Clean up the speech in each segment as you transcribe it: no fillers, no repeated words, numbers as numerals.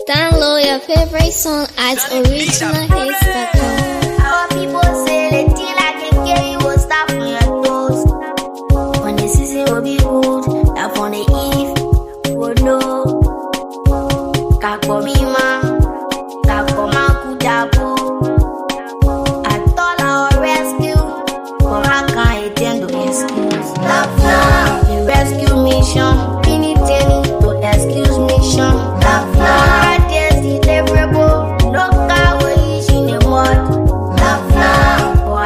Download your favorite song at originalhits.com. Our people say the thing I can get you will stop on your toes. When the season will be good, that on the eve, will know. Kakomima, Kakoma Kujabu. I thought I would rescue, but I can't attend to excuse. Love now, the rescue mission. Anything to excuse mission. Love now, there's the deliverable. No car will use in the mud. Love now, for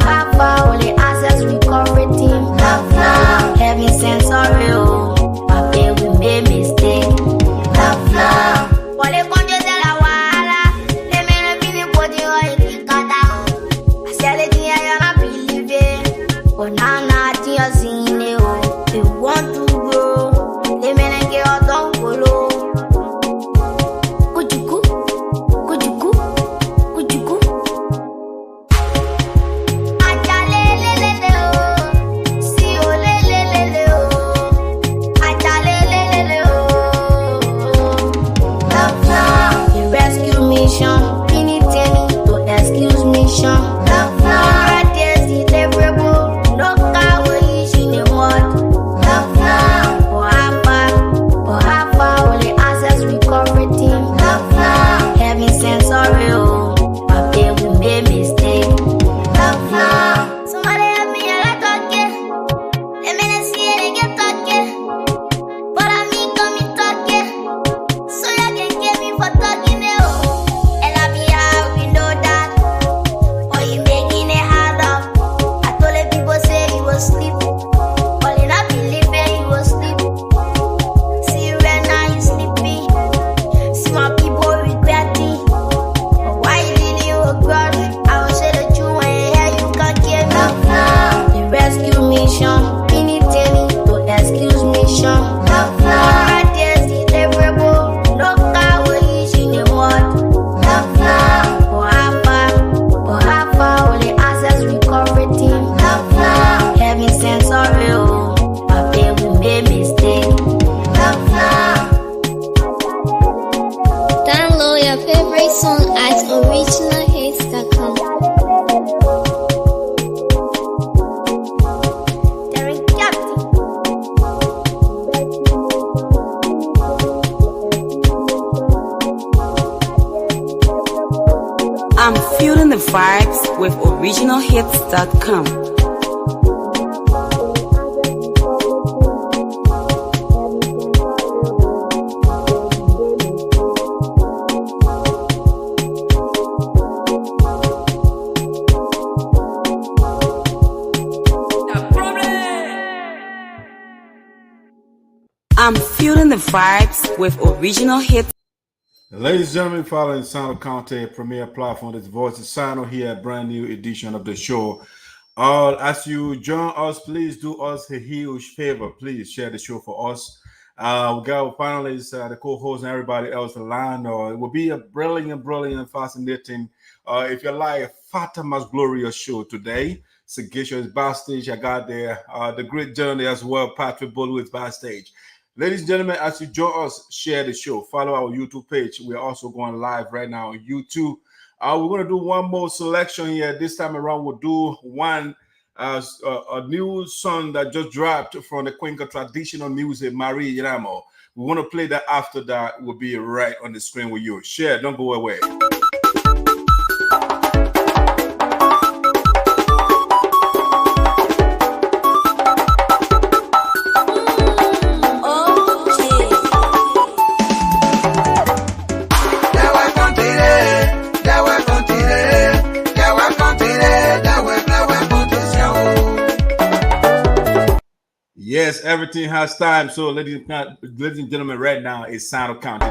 half only access recovery team. Love now, heaven sent sorry, oh, my baby we made mistake. Love now, for the country tell a wala, they may not be the body or it cut out. I said it here, you're not believe it, but now nothing you're seeing it, oh, they want to grow, they may not get out on follow. Could you go? Anything to excuse mission. Love now, there's the deliverable. No car will use in the mud. Love now, for half only access recovery team. Love now, heaven sent sorry, oh, my baby we made mistake. Love now, somebody help me, I got talking. Let me not see it, they get talking. But I mean, come me talking. So you can get me for talking, oh. Sleep, all in I believe he was sleep. See you right now, you sleepy. See my people regretting. But why did you regret? I will say that you ain't here, you can't get love now. The rescue mission, anything to excuse mission. Love now, there's the deliverable. No car will use in the mud. Love now, for half only access recovery team. Love now. Heaven sent sorry, oh, my baby we made mistake. Love now. Download your favorite song at originalhits.com. I'm feeling the vibes with originalhits.com. I'm feeling the vibes with original hits. Ladies and gentlemen, following Sound Conte premier platform, this voice is Sinoe here, a brand new edition of the show. As you join us, please do us a huge favor. Please share the show for us. We got our panelists, the co-hosts, and everybody else in line. It will be a brilliant, fascinating, if you like, Fatima's glorious show today. Sagisha is backstage. I got there. The great journey as well. Patrick Bolu is backstage. Ladies and gentlemen, as you join us, share the show. Follow our YouTube page. We're also going live right now on YouTube. We're going to do one more selection here. This time around, we'll do one a new song that just dropped from the Cuenca traditional music, Marie Yamo. We want to play that after that. Will be right on the screen with you. Share. Don't go away. Yes, everything has time. So, ladies and gentlemen, right now it's Sound County.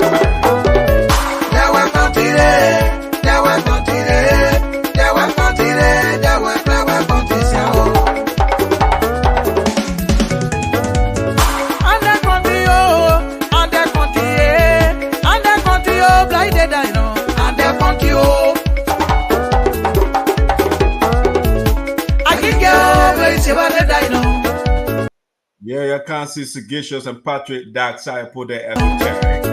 Yeah, Kansi, Sagacious, and Patrick Dark Side put their esoteric.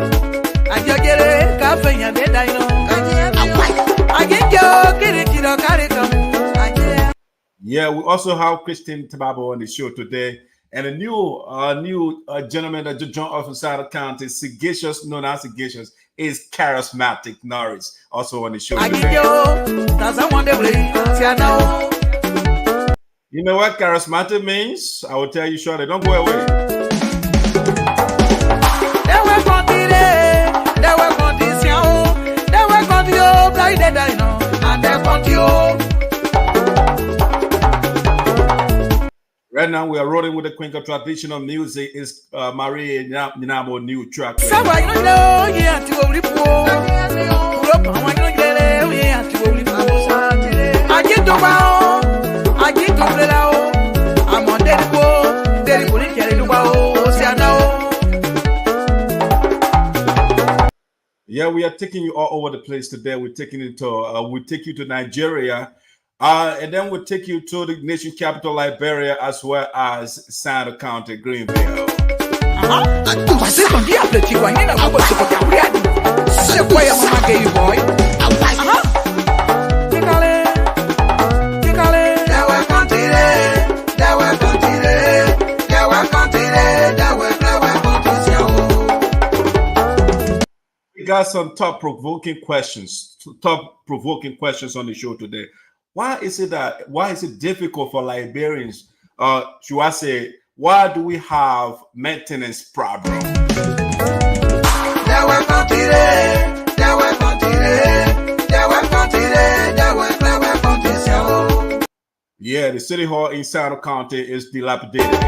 Yeah, we also have Christine Tababo on the show today. And a new gentleman that just joined us from South County, Sagacious, known as Sagacious, is Charismatic Norris, also on the show today. You know what charismatic means? I will tell you shortly. Don't go away. Right now, we are rolling with the queen of traditional music. Is Marie Ninamo new track. Yeah, we are taking you all over the place today. We're taking you to we take you to Nigeria, and then we'll take you to the nation capital Liberia, as well as Sinoe County, Greenville. We got some thought-provoking questions on the show today. Why is it difficult for Liberians? Should I say, why do we have maintenance problems? Yeah, the city hall in Sinoe County is dilapidated.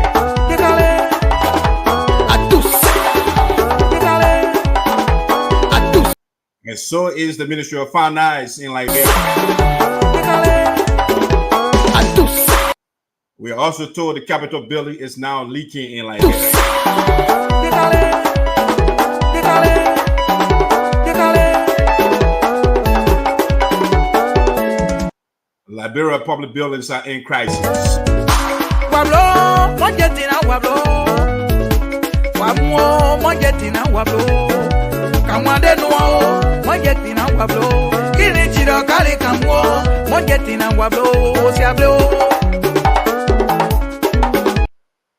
And so is the Ministry of Finance in Liberia. We are also told the Capitol building is now leaking in Liberia. Liberia public buildings are in crisis.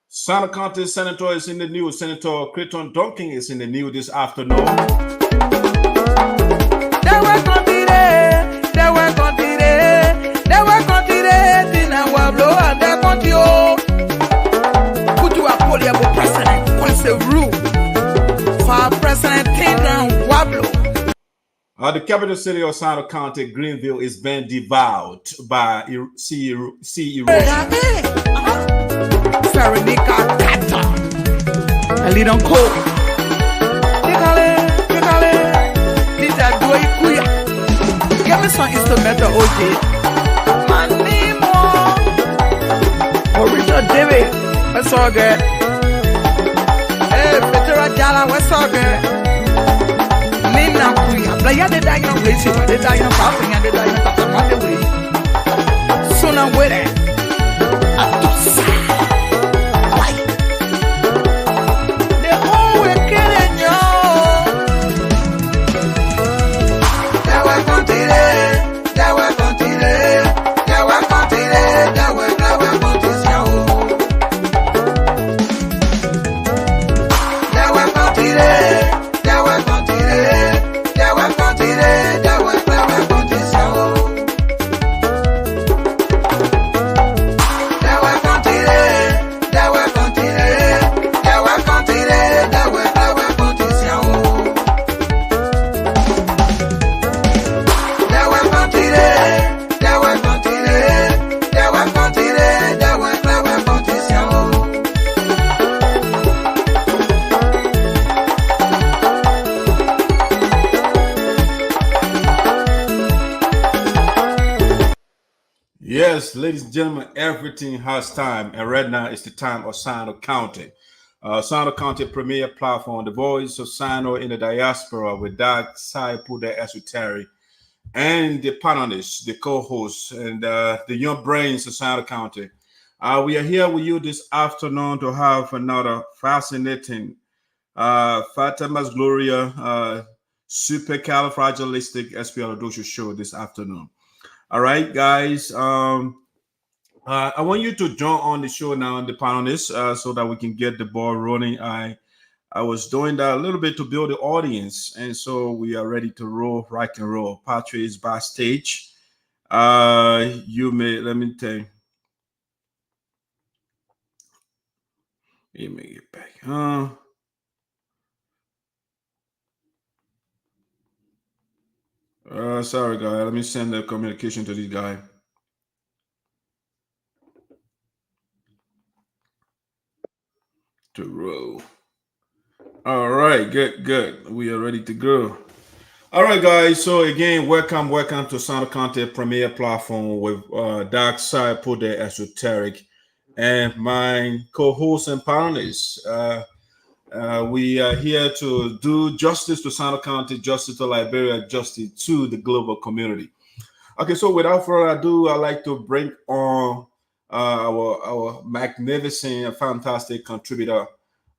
Sinoe County Senator is in the news. Senator Crayton Duncan is in the news this afternoon. The capital city of Sinoe County, Greenville, is being devoured by sea erosion. Give me some instrumental, okay? My name Original David, what's all good? Hey, Petra Jala, what's all good? Nina Kuya, Playa de Diana, Wissy, the Diana Popping and the Diana Tatamanda way. Soon I'm with it. Yes, ladies and gentlemen, everything has time, and right now it's the time of Sinoe County. Sinoe County premier platform, the voice of Sinoe in the diaspora, with Dark Side put the esoteric, and the panelists, the co-hosts, and the young brains of Sinoe County. We are here with you this afternoon to have another fascinating Fatima's Gloria supercalifragilisticexpialidocious show this afternoon. All right, guys. I want you to join on the show now, the panelists, so that we can get the ball rolling. I was doing that a little bit to build the audience, and so we are ready to roll, rock and roll. Patrick is backstage. You may let me tell you. Let me get back. Sorry, guy. Let me send the communication to this guy. To roll. All right, good. We are ready to go. All right, guys. So again, welcome to Sound Content Premier Platform with Dark Side Put the Esoteric and my co-host and panelists. We are here to do justice to Sinoe County, justice to Liberia, justice to the global community. Okay, so without further ado, I'd like to bring on our magnificent and fantastic contributor,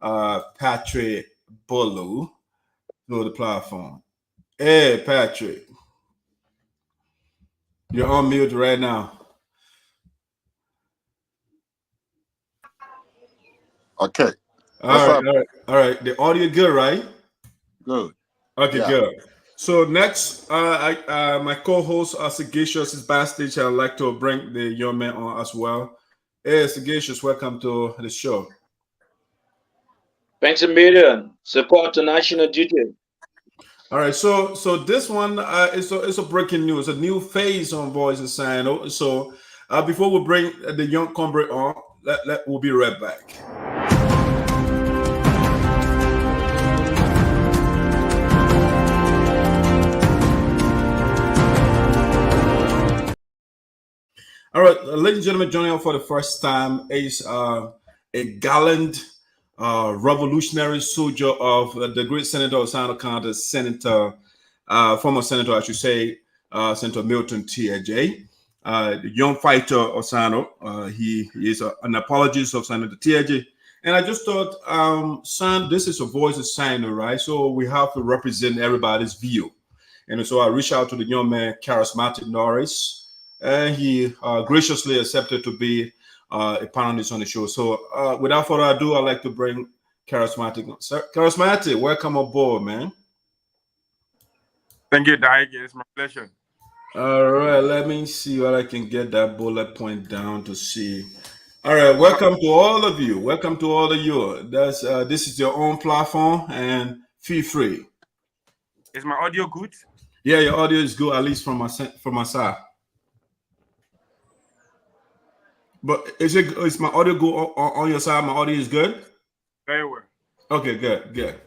Patrick Bolu, to the platform. Hey, Patrick, you're on mute right now. Okay. All right. The audio good, right? Good. Okay, Yeah. good. So next, my co-host Sagacious is backstage. I'd like to bring the young man on as well. Hey, Sagacious, welcome to the show. Thanks a million. Support to national duty. All right, so this one is a breaking news, a new phase on Voice of Sinoe. So before we bring the young comrade on, we'll be right back. All right, ladies and gentlemen, joining us for the first time is a gallant revolutionary soldier of the great senator of Sinoe County, former senator, I should say, Senator Milton T.J., the young fighter of Sinoe. He is an apologist of Senator T.J. And I just thought, son, this is a voice of Sinoe, right? So we have to represent everybody's view. And so I reached out to the young man, Charismatic Norris, and he graciously accepted to be a panelist on the show. So without further ado, I'd like to bring Charismatic. Charismatic, welcome aboard, man. Thank you, Dyke. It's my pleasure. All right, let me see what I can get that bullet point down to see. All right, welcome to all of you. Welcome to all of you. This is your own platform, and feel free. Is my audio good? Yeah, your audio is good, at least from my side. But is my audio good on your side? My audio is good? Very well. Okay, good.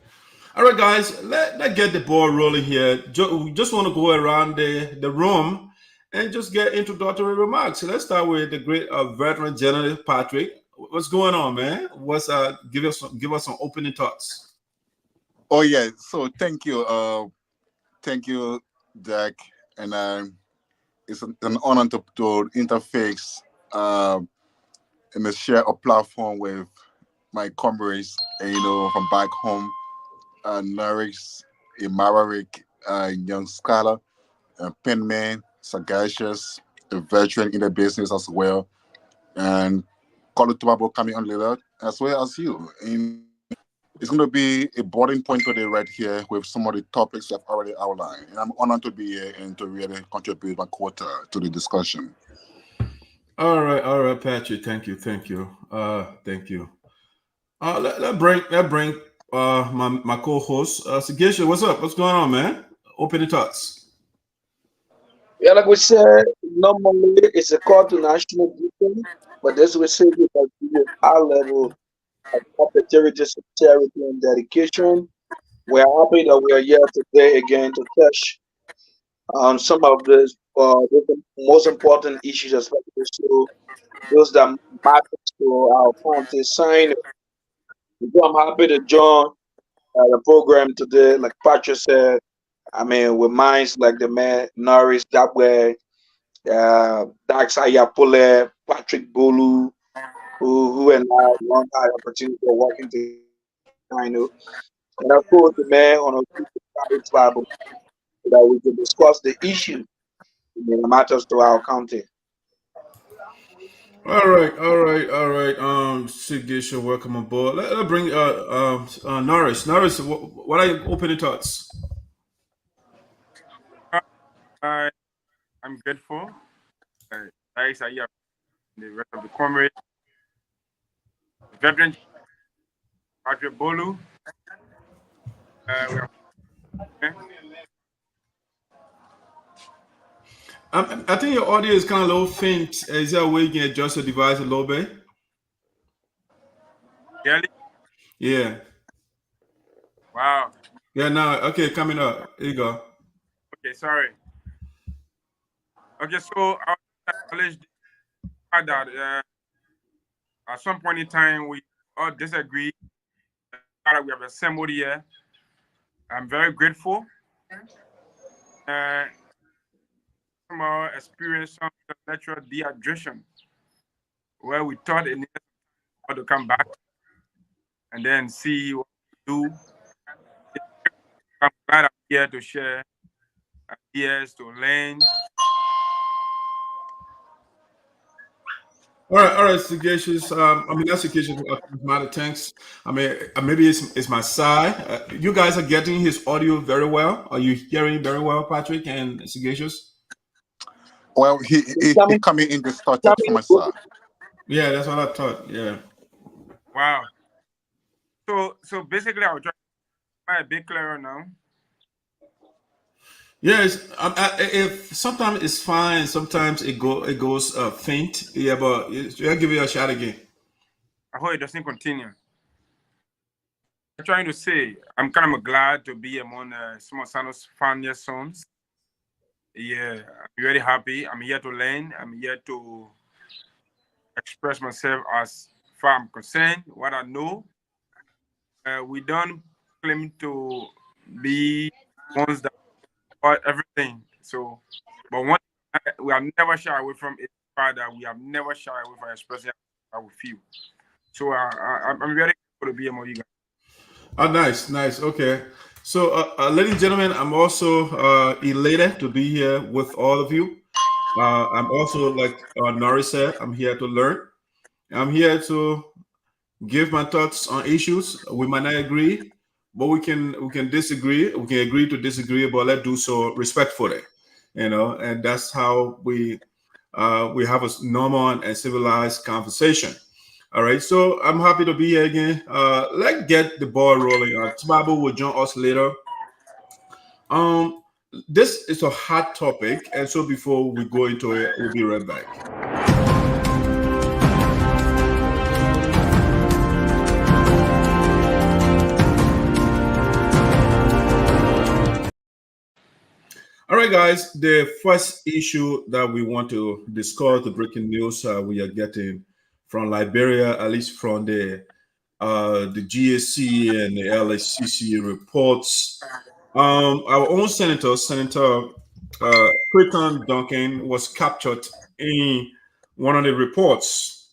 All right, guys, let's get the ball rolling here. We just want to go around the room and just get introductory remarks. So let's start with the great veteran journalist, Patrick. What's going on, man? Give us some opening thoughts. Oh yeah. So thank you, Jack, and it's an honor to interface and share a platform with my comrades, from back home, Norris, Maverick, young scholar, penman, sagacious, a veteran in the business as well, and Call Tobacco coming on later, as well as you. And it's going to be a boarding point today right here with some of the topics I've already outlined. And I'm honored to be here and to really contribute my quota to the discussion. All right, Patrick. Thank you. Thank you. Let bring my co-host, Sagacious. What's up? What's going on, man? Open the thoughts. Yeah, like we said, normally it's a call to national duty, but this we say because we have high level of opportunity, sincerity, and dedication. We are happy that we are here today again to touch on some of the most important issues, especially so those that matter to our county. Sign. I'm happy to join the program today. Like Patrick said, I mean, with minds like the man Norris, that way, Dax Ayapole, Patrick Bolu, who and I long had the opportunity of working together. I know, and of course the man on a Bible so that we can discuss the issue in the matters to our county. All right, all right, all right. Sigisha, welcome aboard. Let's bring Norris. Norris, what are your opening thoughts? I'm grateful. Thanks, I have the rest of the comrades, Veteran Patrick Bolu. I think your audio is kind of a little faint. Is there a way you can adjust the device a little bit? Kelly? Yeah. Wow. Yeah, now, okay, coming up. Here you go. Okay, sorry. Okay, so I acknowledge that at some point in time we all disagree. We have assembled here. I'm very grateful. Somehow experienced some natural dehydration where we thought it needed to come back and then see what we do. I'm glad I'm here to share ideas, to learn. All right, suggestions. That's suggestions. Matter, thanks. Maybe it's my side. You guys are getting his audio very well. Are you hearing very well, Patrick and suggestions? Well, he coming in distorted from my side. Yeah, that's what I thought. Yeah. Wow. So basically, I will try to make it a bit clearer now. Yes, if sometimes it's fine, sometimes it goes faint. Yeah, but I'll give you a shot again. I hope it doesn't continue. I'm trying to say I'm kind of glad to be among some of Sano's funniest sons. Yeah, I'm very happy. I'm here to learn. I'm here to express myself as far as I'm concerned, what I know. We don't claim to be ones that are everything. So, but one we have never shy away from it. Father, we have never shy away from expressing how we feel. So I'm very grateful to be among you guys. Oh, nice. Okay. So, ladies and gentlemen, I'm also elated to be here with all of you. I'm also, like Norris said, I'm here to learn. I'm here to give my thoughts on issues. We might not agree, but we can disagree. We can agree to disagree, but let's do so respectfully, and that's how we have a normal and civilized conversation. All right, so I'm happy to be here again. Let's get the ball rolling. Tibabu will join us later. This is a hot topic, and so before we go into it, we'll be right back. All right, guys, the first issue that we want to discuss, the breaking news we are getting from Liberia, at least from the GSC and the LHCC reports. Our own Senator Crayton Duncan was captured in one of the reports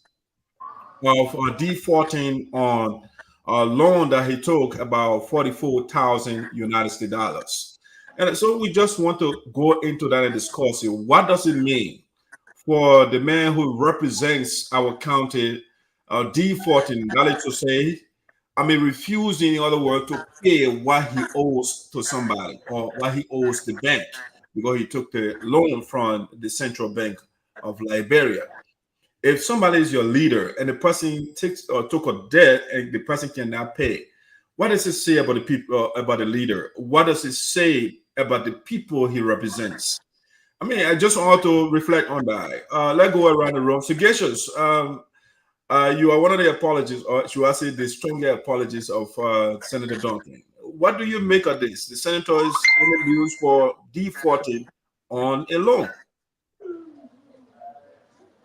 of defaulting on a loan that he took, about $44,000 United States dollars. And so we just want to go into that and discuss it. What does it mean for the man who represents our county defaulting? That is to say, refusing, in other words, to pay what he owes to somebody or what he owes the bank because he took the loan from the Central Bank of Liberia. If somebody is your leader and the person took a debt and the person cannot pay, what does it say about the people, about the leader? What does it say about the people he represents? I just want to reflect on that. Let's go around the room. Suggestions. You are one of the apologists, or should I say the stronger apologists of Senator Duncan. What do you make of this? The senator is used for defaulting on a loan.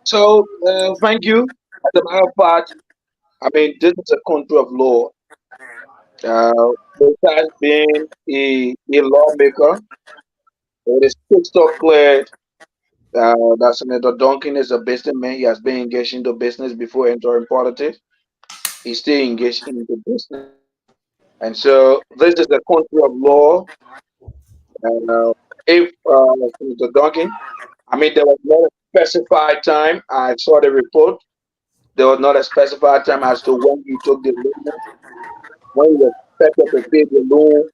So, thank you. As a matter of fact, this is a country of law. Besides being a lawmaker, it is crystal clear That Senator Duncan is a businessman. He has been engaged into business before entering politics. He's still engaged into business. And so this is a country of law. If Senator Duncan, I mean, there was not a specified time. I saw the report. There was not a specified time as to when he took the loan, when he was expected to pay the loan,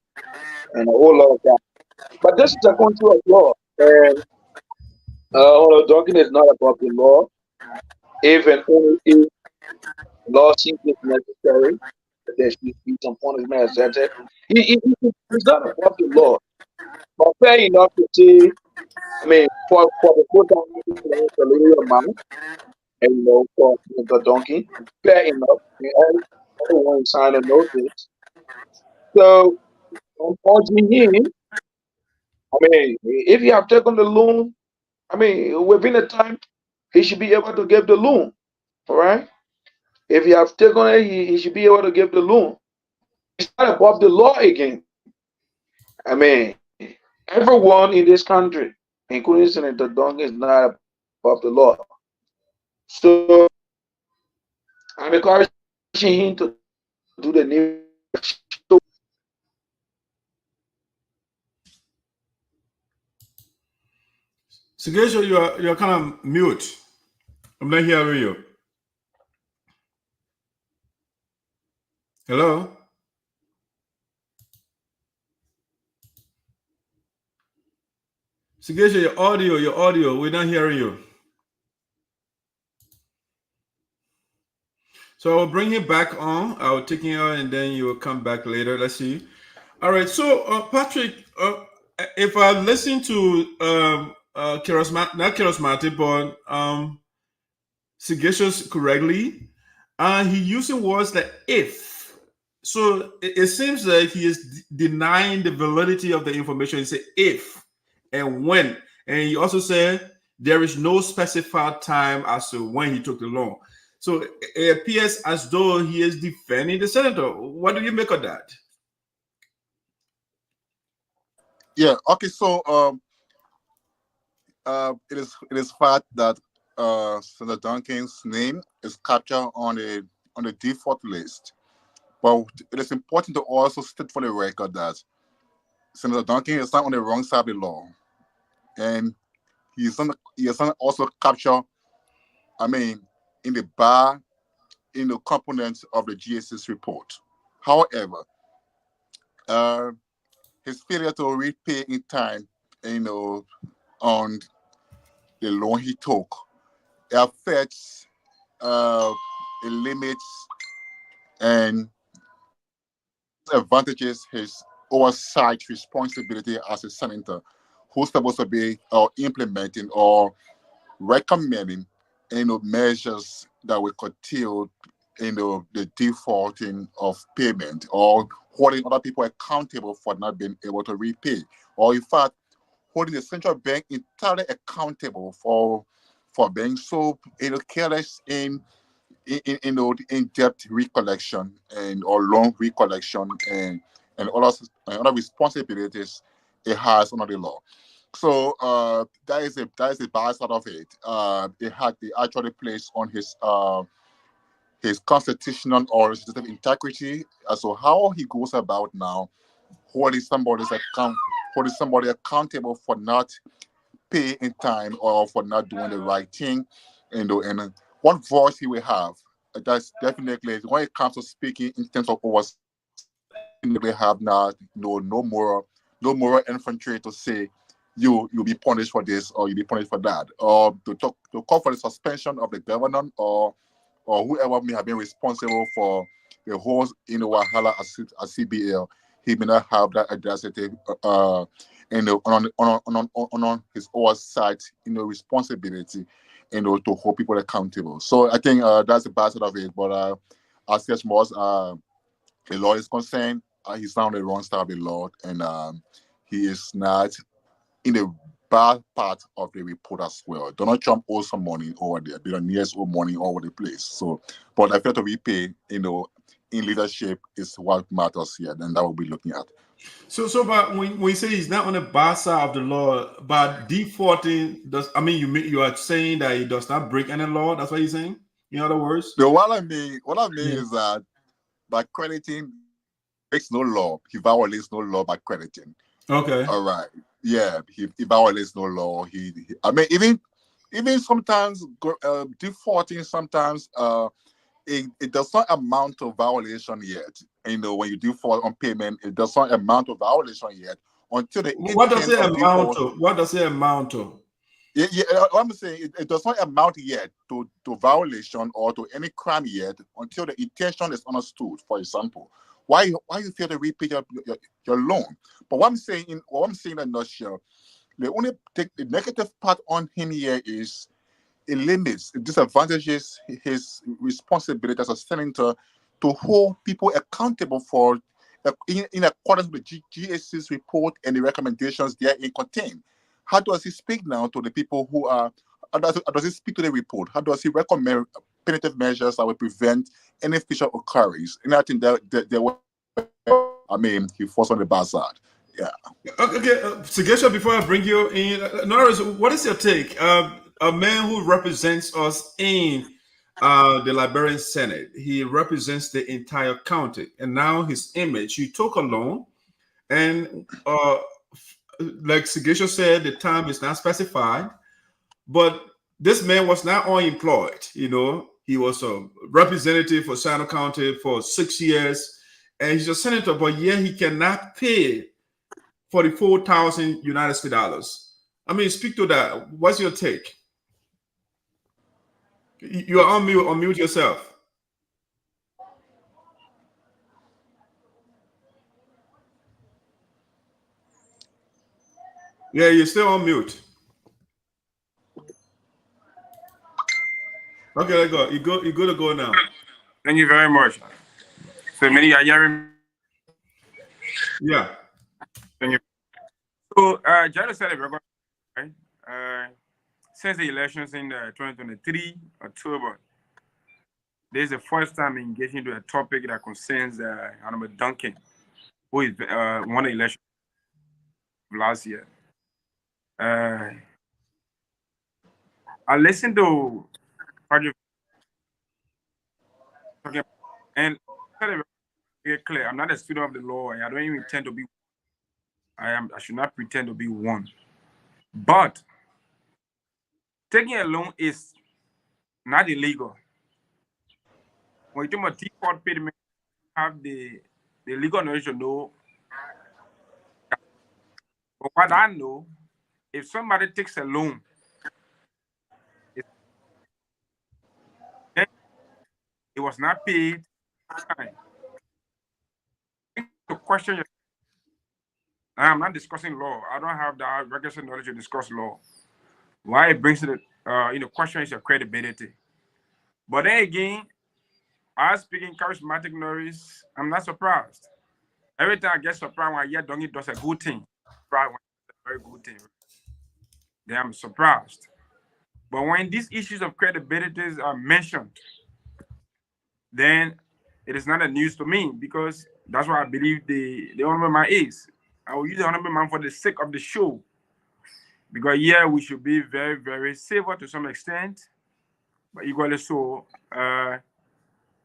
and a whole lot of that. But this is a country of law. And Duncan is not above the law. If and only if law seems it's necessary, there should be some punishment accepted. He's not above the law. But fair enough to say, I mean, for the total a little amount, and for the donkey, fair enough. I mean, everyone signed a notice. So, unfortunately, I mean, if you have taken the loan, I mean, within the time, he should be able to give the loan. All right. If you have taken it, he should be able to give the loan. It's not above the law again. I mean, everyone in this country, including Senator Duncan, is not above the law. So I'm encouraging him to do the new show. Sigesho, you're kind of mute. I'm not hearing you. Hello? Sigesho, your audio, we're not hearing you. So I'll bring you back on. I'll take you out and then you will come back later. Let's see. All right. So, Patrick, if I listen to not charismatic, but sagacious correctly, he using words like if. So it seems like he is denying the validity of the information. He said if and when. And he also said there is no specified time as to when he took the loan. So it appears as though he is defending the senator. What do you make of that? Yeah. Okay. So it is fact that Senator Duncan's name is captured on the default list, but it is important to also state for the record that Senator Duncan is not on the wrong side of the law, and he is not also captured. I mean, in the bar, in the components of the GSS report. However, his failure to repay in time, on the loan he took, it affects, it limits, and advantages his oversight responsibility as a senator who's supposed to be implementing or recommending measures that will curtail the defaulting of payment or holding other people accountable for not being able to repay, or in fact holding the central bank entirely accountable for being so careless in in-depth recollection and or loan recollection and other responsibilities it has under the law. So that is the bad side of it. It had the actually placed on his constitutional or legislative integrity. So how he goes about now holding somebody accountable for not paying in time or for not doing the right thing, and what voice he will have. That's definitely when it comes to speaking in terms of oversight. We have not no moral infantry to say you'll be punished for this or you'll be punished for that, or to call for the suspension of the governor or whoever may have been responsible for the whole wahala at CBL. He may not have that audacity on his oversight responsibility to hold people accountable. So I think that's the bad side of it. But as such as the law is concerned, he's not on the wrong side of the law, and he is not in the bad part of the report as well. Donald Trump owes some money over there, billionaires owe money all over the place. So, but I failed to repay, in leadership is what matters here. Then that will be looking at. So, but when you say he's not on the bad side of the law, but defaulting does, I mean, you are saying that he does not break any law. That's what you're saying. In other words, So what I mean is that by crediting breaks no law, he violates no law by crediting. Okay. All right. Yeah, he violates no law. I mean, even sometimes defaulting sometimes it does not amount to violation yet. You know, when you default on payment, it does not amount to violation yet until the what does it amount default, to? What does it amount to? Yeah, I'm saying it does not amount yet to violation or to any crime yet until the intention is understood. For example, why you fail to repay your loan. But what I'm saying in a nutshell, the only the negative part on him here is it limits, it disadvantages his responsibility as a senator to hold people accountable for in accordance with the GAC's report and the recommendations therein contained. How does he speak now to the people who are? How does he speak to the report? How does he recommend punitive measures that will prevent any future occurrence? And I think he falls on the bad side. Yeah. Okay, Suggestion before I bring you in. In other words, what is your take? A man who represents us in the Liberian Senate, he represents the entire county, and now his image, he took a loan, and like Suggestion said, the time is not specified, but this man was not unemployed. You know, he was a representative for Sinoe County for 6 years, and he's a senator, but yet he cannot pay $44,000 United States dollars. I mean, speak to that. What's your take? You are on mute. Unmute yourself. Yeah, you're still on mute. Okay, let go. You good to go now. Thank you very much. So many are hearing. Yeah. Thank you. So, Jared said it, right? Since the elections in 2023 October, this is the first time engaging to a topic that concerns Honorable Duncan, who is won the election last year. I listened to Patrick talking, and very clear. I'm not a student of the law, and I don't even intend to be. I should not pretend to be one. But taking a loan is not illegal. When you talk about default payment, you have the legal knowledge to know. But what I know, if somebody takes a loan, then it was not paid. To question, I'm not discussing law. I don't have the regulatory knowledge to discuss law. Why it brings to the question is your credibility. But then again, I speak in charismatic noise, I'm not surprised. Every time I get surprised when I hear Dongy does a good thing, a very good thing, then I'm surprised. But when these issues of credibility are mentioned, then it is not a news to me, because that's what I believe the honorable man is. I will use the honorable man for the sake of the show, because we should be very, very civil to some extent, but equally so,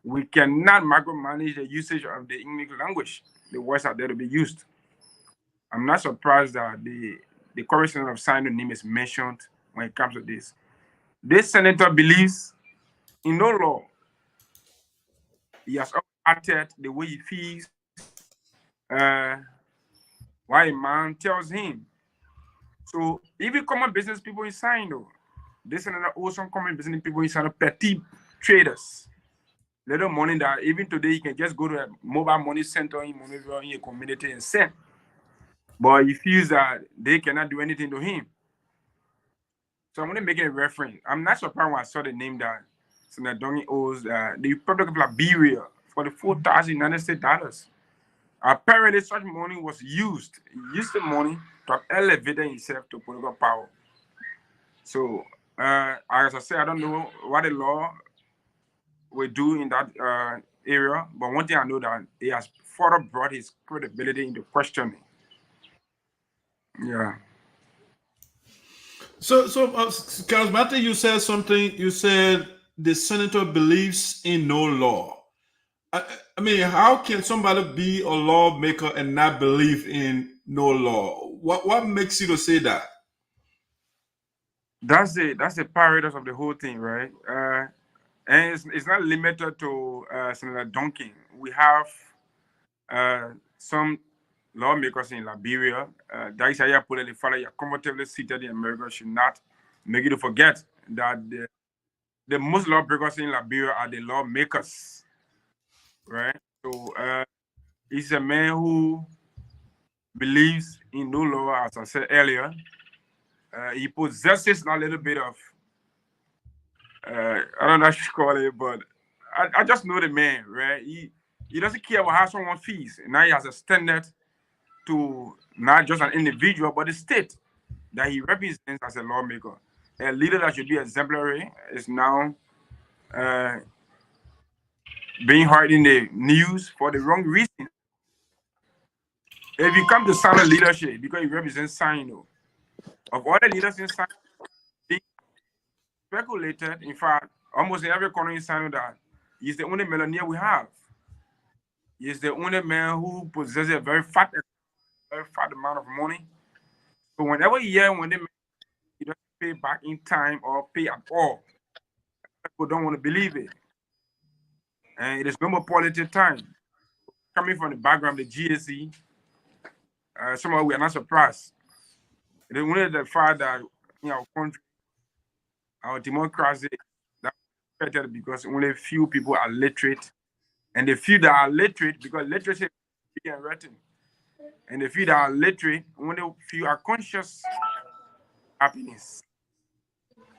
we cannot micromanage the usage of the English language. The words are there to be used. I'm not surprised that the correction of Sinoe name is mentioned when it comes to this. This senator believes in no law. He has acted the way he feels. Why a man tells him. So even common business people in Sinoe, this and also common business people in Sinoe, petty traders. Little money that even today you can just go to a mobile money center in a community and send. But he feels that they cannot do anything to him. So I'm going to make a reference. I'm not surprised when I saw the name that Senator Dongy owes the Republic of Liberia for the $4,000 United States dollars. Apparently, such money was used. He used the money to elevate himself to political power. So, as I said, I don't know what the law will do in that area, but one thing I know that he has further brought his credibility into questioning. Yeah. So, Charismatic, you said something. You said the senator believes in no law. I mean, how can somebody be a lawmaker and not believe in no law? What makes you to say that? That's the paradox of the whole thing, right? And it's not limited to Senator Duncan. We have some lawmakers in Liberia. That is how you put it. The fact that you're comfortably seated in America should not make you to forget that the most lawbreakers in Liberia are the lawmakers, right? So he's a man who believes in no law, as I said earlier. He possesses a little bit of, I don't know what you call it, but I just know the man, right? He doesn't care about how someone feels. Now he has a standard to not just an individual, but the state that he represents as a lawmaker. A leader that should be exemplary is now being heard in the news for the wrong reason. If you come to Sinoe leadership, because he represents Sinoe, of all the leaders in Sinoe, they speculated, in fact, almost in every corner in Sinoe that he's the only millionaire we have. He's the only man who possesses a very fat amount of money. So whenever you hear when they don't pay back in time or pay at all, people don't want to believe it. And it is no more political time. Coming from the background of the GSE, somehow we are not surprised. It is only the fact that in our country, our democracy, that's better because only a few people are literate. And the few that are literate, because literacy is being written. And the few that are literate, only a few are conscious happiness.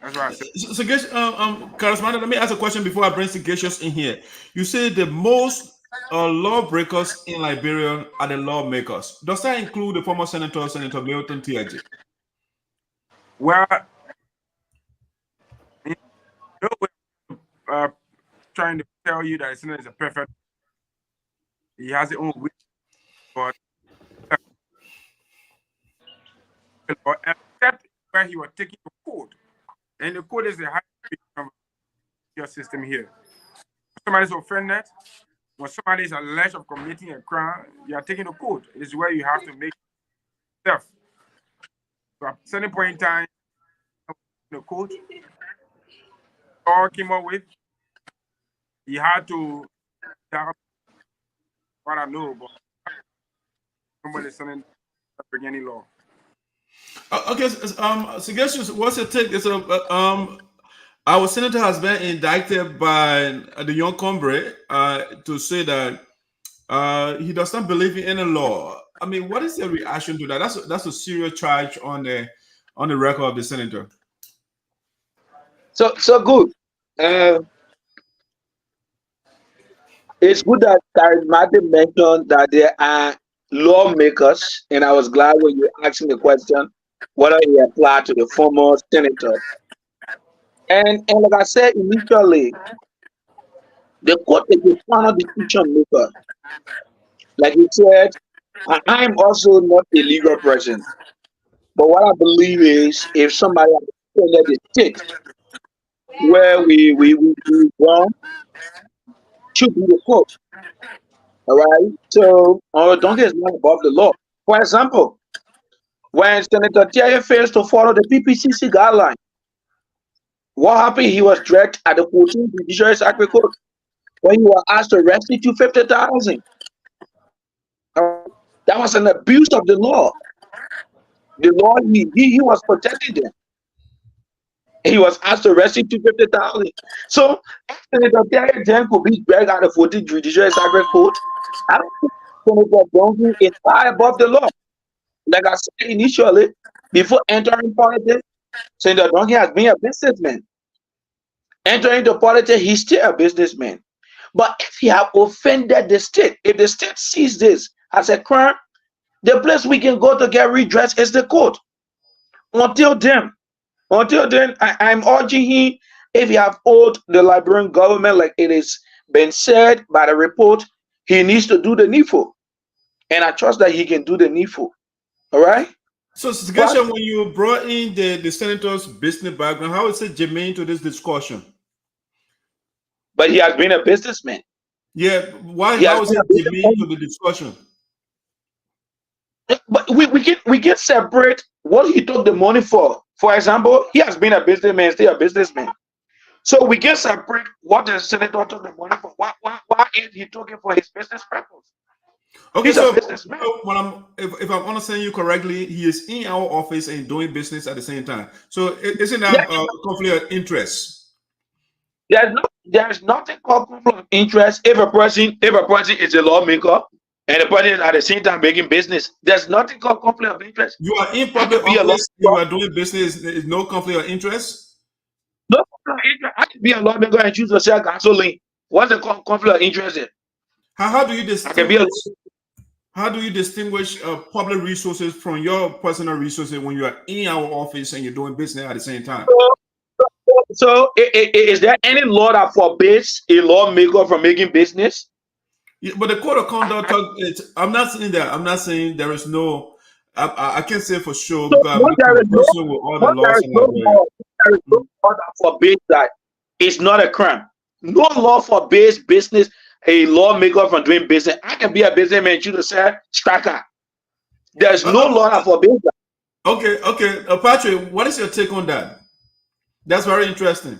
That's what I said. So Charismatic, let me ask a question before I bring Sagacious in here. You say the most lawbreakers in Liberia are the lawmakers. Does that include the former Senator Milton Tiaji? Well, trying to tell you that the Senator is a perfect. He has his own way, but except where he was taking the code, and the code is the high your system here. Somebody's offended, when somebody is alleged of committing a crime, you are taking the code. It is where you have to make yourself. So at a certain point in time, the code all came up with, he had to what I know, but somebody sending any law. Okay, Sagacious, what's your take? Our senator has been indicted by the young Combre to say that he does not believe in any law. I mean, what is your reaction to that? That's a serious charge on the record of the senator. So good. It's good that Charismatic mentioned that there are lawmakers, and I was glad when you asked me the question whether he applied to the former senator. And like I said initially, the court is the final decision maker. Like you said, I'm also not a legal person. But what I believe is if somebody has offended the state where we wrong, should be the court. All right. So Duncan is not above the law. For example, when Senator Tiaye fails to follow the PPCC guideline, what happened? He was dragged at the 14th Judiciary Circuit Court when he was asked to restitute 50,000. That was an abuse of the law. The law, he was protecting them. He was asked to restitute 50,000. So, Senator Tiaye then could be dragged at the 14th Judiciary Circuit Court. I don't think Senator Duncan is far above the law. Like I said initially, before entering politics, Senator Duncan has been a businessman. Entering into politics, he's still a businessman. But if he have offended the state, if the state sees this as a crime, the place we can go to get redress is the court. Until then, I'm urging him, if you have owed the Liberian government like it is been said by the report, he needs to do the needful. And I trust that he can do the needful. All right? So, Suggestion, when you brought in the senator's business background, how is it germane to this discussion? But he has been a businessman. Yeah, why? How is it germane to the discussion? But we can separate what he took the money for. For example, he has been a businessman, still a businessman. So we can separate what the senator took the money for. Why is he took it for his business purpose? Okay, He's so a businessman. when if I'm understanding you correctly, he is in our office and doing business at the same time. So isn't that a conflict of interest? There's nothing called conflict of interest if a person is a lawmaker and the person is at the same time making business. There's nothing called conflict of interest. You are in public office, you are doing business, there is no conflict of interest? No conflict of interest. I can be a lawmaker and choose to sell gasoline. What's the conflict of interest in? How do you distinguish? How do you distinguish public resources from your personal resources when you are in our office and you're doing business at the same time? So is there any law that forbids a lawmaker from making business? Yeah, but the code of conduct, I'm not saying that. I'm not saying there is no. I can't say for sure because I'm there is with all the laws. There is no law that forbids that. It's not a crime. No law forbids business. A lawmaker from doing business. I can be a businessman, choose to sell cracker. There's no law that forbids that. Okay. Patrick, what is your take on that? That's very interesting.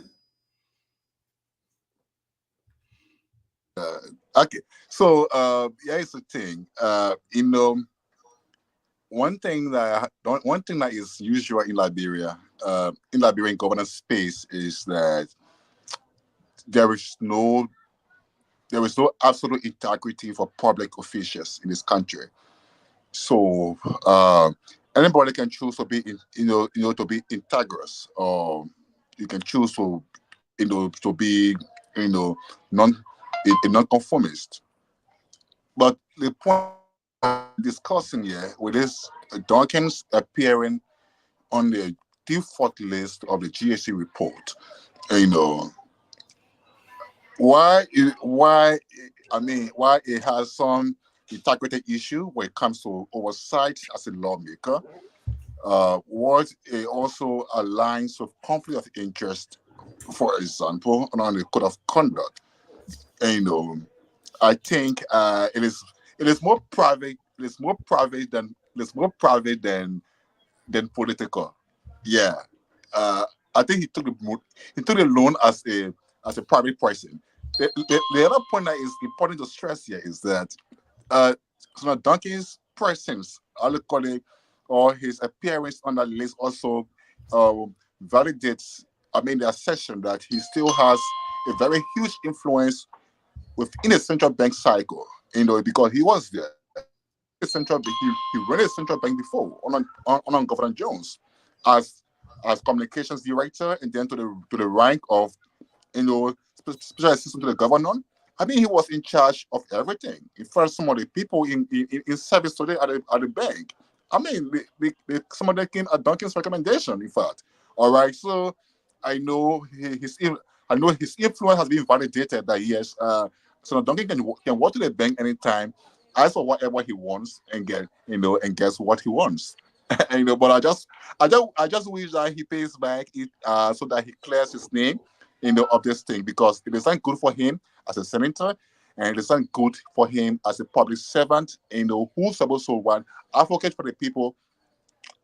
Okay, so here's the thing. One thing that is usual in Liberia, in Liberian governance space, is that there is no absolute integrity for public officials in this country. So anybody can choose to be, to be integrous, or you can choose to, to be, a non-conformist. But the point I'm discussing here with this Duncan's appearing on the default list of the GAC report, why it has some integrity issue when it comes to oversight as a lawmaker. What it also aligns with conflict of interest, for example, on the code of conduct. I think it is more private. It is more private than political. Yeah. I think he took the loan as a private person. The other point that is important to stress here is that Duncan's presence, or his appearance on that list also validates, the assertion that he still has a very huge influence within the central bank cycle, because he was there. He ran a central bank before on Governor Jones as communications director, and then to the rank of special assistant to the governor. He was in charge of everything. In fact, some of the people in service today at the bank, some of them came at Duncan's recommendation. In fact, all right. So I know his influence has been validated that yes, so Duncan can walk to the bank anytime, ask for whatever he wants, and get and guess what he wants. But I just wish that he pays back it so that he clears his name of this thing, because it isn't good for him as a senator, and it isn't good for him as a public servant, who's supposed to advocate for the people,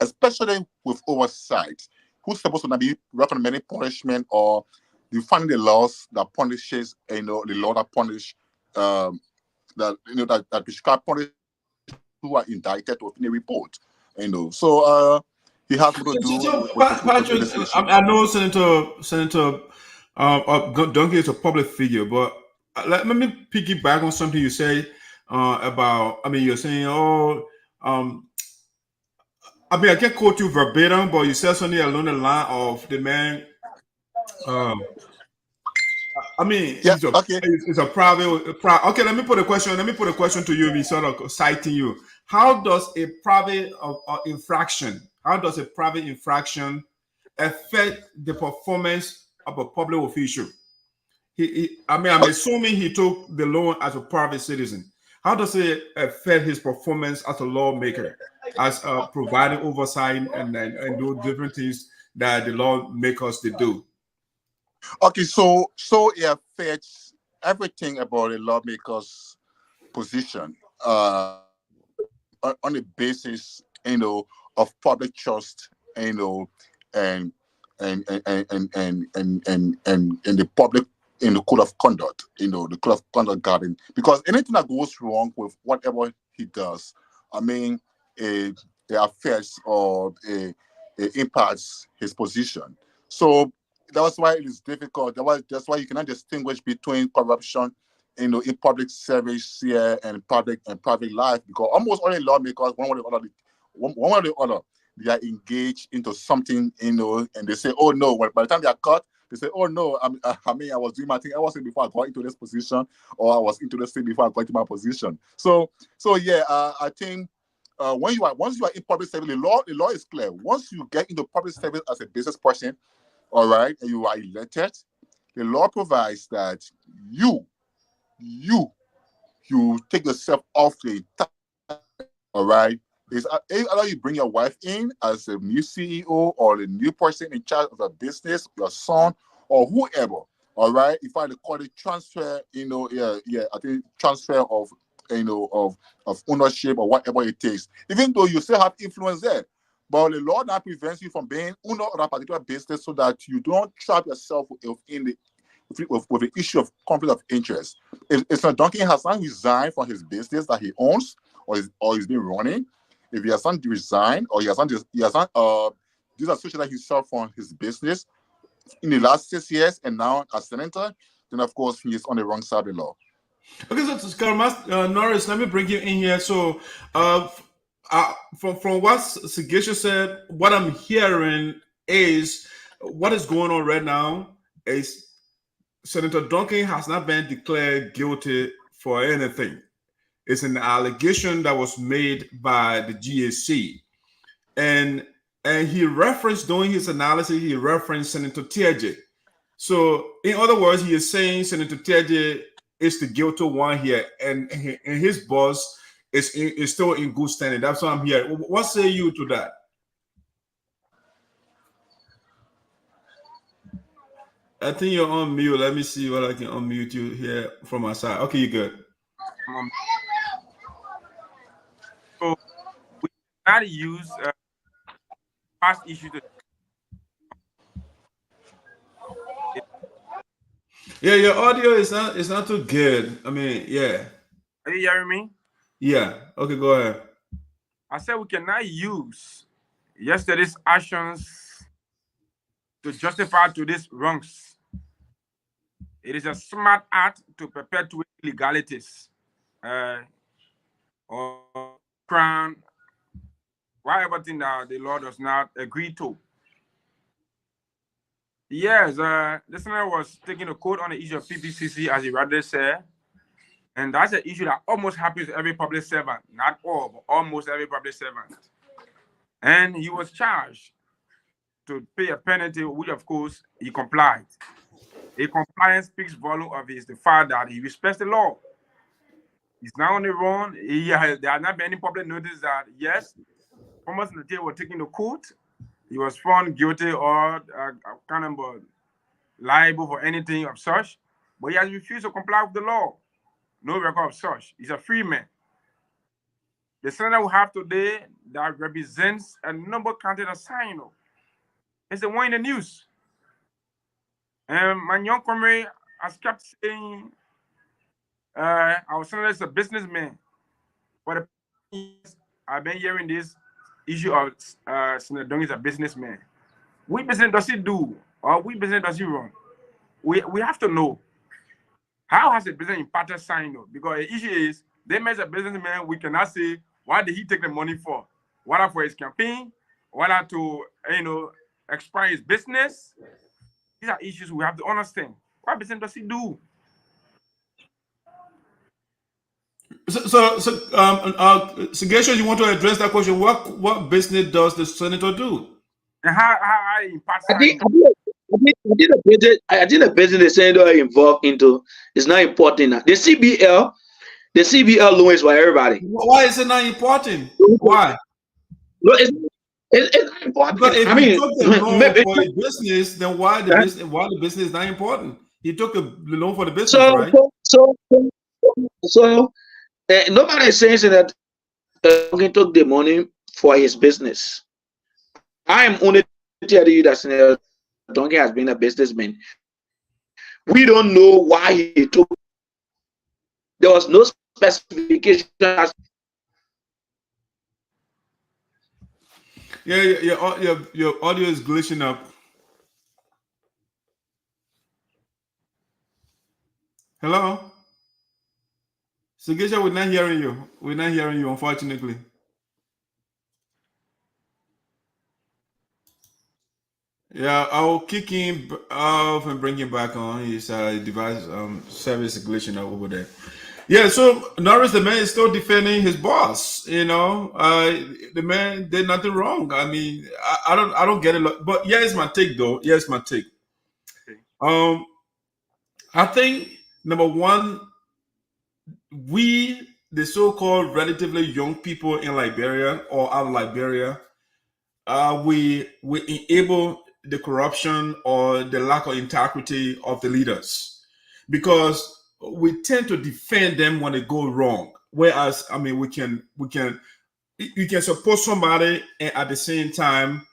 especially with oversight, who's supposed to not be recommending punishment or defining the laws that punishes, the law that punish that prescribe punish who are indicted within a report. So he has to do. Patrick, I know Senator Duncan is a public figure, but let me piggyback on something you said about. You're saying, I can't quote you verbatim, but you said something along the line of the man. It's a private. Okay, let me put a question. Let me put a question to you. Me sort of citing you. How does a private infraction? How does a private infraction affect the performance of a public official? I'm assuming he took the loan as a private citizen. How does it affect his performance as a lawmaker, as providing oversight and do different things that the lawmakers they do? Okay, so it affects everything about a lawmaker's position on the basis, of public trust, and the public, in the code of conduct, the code of conduct guarding, because anything that goes wrong with whatever he does, it affects or it impacts his position. So that's why it is difficult. That's why you cannot distinguish between corruption, in public service here and private life, because almost all the lawmakers, one way or the other, they are engaged into something, and they say, oh no, by the time they are caught, they say, oh no, I was doing my thing. I wasn't before I got into this position, or I was into this thing before I got into my position. So yeah, I think once you are in public service, the law is clear. Once you get into public service as a business person, all right, and you are elected, the law provides that you take yourself off the top, all right. Is either you bring your wife in as a new CEO or the new person in charge of a business, your son or whoever, all right. If I call it transfer, I think transfer of of ownership or whatever it takes, even though you still have influence there. But the law now prevents you from being owner of a particular business, so that you don't trap yourself with the issue of conflict of interest. If Mr. Duncan has not resigned from his business that he owns or he's been running, if he has not resigned or he has not disassociated himself from his business in the last 6 years and now as senator, then of course he is on the wrong side of the law. Okay, so Norris, let me bring you in here. So from what Sigesha said, what I'm hearing is what is going on right now is Senator Duncan has not been declared guilty for anything. It's an allegation that was made by the GAC. And he referenced, during his analysis, he referenced Senator Tiaje. So in other words, he is saying Senator Tiaje is the guilty one here, and his boss is still in good standing. That's why I'm here. What say you to that? I think you're on mute. Let me see what I can unmute you here from my side. Okay, you're good. So we cannot use past issues. Yeah, your audio is not too good. Yeah. Are you hearing me? Yeah. Okay, go ahead. I said we cannot use yesterday's actions to justify today's wrongs. It is a smart act to perpetuate illegalities or Crown, whatever thing that the law does not agree to. Yes, listener was taking a quote on the issue of PPCC, as he rather said, and that's an issue that almost happens to every public servant, not all, but almost every public servant. And he was charged to pay a penalty, which of course he complied. A compliance speaks volume of the fact that he respects the law. He's now on the run. There has not been any public notice that yes, Thomas Nate was taken to court. He was found guilty or kind of liable for anything of such, but he has refused to comply with the law. No record of such. He's a free man. The senator we have today that represents a number counted as Sinoe is the one in the news. And my young comrade has kept saying our senator is a businessman. For the years I've been hearing this issue of Senator Duncan is a businessman. What business does he do? Or what business does he run? We have to know. How has the business impacted Sinoe? Because the issue is, they make a businessman, we cannot say, what did he take the money for? Whether for his campaign, whether to, expand his business. These are issues we have to understand. What business does he do? So Sigesha, you want to address that question? What business does the senator do? And how it impacts I think I think the business center are involved into is not important. The CBL loan is for everybody. Why is it not important? Why? No, it's not important. But if I he mean, took the loan maybe, for a business, then why the business is not important? He took the loan for the business, so right? nobody is saying that he took the money for his business. I am only telling you that Senator Duncan has been a businessman. We don't know why he took. There was no specification. Your audio is glitching up. Hello? Sigisha, we're not hearing you. We're not hearing you, unfortunately. Yeah, I'll kick him off and bring him back on. His device service is glitching up over there. Yeah, so Norris, the man is still defending his boss. You know, the man did nothing wrong. I mean, I don't get it. But here's my take, though. Here's my take. I think number one, we, the so-called relatively young people in Liberia or out of Liberia, we enable the corruption or the lack of integrity of the leaders, because we tend to defend them when they go wrong. Whereas, I mean, you can support somebody and at the same time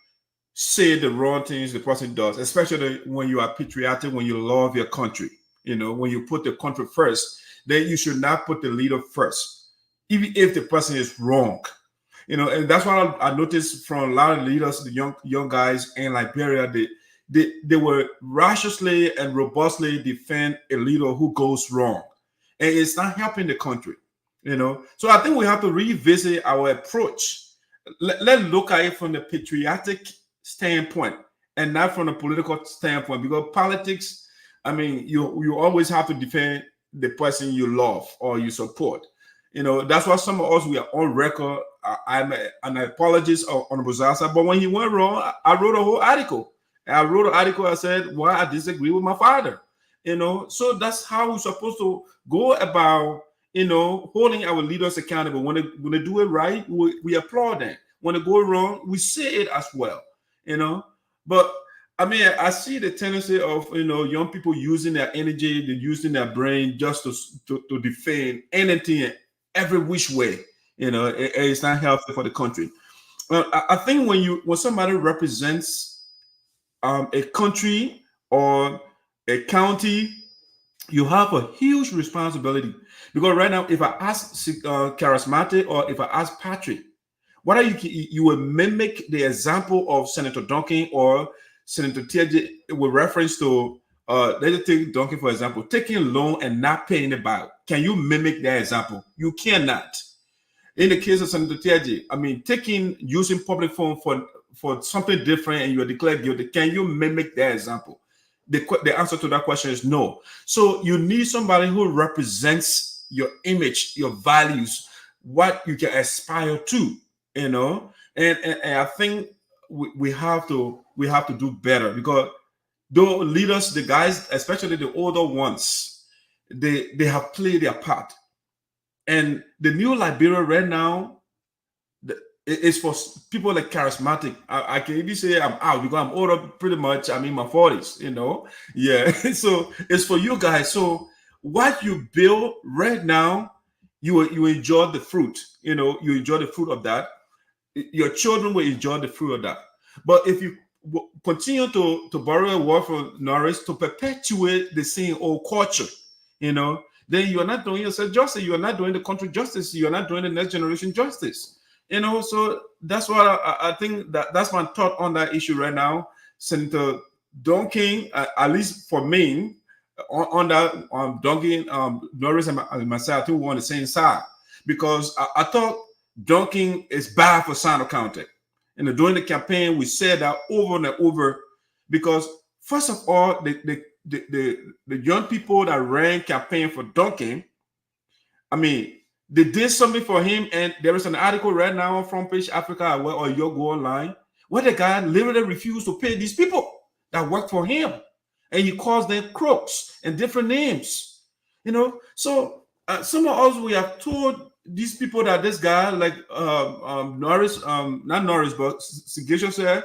say the wrong things the person does, especially when you are patriotic, when you love your country. You know, when you put the country first, then you should not put the leader first, even if the person is wrong. You know, and that's what I noticed from a lot of leaders, the young guys in Liberia. They were righteously and robustly defend a leader who goes wrong, and it's not helping the country. You know, so I think we have to revisit our approach. Let's look at it from the patriotic standpoint and not from the political standpoint, because politics, I mean, you always have to defend the person you love or you support. You know, that's why some of us, we are on record. I'm an apologist on Bozasa, but when he went wrong, I wrote a whole article. And I wrote an article. I said, "Why I disagree with my father." You know, so that's how we're supposed to go about, you know, holding our leaders accountable. When they do it right, we applaud them. When they go wrong, we say it as well. You know, but I mean, I see the tendency of, you know, young people using their energy, they're using their brain just to defend anything, every which way. You know, it's not healthy for the country. I think when somebody represents a country or a county, you have a huge responsibility. Because right now, if I ask Charismatic or if I ask Patrick, whether you will mimic the example of Senator Duncan or Senator Tiaji with reference to let's take Duncan for example, taking a loan and not paying it back. Can you mimic that example? You cannot. In the case of Senator Tiaji, I mean, using public phone for something different and you are declared guilty, can you mimic that example? The answer to that question is no. So you need somebody who represents your image, your values, what you can aspire to, you know. And I think we have to do better, because though leaders, the guys, especially the older ones, they have played their part. And the new Liberia right now is for people like Charismatic. I can even say I'm out because I'm older, pretty much. I'm in my 40s, you know. Yeah. So it's for you guys. So what you build right now, you enjoy the fruit. You know, you enjoy the fruit of that. Your children will enjoy the fruit of that. But if you continue to borrow a word from Norris to perpetuate the same old culture, you know, then you are not doing yourself justice. You are not doing the country justice. You are not doing the next generation justice. You know, so that's what I think that's my thought on that issue right now. Senator Duncan, at least for me, on that Duncan, Norris and myself, I think we're on the same side, because I thought Duncan is bad for Sinoe County. And during the campaign, we said that over and over, because first of all, the young people that ran campaign for Duncan, I mean, they did something for him. And there is an article right now on Front Page Africa or your go online where the guy literally refused to pay these people. that work for him, and he calls them crooks and different names. You know, so some of us, we have told these people that this guy, like Norris, not Norris, but Sigisho said,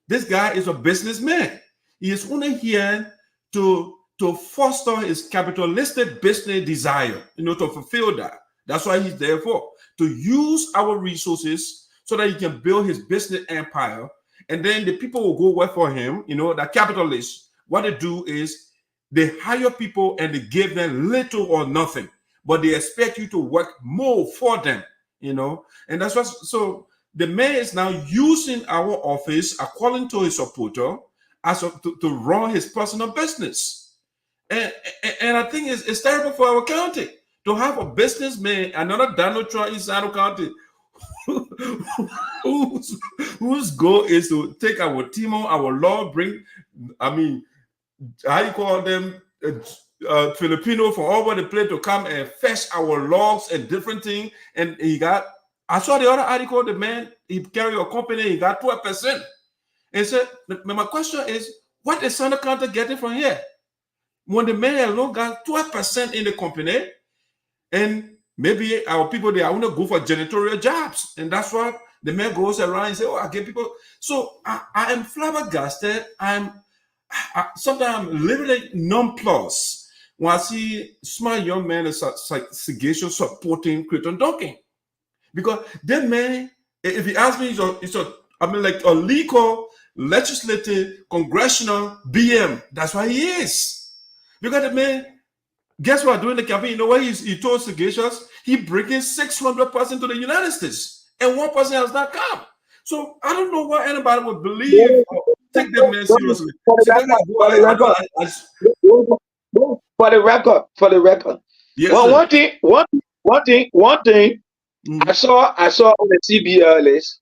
this guy is a businessman. He is only here to foster his capitalistic business desire, you know, to fulfill that. That's why he's there for, to use our resources so that he can build his business empire. And then the people will go work for him, you know, the capitalists. What they do is they hire people and they give them little or nothing, but they expect you to work more for them, you know. And that's what, so the man is now using our office according to his supporter to run his personal business. And I think it's terrible for our county to have a businessman, another Donald Trump in Sinoe County, whose goal is to take our team on, our law, bring, I mean, how you call them, Filipino from all over the place to come and fetch our logs and different things. And he got, I saw the other article, the man, he carried a company, he got 12%. And so my question is, what is Sinoe County getting from here? When the man alone got 12% in the company, and maybe our people, they want to go for janitorial jobs. And that's what the man goes around and say, oh, I get people. So I am flabbergasted. Sometimes I'm literally nonplussed when I see smart young man like Sagacious supporting Crayton Duncan. Because that man, if you ask me, it's like a legal, legislative, congressional BM. That's why he is. Because the man, guess what? During the campaign, you know what he told Sagacious? He bringing 600% to the United States, and 1% has not come. So I don't know why anybody would believe or take that man seriously. For the record. Yes, well, one thing. Mm-hmm. I saw on the CBR list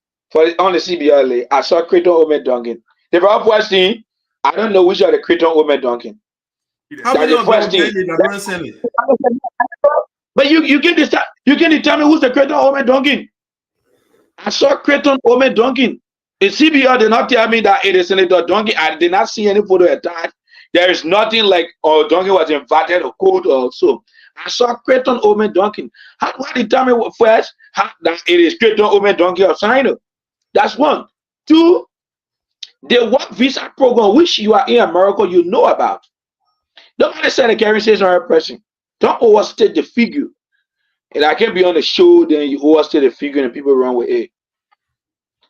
I saw Crayton Duncan. The very first thing, I don't know which are the Crayton Duncan. How many of them? But you can determine who's the Crayton Duncan. I saw Crayton Duncan. The CBR did not tell me that it is Senator Duncan. I did not see any photo attached. There is nothing like Duncan was invited or code or so. I saw Crayton Duncan. How do I determine first that it is Crayton Duncan of Sinoe? That's one. Two, the work visa program which you are in America, you know about. Nobody said the carry says on person. Don't overstate the figure. And I can be on the show, then you overstate the figure and people run with it.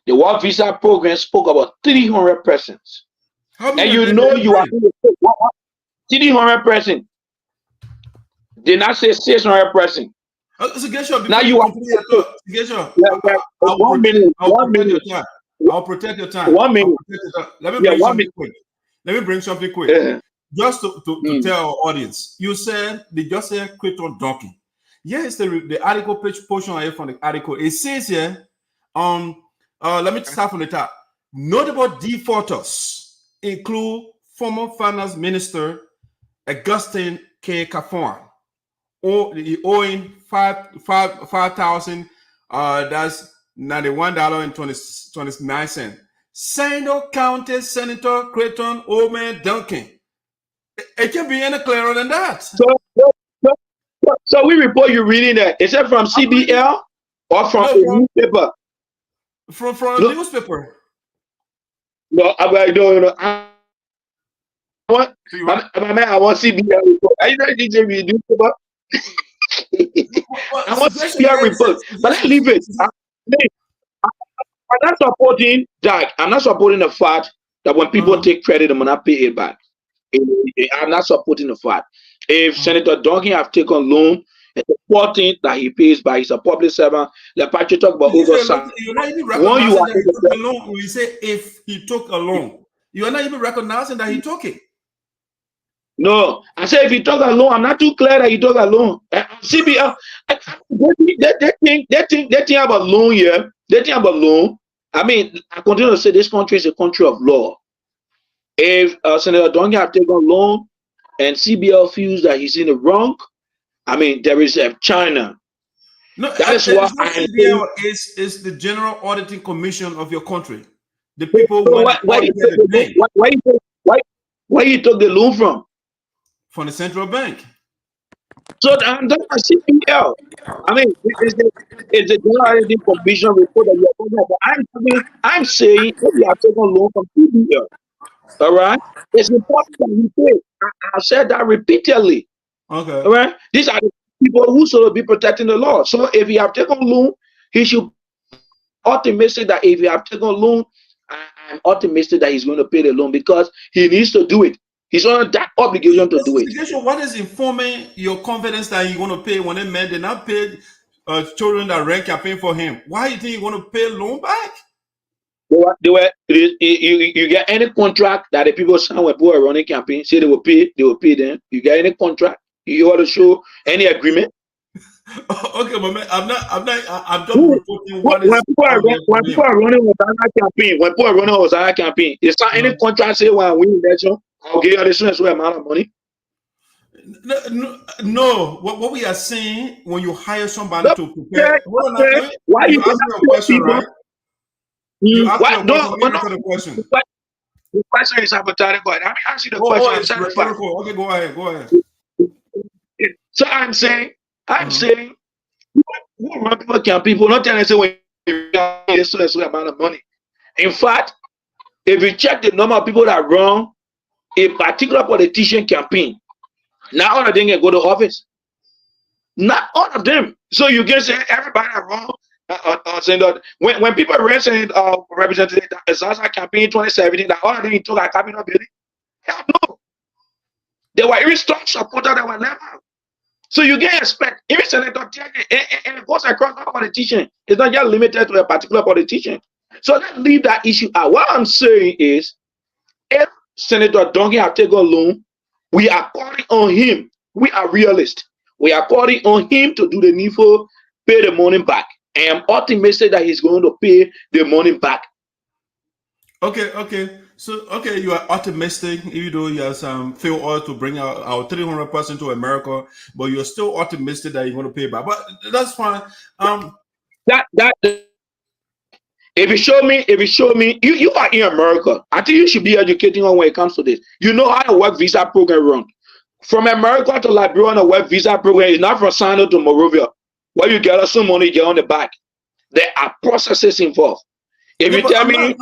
The work visa program spoke about 300 persons. And you know you are 300 persons. Did not say 600 persons. Now you are 1 minute. I'll protect your time. 1 minute. Let me bring something quick. Let me bring something quick. Just to tell our audience, you said they just said Crayton Duncan. Yes, the article page portion here from the article. It says here, let me start from the top. Notable defaulters include former finance minister Augustine K. Coun, owing $5,000. That's $91.29. Sinoe County Senator Crayton Duncan. It can be any clearer than that. So we report you reading that. Is that from CBL or from the newspaper? From a newspaper. No, I want CBL report. Are you not DJ me newspaper? I want CBL report. But let's leave it. I'm not supporting that. I'm not supporting the fact that when people take credit, I'm not pay it back. I'm not supporting the fact. If Senator Duncan have taken loan, it's important that he pays back. He's a public servant. The party talk about oversight. When you say if he took a loan, you are not even recognizing that he took it. No, I say if he took a loan, I'm not too clear that he took a loan. CBL, they think about loan here. They think about loan. I mean, I continue to say this country is a country of law. If Senator Duncan have taken a loan and CBL feels that he's in the wrong, I mean, there is China. No, that is what CBL is the General Auditing Commission of your country. The people why Where you took the loan from? From the central bank. So that's a CPL. I mean, it's a general already commission report that you're talking about. I'm saying if you are taking loan from CPL, all right, it's important that you pay. I said that repeatedly. Okay. All right, these are the people who should be protecting the law. So if you have taken loan, he should optimistic that if you have taken loan, I'm optimistic that he's going to pay the loan because he needs to do it. He's under that obligation to do it. What is informing your confidence that you're going to pay when a man did not pay children that rent campaign for him? Why do you think you're going to pay loan back? You get any contract that the people sign when people are running campaign, say they will pay them. You get any contract? You want to show any agreement? Okay, but man, I'm just reporting what is when people are running Hosanna campaign, it's not any contract say when I win election, I'll give you this amount of money. No. What we are saying when you hire somebody to prepare. Why you ask me a question, right? You ask me a question. The question is hypothetical. Let me ask you the question. Okay, go ahead. So I'm saying, who run people campaign? People not telling us when you get so amount of money. In fact, if you check the number of people that run a particular politician campaign, not all of them can go to office. Not all of them. So you can say everybody that run saying that when people represent representative Zaza campaign 2017, that all of them took a cabinet building. Hell no. They were even strong supporters that were never. So you can expect, even Senator Tiagi, and it goes across all politicians. It's not just limited to a particular politician. So let's leave that issue out. What I'm saying is, if Senator Duncan have taken a loan, we are calling on him. We are realists. We are calling on him to do the needful, pay the money back. I am optimistic that he's going to pay the money back. Okay. So, you are optimistic, even though you have some failed oil to bring out our 300 person to America, but you're still optimistic that you're going to pay back. But that's fine. If you show me, you are in America. I think you should be educating on when it comes to this. You know how a work visa program runs. From America to Liberia on a work visa program is not from Sinoe to Monrovia, where you get some money, you get on the back. There are processes involved. If you tell me,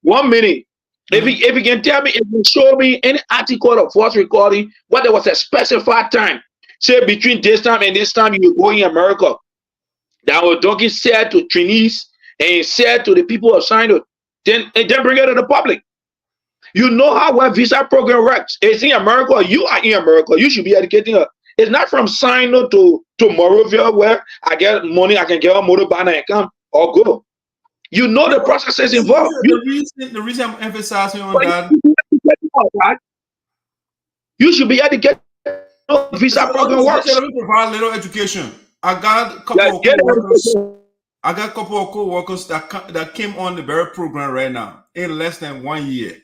1 minute. If you can tell me, if you show me any article of voice recording, where there was a specified time, say between this time and this time you go in America, that was Duncan said to trainees and said to the people of Sinoe, then bring it to the public. You know how a visa program works. It's in America. You are in America. You should be educating her. It's not from Sinoe to Monrovia where I get money, I can get a motorbike and come or go. You know the processes involved. The reason I'm emphasizing on that, you should be educated. Visa program works. Let me provide a little education. I got a couple of co-workers that came on the very program right now in less than 1 year.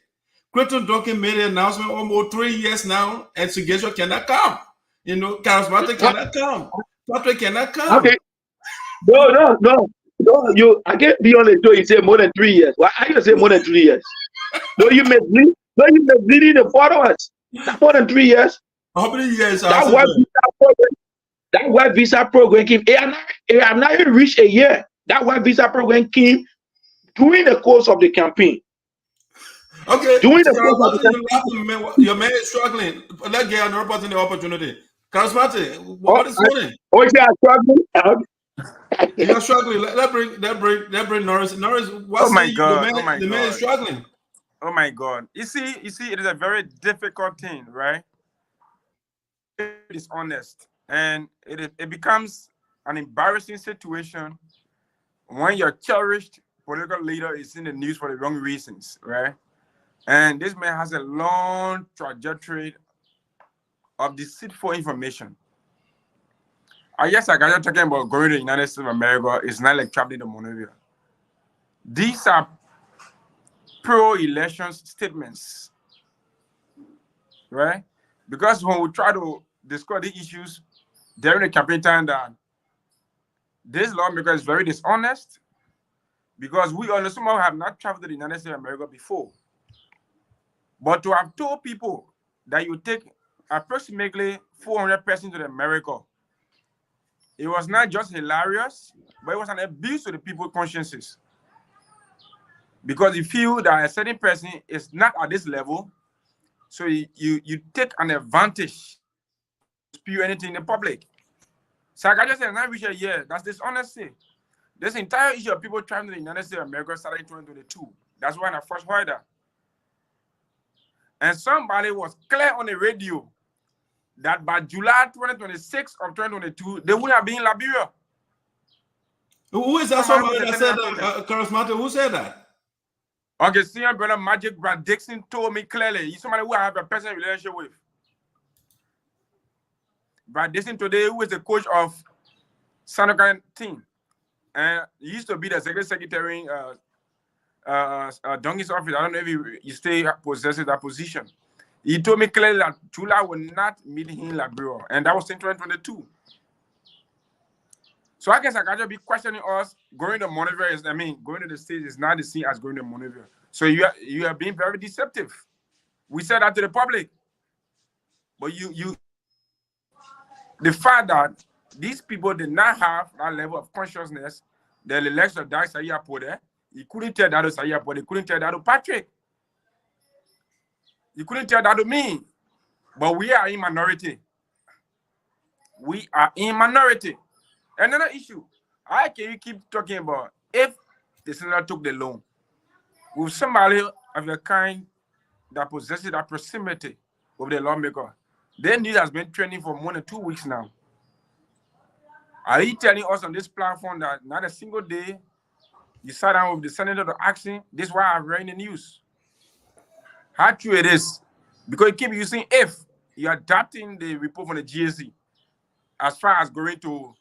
Crayton Duncan made an announcement almost 3 years now, and Suggestion cannot come. You know, Charismatic cannot come. Patrick cannot come. Okay. No. I can't be on the show. You say more than 3 years. Why are you say more than 3 years? You misleading the followers. Not more than 3 years. How many years? That work visa program came. It have not even reached a year. That work visa program came during the course of the campaign. Okay. Doing the your man is struggling. Let's get another person the opportunity. Charismatic, what is going on? Yeah, struggling. You're struggling. Let bring Norris. Norris, what's the man is struggling. Oh my God! You see, it is a very difficult thing, right? It is honest, and it becomes an embarrassing situation when your cherished political leader is in the news for the wrong reasons, right? And this man has a long trajectory of deceitful information. I guess I got talking about going to the United States of America. It's not like traveling to Monrovia. These are pro-election statements, right? Because when we try to discuss the issues during the campaign time, that this lawmaker is very dishonest, because we all somehow have not traveled to the United States of America before. But to have told people that you take approximately 400 persons to America, it was not just hilarious, but it was an abuse to the people's consciences. Because you feel that a certain person is not at this level, so you take an advantage to spew anything in the public. So I just said, not reach a year. That's dishonesty. This entire issue of people traveling to the United States of America started in 2022. That's when I first heard that. And somebody was clear on the radio that by July 2026 of 2022, they would have been in Liberia. Who is that? Somebody that said that, Charismatic, who said that? Okay, senior brother Magic Brad Dixon told me clearly. He's somebody who I have a personal relationship with. Brad Dixon today, who is the coach of Sinoe team. And he used to be the secretary Duncan's office. I don't know if he still possesses that position. He told me clearly that July will not meet him in Liberia. And that was in 2022. So I guess I gotta be questioning us. Going to Monrovia is, going to the States is not the same as going to Monrovia. So you are being very deceptive. We said that to the public. But the fact that these people did not have that level of consciousness, the election of DIASPORA, he couldn't tell that to DIASPORA, he couldn't tell that to Patrick. He couldn't tell that to me. But we are in minority. We are in minority. Another issue, how can you keep talking about if the senator took the loan with somebody of the kind that possesses that proximity with the lawmaker? Then this has been training for more than 2 weeks now. Are you telling us on this platform that not a single day you sat down with the senator to ask him? This is why I've read in the news. How true it is? Because you keep using if you're adapting the report from the GSC as far as going to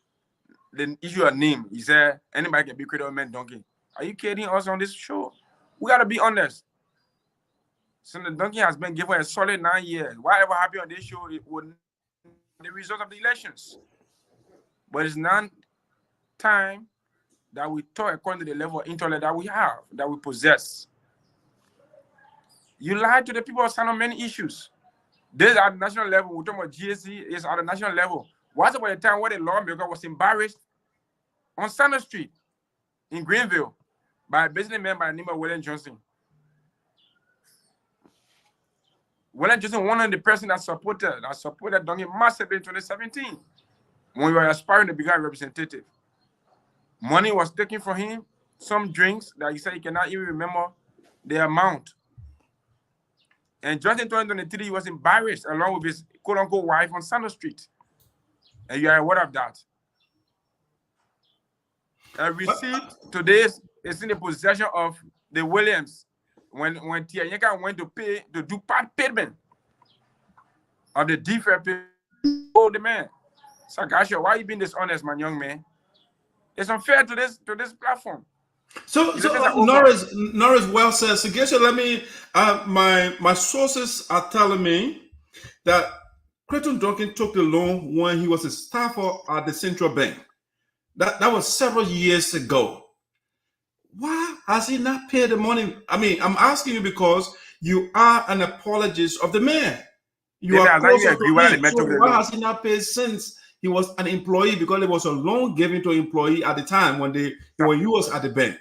the issue of name. He said anybody can be Crayton Duncan. Are you kidding us on this show? We gotta be honest. Senator Duncan has been given a solid 9 years. Whatever happened on this show, it would the result of the elections. But it's not time that we talk according to the level of intellect that we have, that we possess. You lied to the people of Sinoe on many issues. This at the national level, we're talking about GSC, is at the national level. What's about the time where the lawmaker was embarrassed on Sinoe Street in Greenville by a businessman by the name of William Johnson? William Johnson, one of the person that supported Duncan massively in 2017 when we were aspiring to become a representative. Money was taken from him, some drinks that he said he cannot even remember the amount. And just in 2023, he was embarrassed along with his quote-unquote wife on Sinoe Street. And you are aware of that. A receipt today is in the possession of the Williams when Tianyeka went to do part payment of the deferred payment. Oh, the man. Sagasha, why are you being dishonest, my young man? It's unfair to this platform. So Norris well says, Sagasha, let me my sources are telling me that Crayton Duncan took the loan when he was a staffer at the Central Bank. That was several years ago. Why has he not paid the money? I mean, I'm asking you because you are an apologist of the man. You are closer to him. So why has he not paid since he was an employee? Because it was a loan given to an employee at the time when he was at the bank.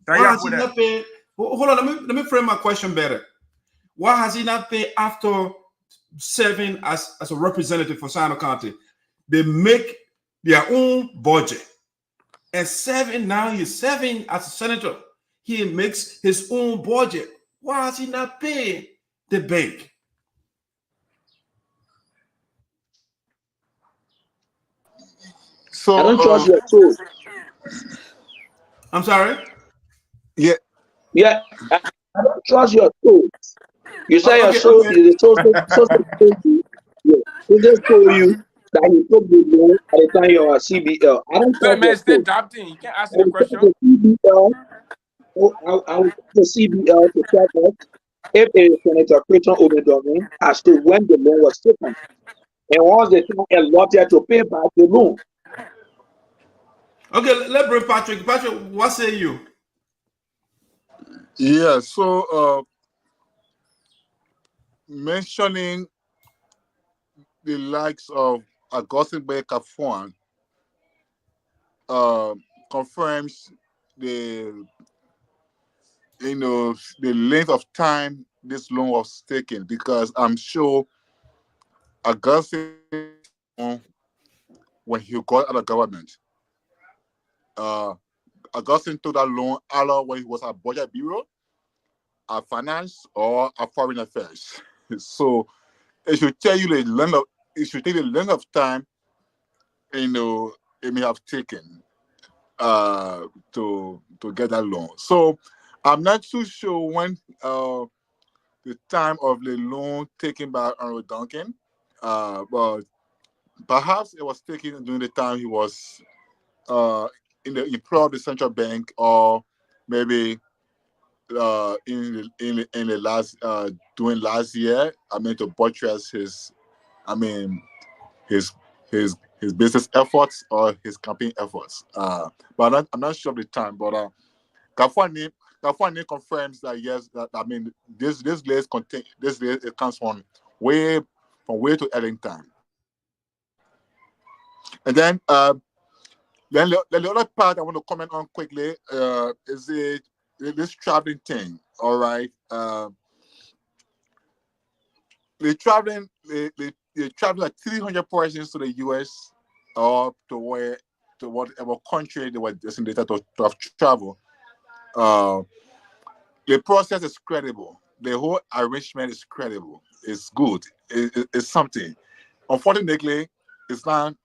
Why has he not paid? Hold on, let me frame my question better. Why has he not paid after serving as a representative for Sinoe County? They make their own budget. And he's serving as a senator. He makes his own budget. Why has he not paid the bank? So I don't trust your soul. I'm sorry? Yeah, I don't trust your soul. You say your soul is the soul. He just told you that he took the loan at the time you are CBL. I don't trust your soul. Adapting. You can't ask the question. I will the CBL to check out if Senator Crayton Duncan as to when the loan was taken. And once they took a lawyer to pay back the loan. Okay, let's bring Patrick. Patrick, what say you? Yeah, so mentioning the likes of Augustine Baker Fund confirms the the length of time this loan was taken, because I'm sure Augustine, when he got out of government, uh, Augustine took that loan either when he was at Budget Bureau, at Finance, or at Foreign Affairs. So it should tell you the length of it should take the length of time it may have taken to get that loan. So I'm not too sure when the time of the loan taken by Honorable Duncan, but perhaps it was taken during the time he was in the employ of the central bank, or maybe in the last during last year. I mean, to buttress his, I mean, his his business efforts or his campaign efforts. But I'm not sure of the time. But Gafwani confirms that yes, that I mean this list contain this list, it comes from way to Ellington. And then the other part I want to comment on quickly is this traveling thing. All right, they traveling like 300 persons to the U.S. or to whatever country they were designated to have travel. The process is credible. The whole arrangement is credible. It's good. It's something. Unfortunately, it's not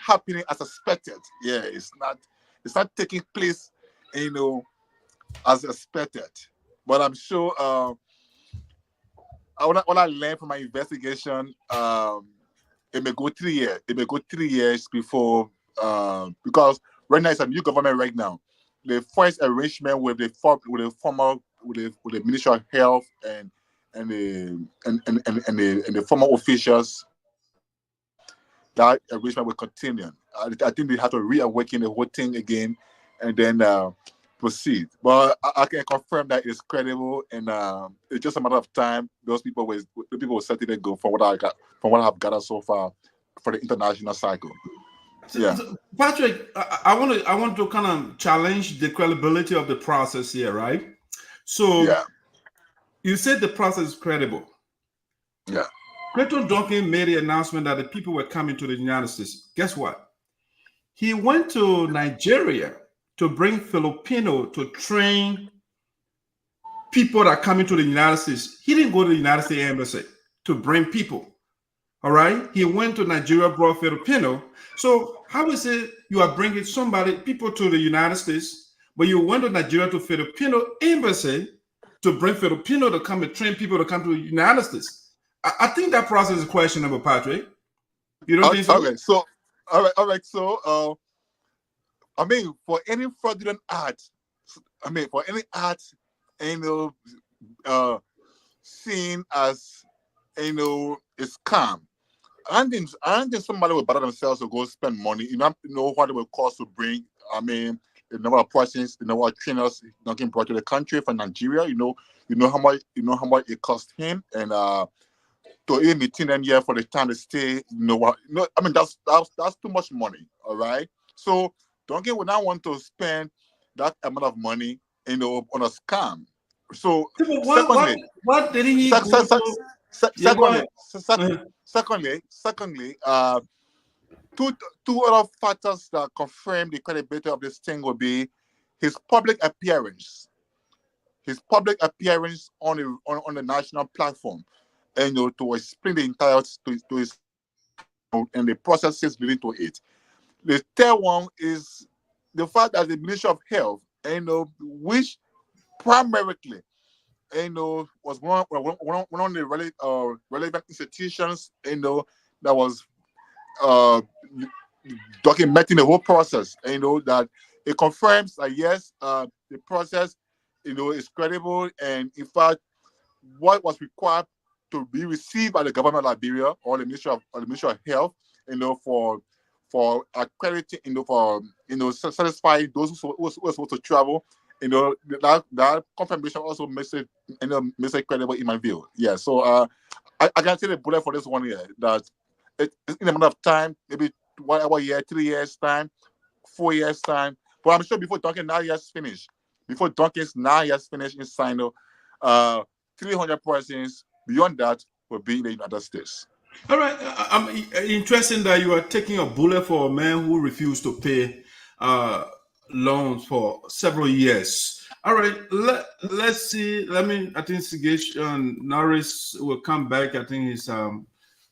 happening as expected. Yeah, it's not taking place, as expected. But I'm sure what I learned from my investigation, it may go 3 years. It may go 3 years before because right now it's a new government right now. The first arrangement with the Ministry of Health and the former officials, that arrangement will continue. I think they have to reawaken the whole thing again, and then proceed. But I can confirm that it's credible, and it's just a matter of time. Those people will certainly go from what I've gathered so far for the international cycle. Yeah, So, Patrick, I want to kind of challenge the credibility of the process here, right? So yeah, you said the process is credible. yeah. Crayton Duncan made the announcement that the people were coming to the United States. Guess what? He went to Nigeria to bring Filipino to train people that are coming to the United States. He didn't go to the United States Embassy to bring people. All right. He went to Nigeria, brought Filipino. So how is it you are bringing people to the United States, but you went to Nigeria to Filipino embassy to bring Filipino to come and train people to come to the United States? I think that process is questionable, Patrick. You don't think so? Okay, so all right. So I mean, for any fraudulent art, for any art, seen as a scam, I don't think somebody would bother themselves to go spend money. You don't know what it will cost to bring. The number of persons, the number of trainers Duncan brought to the country from Nigeria. You know how much it cost him, and to even meeting them here for the time to stay. That's too much money. All right, so Duncan would not want to spend that amount of money, on a scam. So what did he go to? Secondly, two other factors that confirm the credibility of this thing will be his public appearance. His public appearance on the national platform, and to explain the entire to his and the processes leading to it. The third one is the fact that the Ministry of Health, which primarily, was one of the relevant institutions, that was documenting the whole process, that it confirms that yes, the process, is credible, and in fact, what was required to be received by the government of Liberia or the Ministry of Health, for accrediting, for satisfying those who are supposed to travel, you know, that confirmation also makes it, you know, makes it credible in my view. Yeah. So I can see the bullet for this one here that it's in a matter of time, maybe 1 year, 3 years time, 4 years time. But I'm sure before Duncan now he has finished. Before Duncan's now he has finished in Sinoe, 300 persons beyond that will be in the United States. All right. I'm interested that you are taking a bullet for a man who refused to pay loans for several years. All right. Let's see. I think Norris will come back. I think his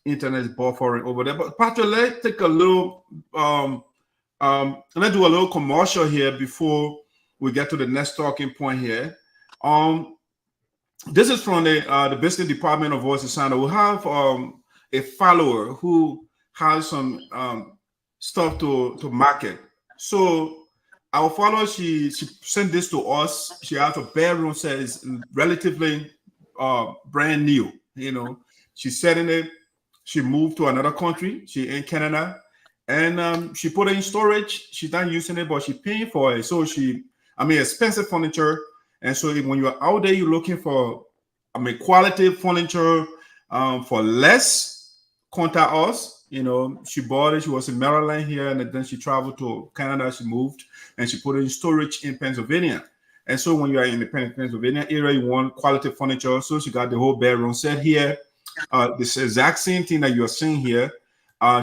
internet is buffering over there. But Patrick, let's take a little let's do a little commercial here before we get to the next talking point here. This is from the business department of Voice of Sinoe. We have a follower who has some stuff to market. So our follower, she sent this to us. She has a bedroom set, is relatively brand new. You know, she's setting it. She moved to another country. She in Canada, and she put it in storage. She's not using it, but she's paying for it. So expensive furniture. And so when you're out there, you're looking for, quality furniture for less, contact us. You know, she bought it. She was in Maryland here, and then she traveled to Canada. She moved, and she put it in storage in Pennsylvania. And so when you are in the Pennsylvania area, you want quality furniture. So she got the whole bedroom set here. This exact same thing that you're seeing here.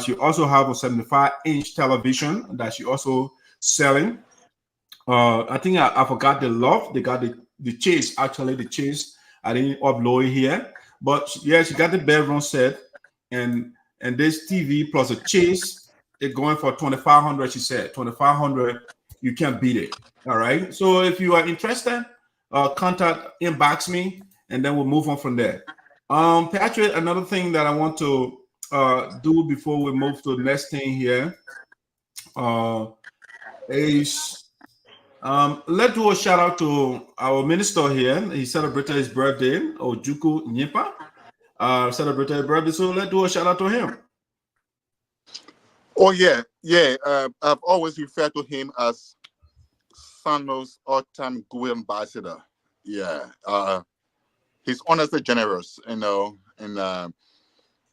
She also have a 75-inch television that she also selling. I think I forgot the loft. They got the chase. Actually, the chase I didn't upload it here, but yeah, she got the bedroom set and this TV plus a chase. It's going for $2,500. She said $2,500. You can't beat it. All right. So if you are interested, inbox me, and then we'll move on from there. Patrick, another thing that I want to do before we move to the next thing here is. Let's do a shout out to our minister here. He celebrated his birthday, Ojukwu Nyimpa. Celebrated his birthday, so let's do a shout out to him. Oh yeah. I've always referred to him as Sinoe's all-time good ambassador. Yeah. He's honestly generous, you know, and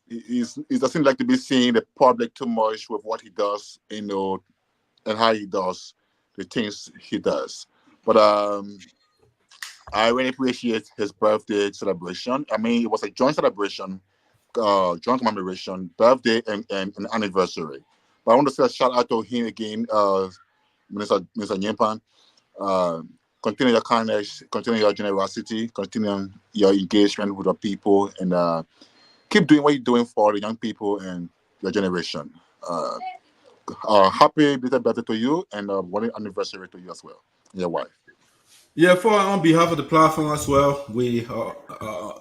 he doesn't like to be seen in the public too much with what he does, you know, and how he does the things he does. But I really appreciate his birthday celebration. It was a joint celebration, joint commemoration, birthday and anniversary. But I want to say a shout out to him again, Minister Nyimpa. Continue your kindness, continue your generosity, continue your engagement with the people, and keep doing what you're doing for the young people and your generation. Happy birthday to you, and one anniversary to you as well, and your wife. Yeah, on behalf of the platform as well, we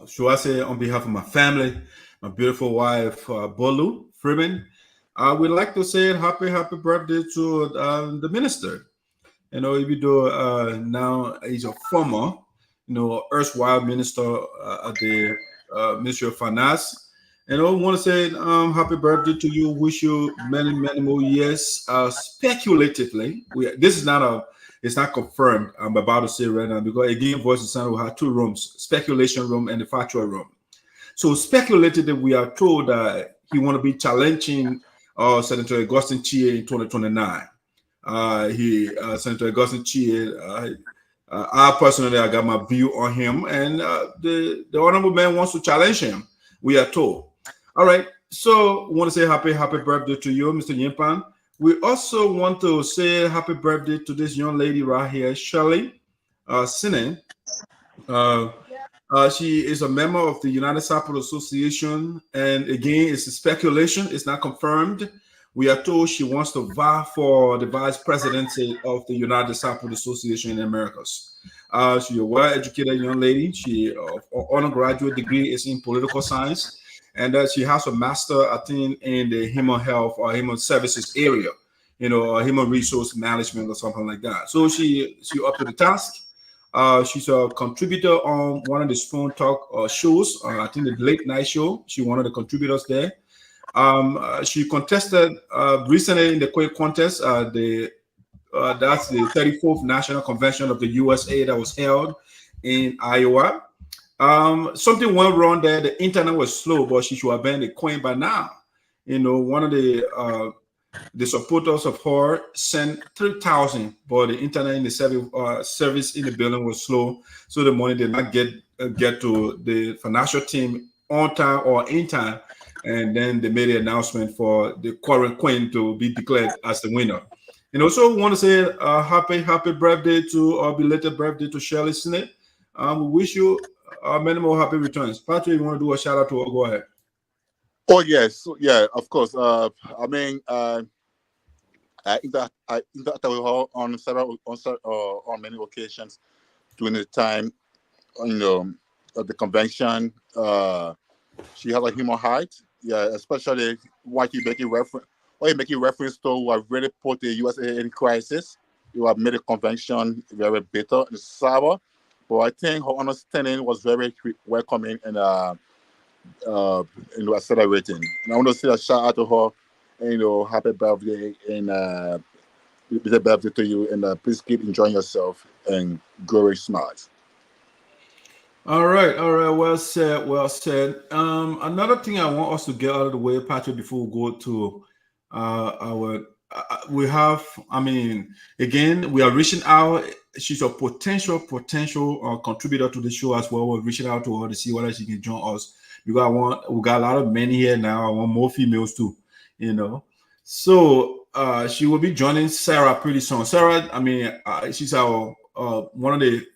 should I say on behalf of my family, my beautiful wife Bolu Freeman, we'd like to say happy birthday to the minister. You know, even though now he's a former, erstwhile minister at the Ministry of Finance. And I want to say happy birthday to you. Wish you many, many more years. Speculatively, it's not confirmed. I'm about to say right now, because again, Voice of Sinoe had 2 rooms: speculation room and the factual room. So speculatively, we are told that he want to be challenging Senator Augustine Chie in 2029. Senator Augustine Chie, I personally, I got my view on him, and the honorable man wants to challenge him, we are told. All right, so we want to say happy birthday to you, Mr. Nyimpa. We also want to say happy birthday to this young lady right here, Shirley Sinoe. She is a member of the United Sapper Association, and again, it's a speculation, it's not confirmed. We are told she wants to vie for the vice presidency of the United Sapper Association in the Americas. She's a well-educated young lady. She undergraduate degree is in political science. And she has a master, I think, in the human health or human services area, human resource management or something like that. So she up to the task. She's a contributor on one of the Spoon Talk shows. I think the late night show. She's one of the contributors there. She contested recently in the quick contest, the That's the 34th National Convention of the USA that was held in Iowa. Something went wrong there. The internet was slow, but she should have been the queen by now. One of the supporters of her sent 3,000, but the internet in the service in the building was slow, so the money did not get to the financial team on time or in time. And then they made the announcement for the current queen to be declared as the winner. And also want to say happy birthday to belated birthday to Shirley Sinoe. We wish you many more happy returns. Patrick, you want to do a shout out to her? Go ahead. Oh yes, yeah, of course. I interacted with her on many occasions during the time, at the convention. She has a human heart, yeah, especially what you making reference to who have really put the USA in crisis. You have made the convention very bitter and sour, but I think her understanding was very welcoming and accelerating. And I want to say a shout out to her. And, happy birthday and happy birthday to you. And please keep enjoying yourself and growing smart. All right. Well said. Another thing I want us to get out of the way, Patrick, before we go to we have. Again, we are reaching out. She's a potential contributor to the show as well. We're reaching out to her to see whether she can join us. We got a lot of men here now. I want more females too. So she will be joining Sarah pretty soon. Sarah, she's our one of the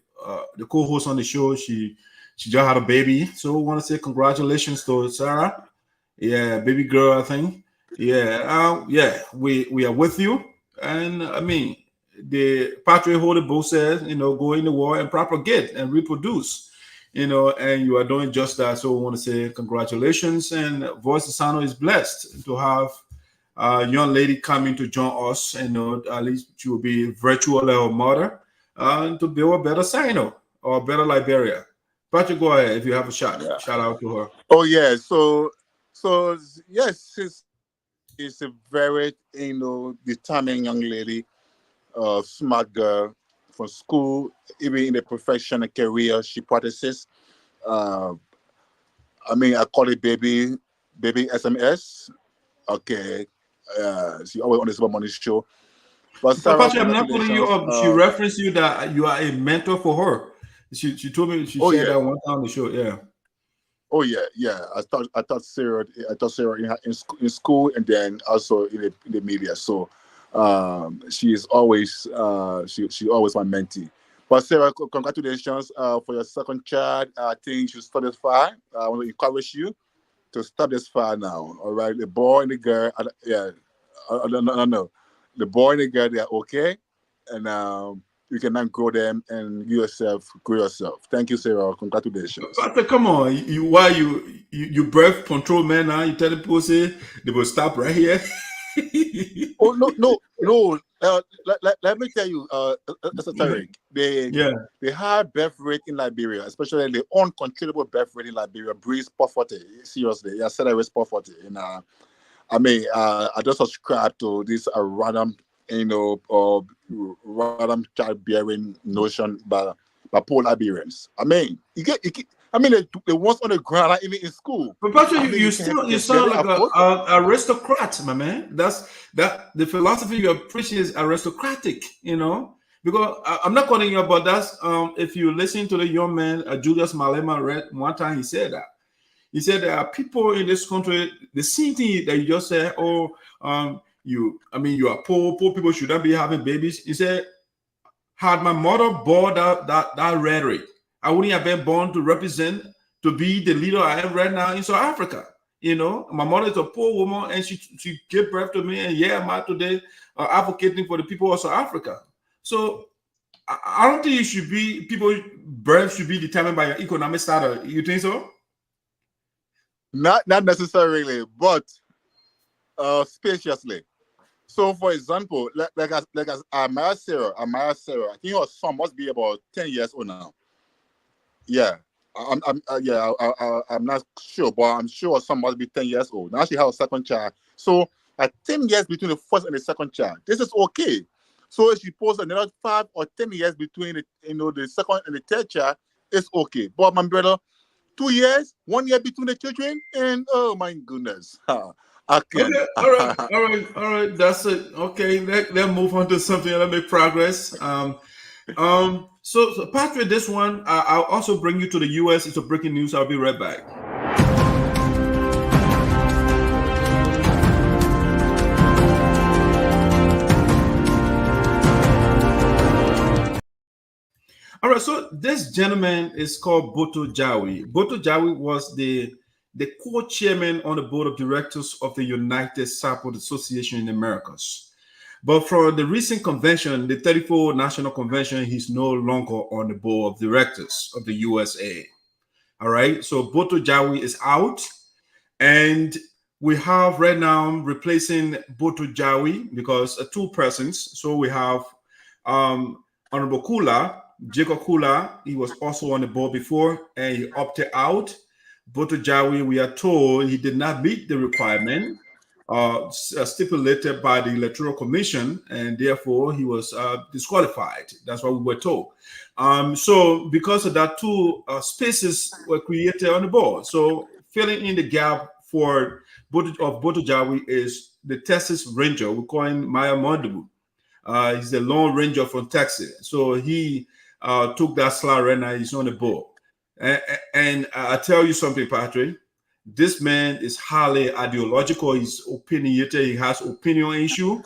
co-hosts on the show. She just had a baby, so we want to say congratulations to Sarah. Yeah, baby girl, I think. Yeah, we are with you. And the Patrick Holy says, go in the war and propagate and reproduce. And you are doing just that. So we want to say congratulations. And Voice of Sinoe is blessed to have a young lady coming to join us. And at least she will be virtual her mother to build a better Sinoe or a better Liberia. Patrick, go ahead if you have a shout out to her. Oh yeah, so yes, she's a very determined young lady, smart girl. From school, even in the profession and career she practices. I call it baby SMS. Okay. She always on this money show. But Sarah, I'm not putting you up. She referenced you that you are a mentor for her. She told me shared that one time on the show. Yeah. Oh yeah. I thought Sarah in school and then also in the media. So she is always she always my mentee. But Sarah, congratulations for your second child. I think you started far. I want to encourage you to stop this far now. All right, the boy and the girl, no. The boy and the girl, they are okay, and you can now grow them and grow yourself. Thank you, Sarah. Congratulations. But come on, you birth control man now? You tell the pussy they will stop right here. Oh no. Let me tell you, ESOTERIC. They high birth rate in Liberia, especially the uncontrollable birth rate in Liberia, breeds poverty. Seriously, accelerates poverty. And I just subscribe to this random, random childbearing notion by poor Liberians. The ones on the ground are even in school. But Patrick, you sound like an aristocrat, my man. That's the philosophy you're preaching is aristocratic, Because I'm not calling you about that. If you listen to the young man, Julius Malema read one time, he said that. He said there are people in this country, the same thing that you just said, you are poor people should not be having babies. He said, had my mother bore that rhetoric, I wouldn't have been born to represent, to be the leader I am right now in South Africa. My mother is a poor woman and she gave birth to me, and I'm today advocating for the people of South Africa. So I don't think people's birth should be determined by your economic status. You think so? Not necessarily, but spaciously. So, for example, like as Amaya Sarah, I think her son must be about 10 years old now. Yeah, I'm not sure, but I'm sure her son must be 10 years old. Now she has a second child. So, at 10 years between the first and the second child, this is okay. So if she posts another 5 or 10 years between the second and the third child, it's okay. But my brother, 2 years, 1 year between the children, and oh my goodness, I can't. Okay, all right. That's it. Okay, let's move on to something. Let's make progress. So Patrick, this one I'll also bring you to the U.S. It's a breaking news. I'll be right back. All right, so this gentleman is called Boto Jawi. Boto Jawi was the co-chairman on the board of directors of the United Support Association in the Americas. But for the recent convention, the 34th National Convention, he's no longer on the board of directors of the USA. All right, so Boto Jawi is out, and we have right now replacing Boto Jawi because 2 persons. So we have Honorable Kula, Jacob Kula. He was also on the board before, and he opted out. Boto Jawi, we are told he did not meet the requirement stipulated by the Electoral Commission, and therefore he was disqualified. That's what we were told. So because of that, 2 spaces were created on the board. So filling in the gap for Boto Jawi is the Texas Ranger. We call him Maya Mondabu. He's the Lone Ranger from Texas. So he took that slot right now. He's on the board. And I tell you something, Patrick. This man is highly ideological. He's opinionated. He has opinion issue,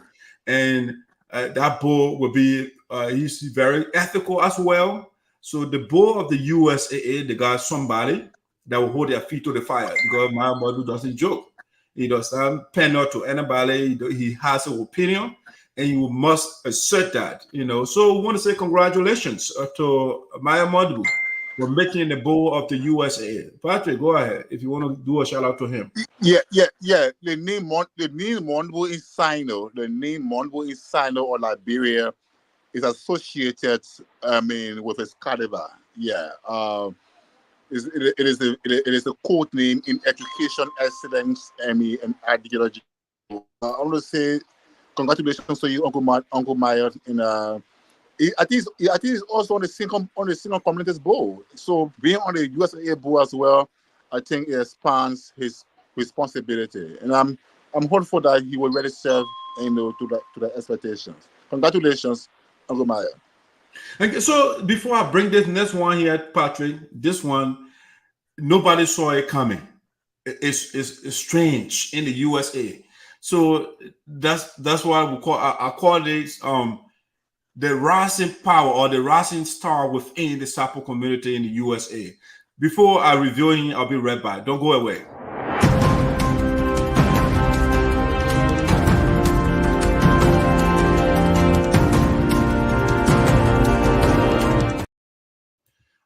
and that board will be. He's very ethical as well. So the board of the USAA, they got somebody that will hold their feet to the fire because my mother doesn't joke. He doesn't panel to anybody. He has an opinion, and you must assert that. So I want to say congratulations to Maya Modu for making the board of the USA. Patrick, go ahead if you want to do a shout out to him. Yeah. The name Monbo in Sinoe. The name Monbo in Sinoe or Liberia is associated, with Excalibur. Yeah. It is a code name in education, excellence, and ideology. I want to say congratulations to you, Uncle Meyer. I think it's also on the single communities board. So being on the USAA board as well, I think it expands his responsibility, and I'm hopeful that he will really serve, to the expectations. Congratulations, Uncle Meyer. Okay, so before I bring this next one here, Patrick, this one nobody saw it coming. It's strange in the USA. So that's why I call this the rising power or the rising star within the Sapo community in the USA. Before I review him, I'll be right back. Don't go away.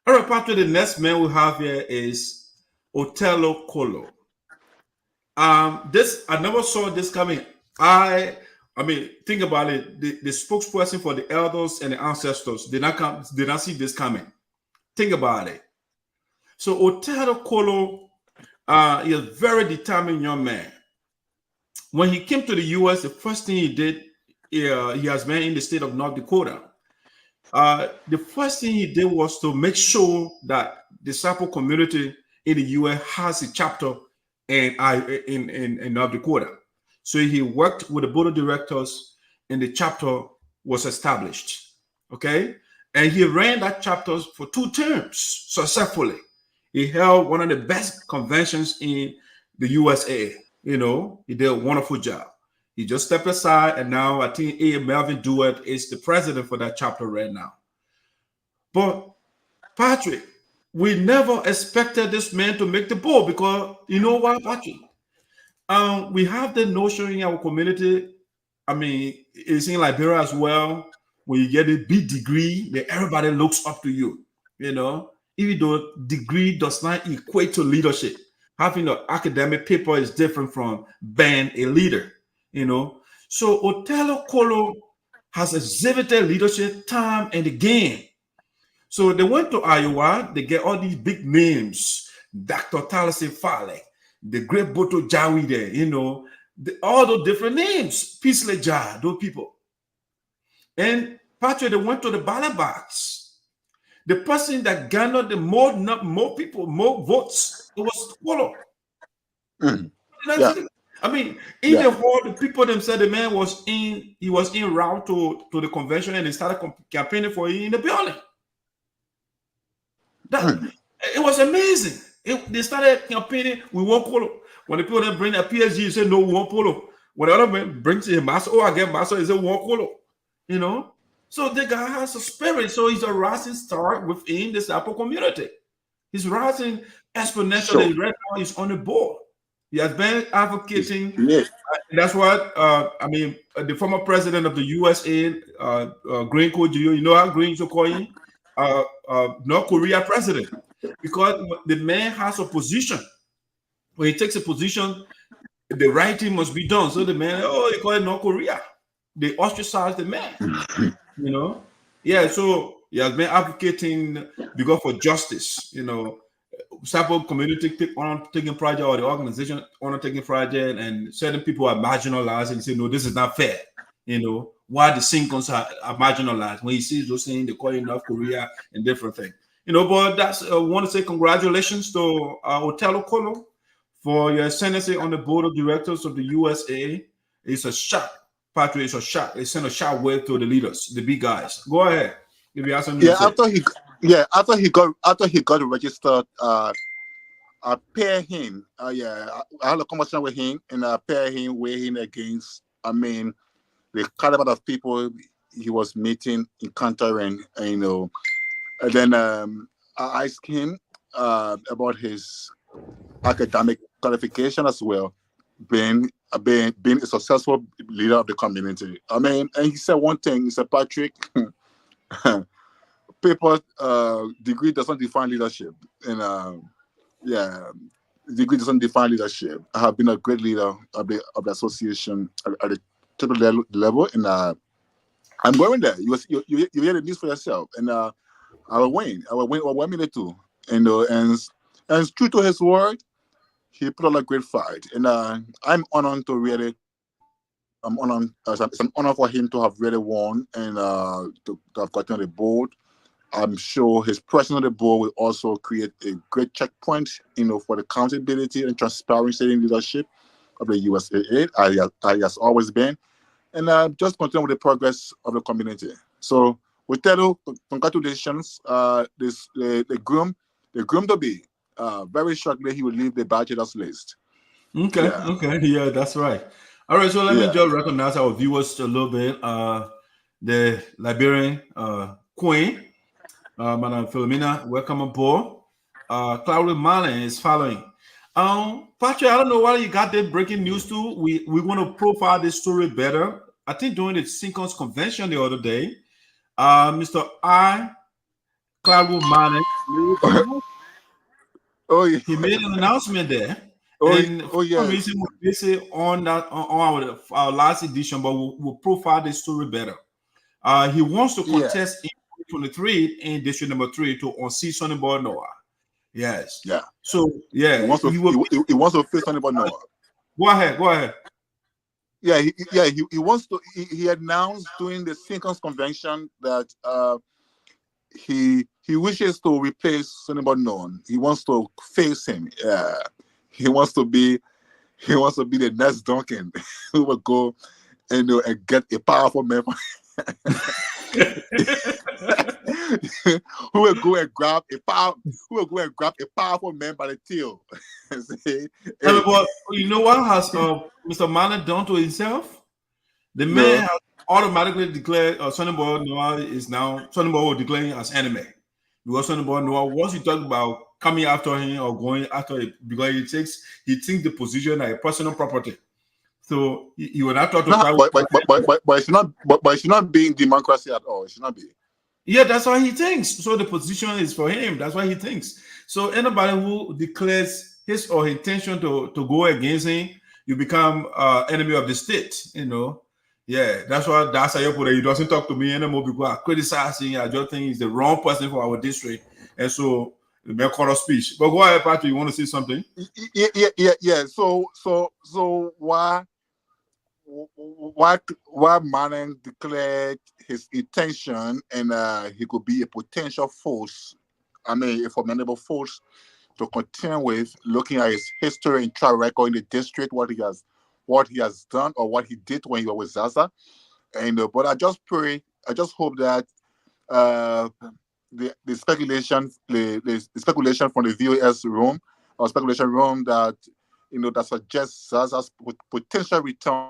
All right, Patrick, the next man we have here is Otello Kolo. I never saw this coming. I mean, think about it. The spokesperson for the elders and the ancestors did not see this coming. Think about it. So Otello Kolo is a very determined young man. When he came to the U.S., the first thing he did, he has been in the state of North Dakota. The first thing he did was to make sure that the Sapo community in the U.S. has a chapter in North Dakota. So he worked with the board of directors, and the chapter was established. Okay, and he ran that chapter for 2 terms successfully. He held one of the best conventions in the USA. He did a wonderful job. He just stepped aside, and now I think Melvin Dewitt is the president for that chapter right now. But Patrick, we never expected this man to make the board because you know what, Patrick? We have the notion in our community. I mean, it's in Liberia as well. When you get a big degree, then everybody looks up to you. Even though degree does not equate to leadership. Having an academic paper is different from being a leader. So Otello Kolo has exhibited leadership time and again. So they went to Iowa. They get all these big names, Dr. Taliesin Fale, the great Boto Jawi there, all those different names, Peace Leja, those people. And Patrick, they went to the ballot box. The person that garnered the more people, more votes, it was Kolo. Yeah. I mean, in the whole, the people themselves, the man was in, he was en route to the convention, and they started campaigning for him in the building. It was amazing. They started campaigning, we want Kolo. When the people then bring a PSG, you say, no, we want Polo. When the other man brings him master, I get master, he said, we want Kolo. You know? So the guy has a spirit. So he's a rising star within the Apple community. He's rising exponentially. Right now, he's on the board. He has been advocating. That's what I mean. The former president of the USA, Green Code, you know how Green so call him, North Korea president, because the man has a position. When he takes a position, the right thing must be done. So the man, they call it North Korea. They ostracize the man. You know, yeah. So he has been advocating because for justice. You know. Sample community taking project or the organization taking project, and certain people are marginalized and say, no, this is not fair. You know, why the Sinkons are marginalized. When he sees those things, they call it North Korea and different things. You know, but that's I want to say congratulations to Otello Kolo for your ascendancy on the board of directors of the USA. It's a shot, Patrick. It's a shot. They send a shot wave to the leaders, the big guys. Go ahead. If you have something to say. After he got registered, I pair him. I had a conversation with him, and I pair him weighing against. I mean, the caliber of people he was meeting, encountering, you know. And then I asked him about his academic qualification as well, being a successful leader of the community. I mean, and he said one thing. He said, Patrick. Paper degree doesn't define leadership, and degree doesn't define leadership. I have been a great leader of the association at the top level, and I'm going there. You hear the news for yourself, and I will win. I will win 1 minute too, and true to his word, he put on a great fight, and I'm honored to really. I'm honored. It's an honor for him to have really won and to have gotten on the board. I'm sure his presence on the board will also create a great checkpoint, you know, for the accountability and transparency in leadership of the USAA, as he has always been, and just continue with the progress of the community. So, we tell you, congratulations. The groom to be. Very shortly, he will leave the bachelor's list. Okay, that's right. All right, so let me just recognize our viewers a little bit. The Liberian Queen. Madam Philomena, welcome aboard. Claudia Marlin is following. Patrick, I don't know why you got that breaking news too. We want to profile this story better. I think during the Sinkons convention the other day, Mr. Claudia Marlin, he made an announcement there. For some reason, we're busy on that on our last edition, but we'll profile this story better. He wants to contest in 2023 in district number 3 to unseat Sonny Boy Noah. Yes. Yeah. So he wants to face Sonny Boy Noah. Go ahead. Yeah, he wants to. He announced during the Sinkons convention that he wishes to replace Sonny Boy Noah. He wants to face him. Yeah. He wants to be the next Duncan who will go and get a powerful man. who will go and grab a powerful man by the tail. Say, hey. But you know what has Mr. Marlin done to himself? The man has automatically declared Sonny Boy Noah will declare him as enemy. Because Sonny Boy Noah, once you talk about coming after him or going after it, because he thinks the position like a personal property. So he will not talk to but it should not be in democracy at all. It should not be. Yeah, that's what he thinks. So the position is for him. That's what he thinks. So anybody who declares his or his intention to go against him, you become enemy of the state. You know. Yeah, that's how you put it. He doesn't talk to me anymore because I criticize him. I just think he's the wrong person for our district. And so the main quarter speech. But go ahead, Patrick. You want to say something? Yeah. So why Manning declared his intention and he could be a potential force, I mean, a formidable force to contend with, looking at his history and track record in the district, what he has done or what he did when he was with Zaza. And but I just hope that the speculation from the VOS room or speculation room that that suggests Zaza's potential return,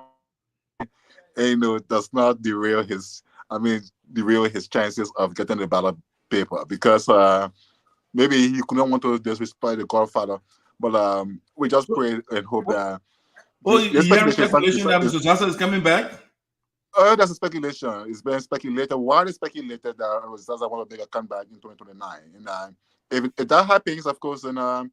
does not derail his chances of getting the ballot paper, because maybe he could not want to disrespect the Godfather, but we just pray and hope that. Oh, you have speculation that Mr. Zaza is coming back? That's a speculation. It's been speculated. Widely speculated that Zaza want to make a comeback in 2029. And if that happens, of course, then that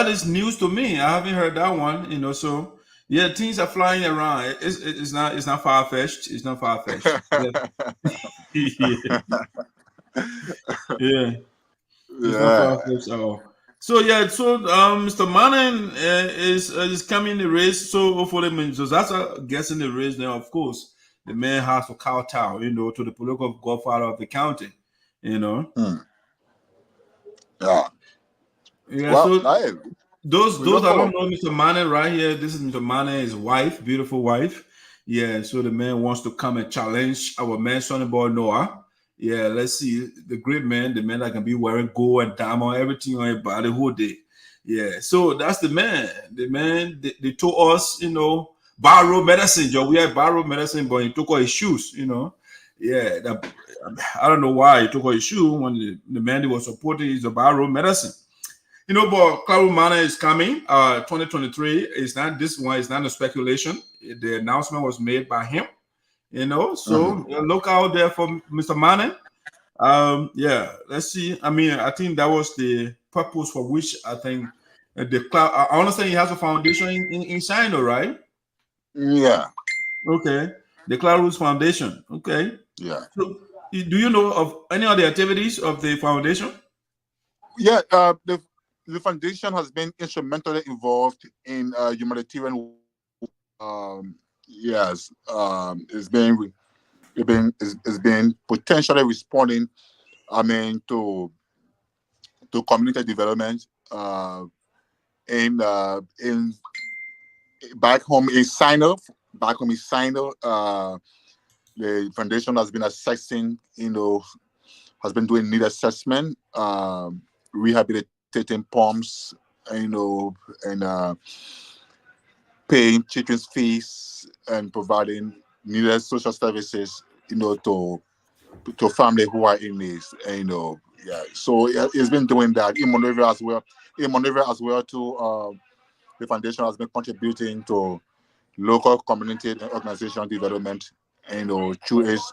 is news to me. I haven't heard that one. So yeah, things are flying around. It's not far fetched. It's not far fetched. Yeah. Yeah. It's not far fetched at all. So yeah, Mr. Manning is coming in the race. So hopefully, Zaza gets in the race now. Of course, the man has to kowtow, to the political godfather of the county. Yeah. Yeah. Well, so those I don't know Mr. Manning right here. This is Mr. Manning, his wife, beautiful wife. Yeah. So the man wants to come and challenge our man, Sonny Boy Noah. Yeah, let's see the great man, the man that can be wearing gold and diamond, everything on his body whole day. Yeah, so that's the man. The man they told us, borrow medicine, Joe. We had borrowed medicine, but he took all his shoes. Yeah, I don't know why he took all his shoes when the man that was supporting is a borrowed medicine. But Claro Mana is coming. 2023 is not this one. It's not a speculation. The announcement was made by him. So look out there for Mr. Manning. Yeah, let's see. I mean, I think that was the purpose for which I think I understand he has a foundation in China, right? Yeah. Okay. The Clarus Foundation. Okay. Yeah. So, do you know of any other activities of the foundation? Yeah. The foundation has been instrumentally involved in humanitarian. Yes, it's been potentially responding, I mean, to community development in back home in Sinoe. The foundation has been assessing, has been doing need assessment, rehabilitating pumps, and paying children's fees and providing needed social services, to family who are in need. Yeah. So it's been doing that in Monrovia as well. Too. The foundation has been contributing to local community and organization development, through its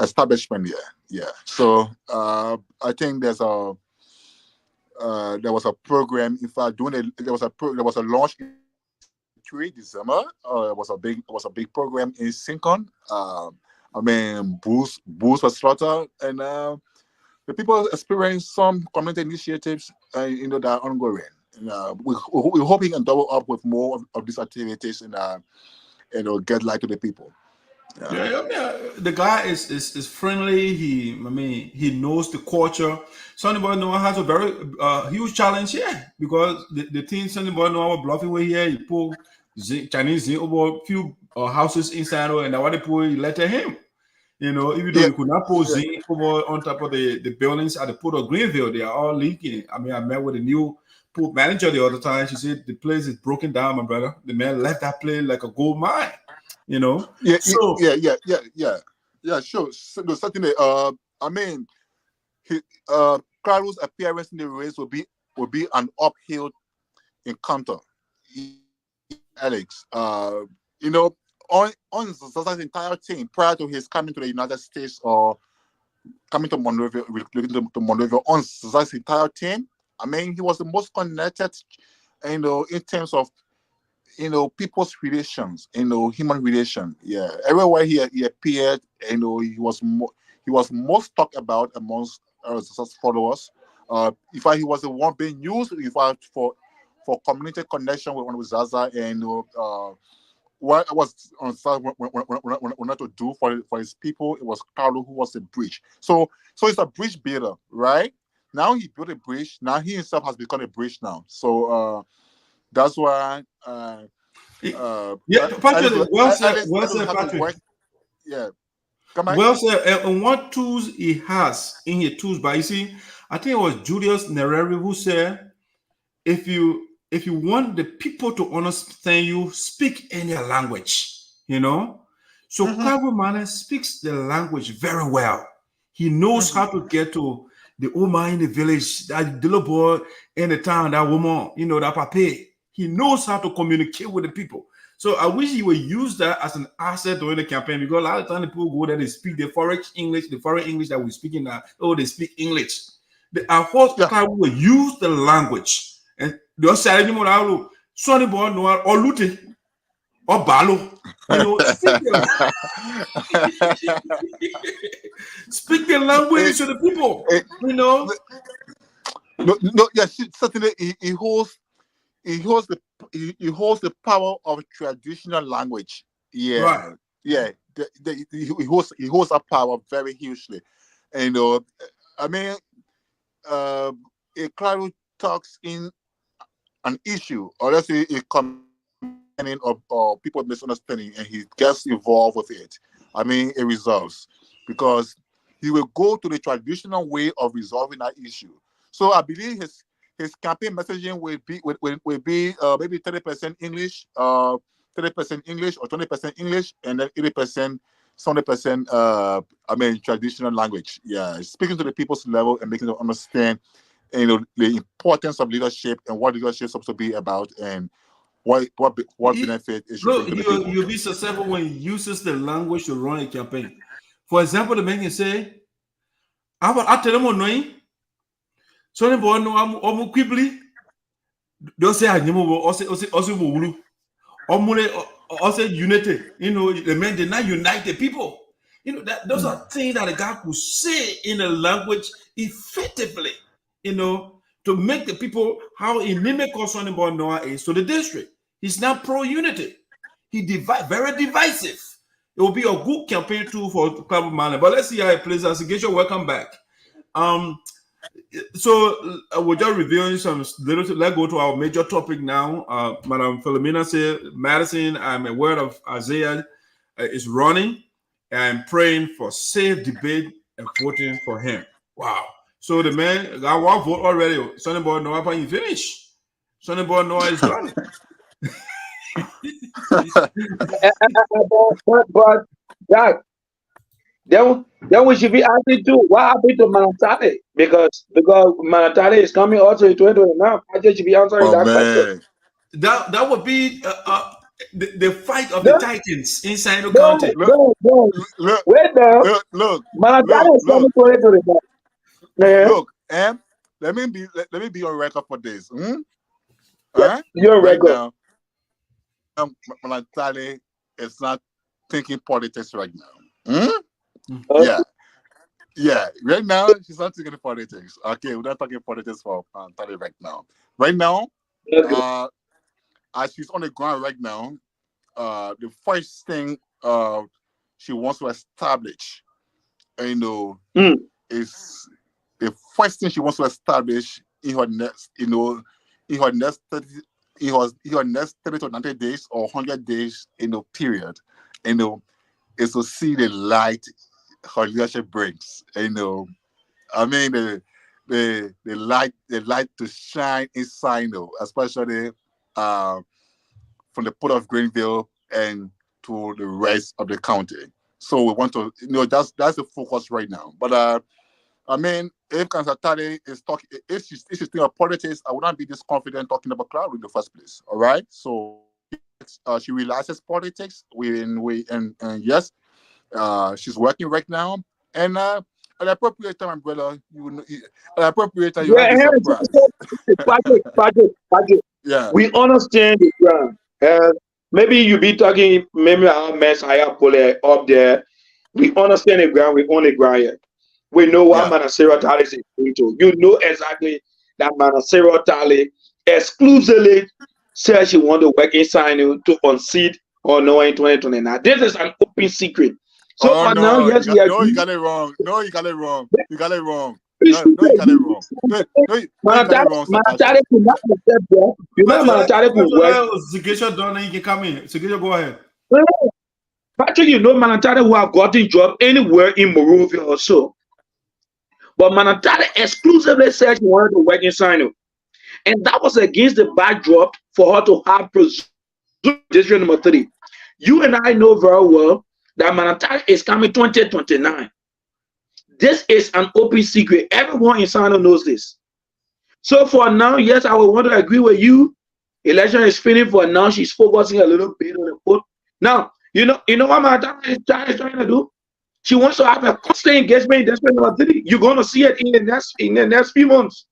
establishment. Yeah. So I think there was a program. In fact, there was a launch in December. It was a big program in Sincon. I mean, booze was slaughtered, and the people experienced some community initiatives, that are ongoing. We're hoping and double up with more of these activities and get light to the people. Yeah. The guy is friendly. He knows the culture. Sonny Boy Noah has a very huge challenge here, because the thing Sonny Boy Noah was bluffing with here, he pulled Chinese zinc over a few houses inside, and that what they put, he let him. Even though you could not put zinc over on top of the buildings at the port of Greenville, they are all leaking. I mean, I met with a new port manager the other time. She said the place is broken down, my brother. The man left that place like a gold mine. Yeah. Sure. So, certainly. I mean, Claro's appearance in the race will be an uphill encounter. Alex, on Zaza's entire team prior to his coming to the United States or coming to Monrovia, on Zaza's entire team, I mean, he was the most connected, in terms of, people's relations, human relations. Yeah, everywhere he appeared, he was most talked about amongst Zaza's followers. In fact, he was the one being used, in fact, for for community connection with Zaza, and what I was on when to do for his people, it was Carlo who was a bridge. So it's a bridge builder, right? Now he built a bridge. Now he himself has become a bridge now. So that's why. Patrick, well said, Patrick. Yeah. Come on. Well said. And what tools he has in his tools, but you see, I think it was Julius Nyerere who said, if you want the people to understand you, speak in their language, you know. So Cabo Mane speaks the language very well. He knows how to get to the woman in the village, that little boy in the town, that woman, you know, that pape. He knows how to communicate with the people. So I wish he would use that as an asset during the campaign, because a lot of times people go there, they speak the foreign English that we're speaking now. Oh, they speak English. I hope Cabo will use the language. And they say anymore, Sonny boy no or lute or balo. You know, speak the language to the people. You know. No, yes, certainly he holds the power of traditional language. Yeah, right. Yeah. He holds that power very hugely. And I mean, a Claro talks in an issue, or let's say a complaining or people misunderstanding, and he gets involved with it. I mean, it resolves, because he will go to the traditional way of resolving that issue. So I believe his campaign messaging will be maybe 30% English, 30% English, or 20% English, and then 80%, 70% I mean, traditional language. Yeah, speaking to the people's level and making them understand, you know, the importance of leadership and what leadership is supposed to be about, and what benefit it should bring to the people. You'll be successful when he uses the language to run a campaign. For example, the man can say, I tell them on so the boy no I'm quickly. Don't say I also unity. You know, the men did not unite the people. You know, that those are things that a guy could say in a language effectively, you know, to make the people how inimic concerning about Noah is to the district. He's not pro-unity. He very divisive. It will be a good campaign tool for Cabo Mane. But let's see how it plays out. Sigation, welcome back. So we're just reviewing some little. Let's go to our major topic now. Madam Philomena said, Madison, I'm aware of Isaiah is running and praying for safe debate and voting for him. Wow. So the man got one vote already. Sonny Boy Noah, but he finished. Sonny Boy Noah is done. but that then we should be asking too, what happened to Manatale? Because Manatale is coming also in 2029. I just should be answering that question. That would be the fight of the Titans inside the county. Wait now. Look. Manatale is coming to 2029. Look, let me be on record for this. You're record. Manatale is not thinking politics right now. Yeah. Right now, she's not thinking politics. Okay, we're not talking politics for Manatale right now. Right now, as she's on the ground right now, the first thing she wants to establish, you know, is the first thing she wants to establish in her next, you know, in her next 30 to 90 days or 100 days, you know, period, you know, is to see the light her leadership brings. You know, I mean the light to shine inside, you know, especially from the port of Greenville and to the rest of the county. So we want to, you know, that's the focus right now. But I mean, if Kansatari is talking, if she's thinking of politics, I would not be this confident talking about Cloud in the first place. All right, so she realizes politics. And yes, she's working right now, and at the appropriate time, brother, at the appropriate time, you have to Patrick. Yeah, we understand the ground. Maybe you be talking, maybe how mess I have pulled up there. We understand the ground. We own the ground here. We know what Manasero Tali is into. You know exactly that Manasero Tali exclusively said she wanted to work in Sinoe to unseat or no in 2029. This is an open secret. So Oh for now, no, yes, no, you got it wrong. No, you got it wrong. You got it wrong. No, you you got it wrong. No, you got it wrong, Sir Patrick. could not accept that. You know, Manatare could work. Signature done, you can come in. Signature, go ahead. Patrick, you know, Manatare who have gotten job anywhere in Monrovia or so. But Manatare exclusively said she wanted to work in Sinoe. And that was against the backdrop for her to have presumed district number 3. You and I know very well that Manatare is coming 2029. This is an open secret. Everyone in Sinoe knows this. So for now, yes, I would want to agree with you. Election is finished for now. She's focusing a little bit on the vote. Now, you know what Manatare is trying to do? She wants to have a constant engagement in district number 3. You're going to see it in the next few months.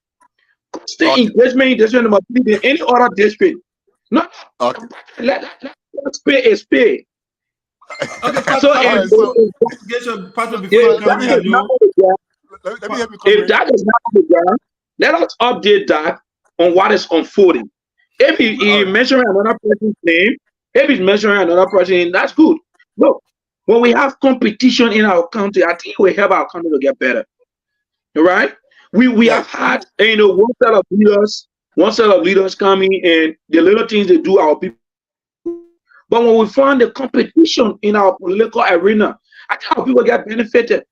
Constant engagement in district number 3 than any other district. No, let's pay a pay. Okay, So let me help you. If that is not the ground, let us update that on what is unfolding. If he mentioning another person's name, if he's mentioning another person's name, that's good. Look, when we have competition in our country, I think it will help our country to get better. All right? We have had one set of leaders coming, and the little things they do, our people. But when we find the competition in our political arena, I think our people get benefited.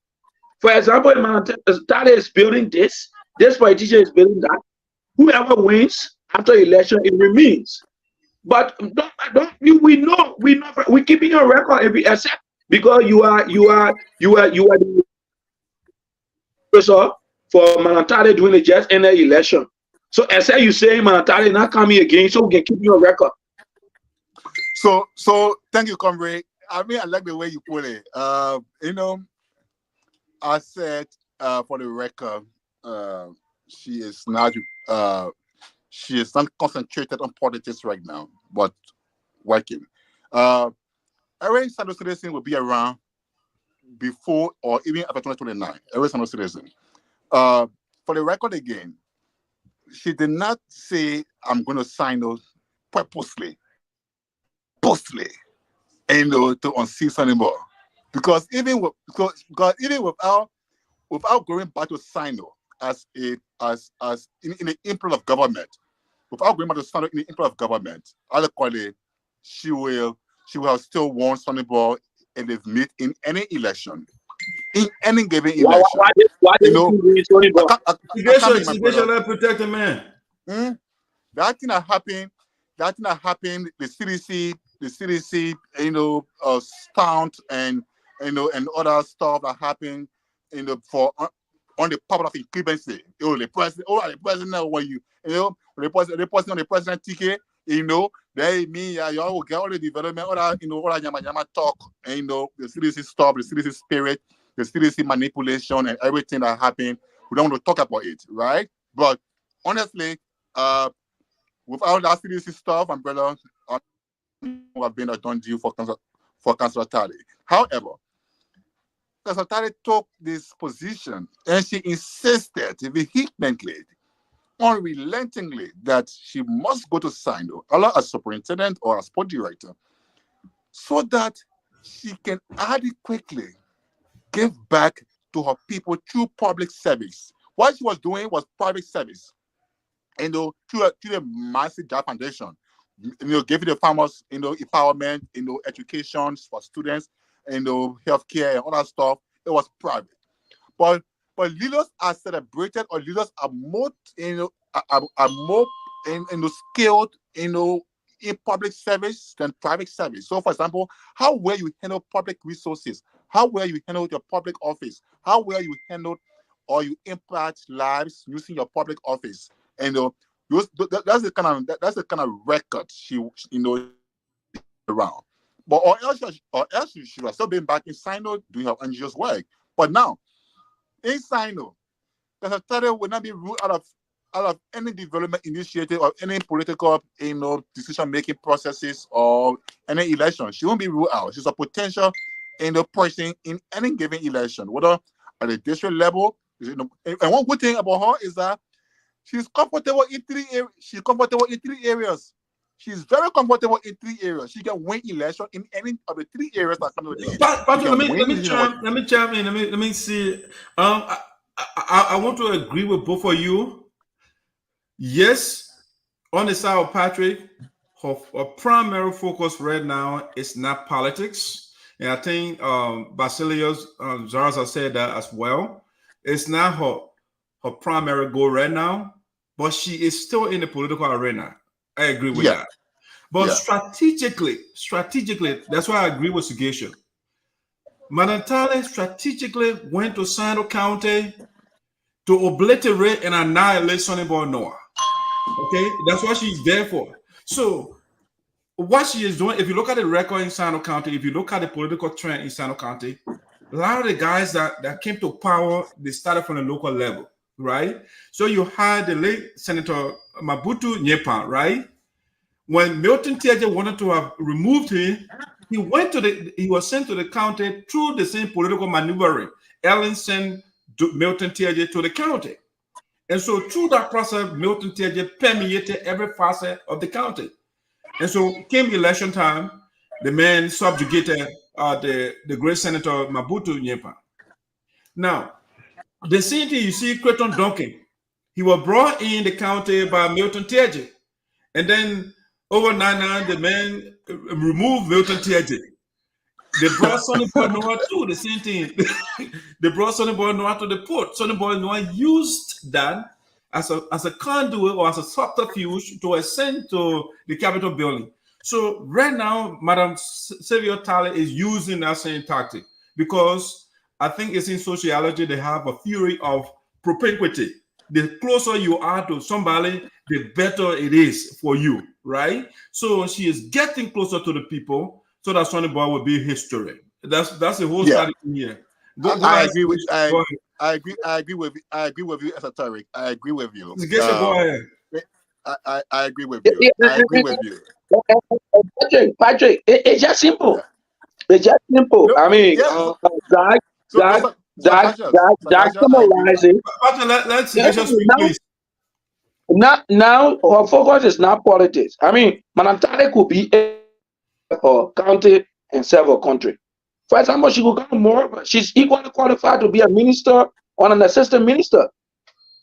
For example, Manatare is building this politician is building that. Whoever wins after election, it remains. But we know we're keeping a record every except because you are the professor for Manatare doing the just in the election. So except you say Manatare not coming again, so we can keep your record. So thank you, comrade. I mean, I like the way you put it. I said for the record, she is not concentrated on politics right now, but working. Every Sinoe citizen will be around before or even after 2029. Every Sinoe citizen. For the record again, she did not say I'm going to sign those purposely, to unseat anymore. Because even without going back to Sinoe as in the implement of government, without going back to Sinoe in the implement of government, adequately, she will have still won Sinoe and they've met in any election. In any given election. Why did you win Sinoe? Let protect the man. That thing that happened, the CDC, stunt and other stuff that happened, for on the power of incumbency. The president when the president ticket, they mean you all get all the development, all that talk, and the CDC stuff, the CDC spirit, the CDC manipulation and everything that happened. We don't want to talk about it, right? But honestly, without that CDC stuff, and brother, have been a done deal for Councillor Talley. However, Councillor Talley took this position and she insisted vehemently, unrelentingly, that she must go to Sinoe, either as superintendent or as sport director, so that she can adequately give back to her people through public service. What she was doing was private service. Through the massive job foundation, giving the farmers, empowerment, education for students, healthcare and all that stuff. It was private, but leaders are celebrated, or leaders are more, skilled, in public service than private service. So, for example, how well you handle public resources, how well you handle your public office, how well you handle or you impact lives using your public office, and that's the kind of record she around. But or else she should have still been back in Sinoe doing her unjust work. But now in Sinoe, the title will not be ruled out of any development initiative or any political decision-making processes or any election. She won't be ruled out. She's a potential person in any given election, whether at the district level. And one good thing about her is that She's comfortable in 3 areas. She's comfortable in 3 areas. She's very comfortable in 3 areas. She can win election in any of the 3 areas that come to the Patrick, let me chime in. Let me see. I want to agree with both of you. Yes, on the side of Patrick, her primary focus right now is not politics. And I think Basilios Zaraza said that as well. It's not her primary goal right now, but she is still in the political arena. I agree with that. But strategically, that's why I agree with Sugesha. Manantale strategically went to Sinoe County to obliterate and annihilate Sonny Boy Noah. Okay, that's what she's there for. So what she is doing, if you look at the record in Sinoe County, if you look at the political trend in Sinoe County, a lot of the guys that came to power, they started from the local level, right? So you had the late Senator Mabutu Nyepan, right? When Milton Tiaje wanted to have removed him, he was sent to the county through the same political maneuvering. Ellen sent Milton Tiaje to the county. And so through that process, Milton Tiaje permeated every facet of the county. And so came election time, the man subjugated the great Senator Mabutu Nyepan. Now, the same thing you see Crayton Duncan. He was brought in the county by Milton Tiaje. And then overnight, the man removed Milton Tiaje. They brought Sonny Boy Noah too, the same thing. They brought Sonny Boy Noah to the port. Sonny Boy Noah used that as a conduit or as a subterfuge to ascend to the Capitol building. So right now, Madam Xavier Talley is using that same tactic because I think it's in sociology, they have a theory of propinquity. The closer you are to somebody, the better it is for you, right? So she is getting closer to the people so that Sonny Boy will be history. That's the whole strategy here. I agree with you, Esoteric. I agree with you. I agree with you. I agree with you. Patrick, it's just simple. It's just simple. I mean, Zach summarizing. Let's just speak, please. Now, her focus is not politics. I mean, Manantale could be a county and serve a country. For example, she could go more, but she's equally qualified to be a minister or an assistant minister.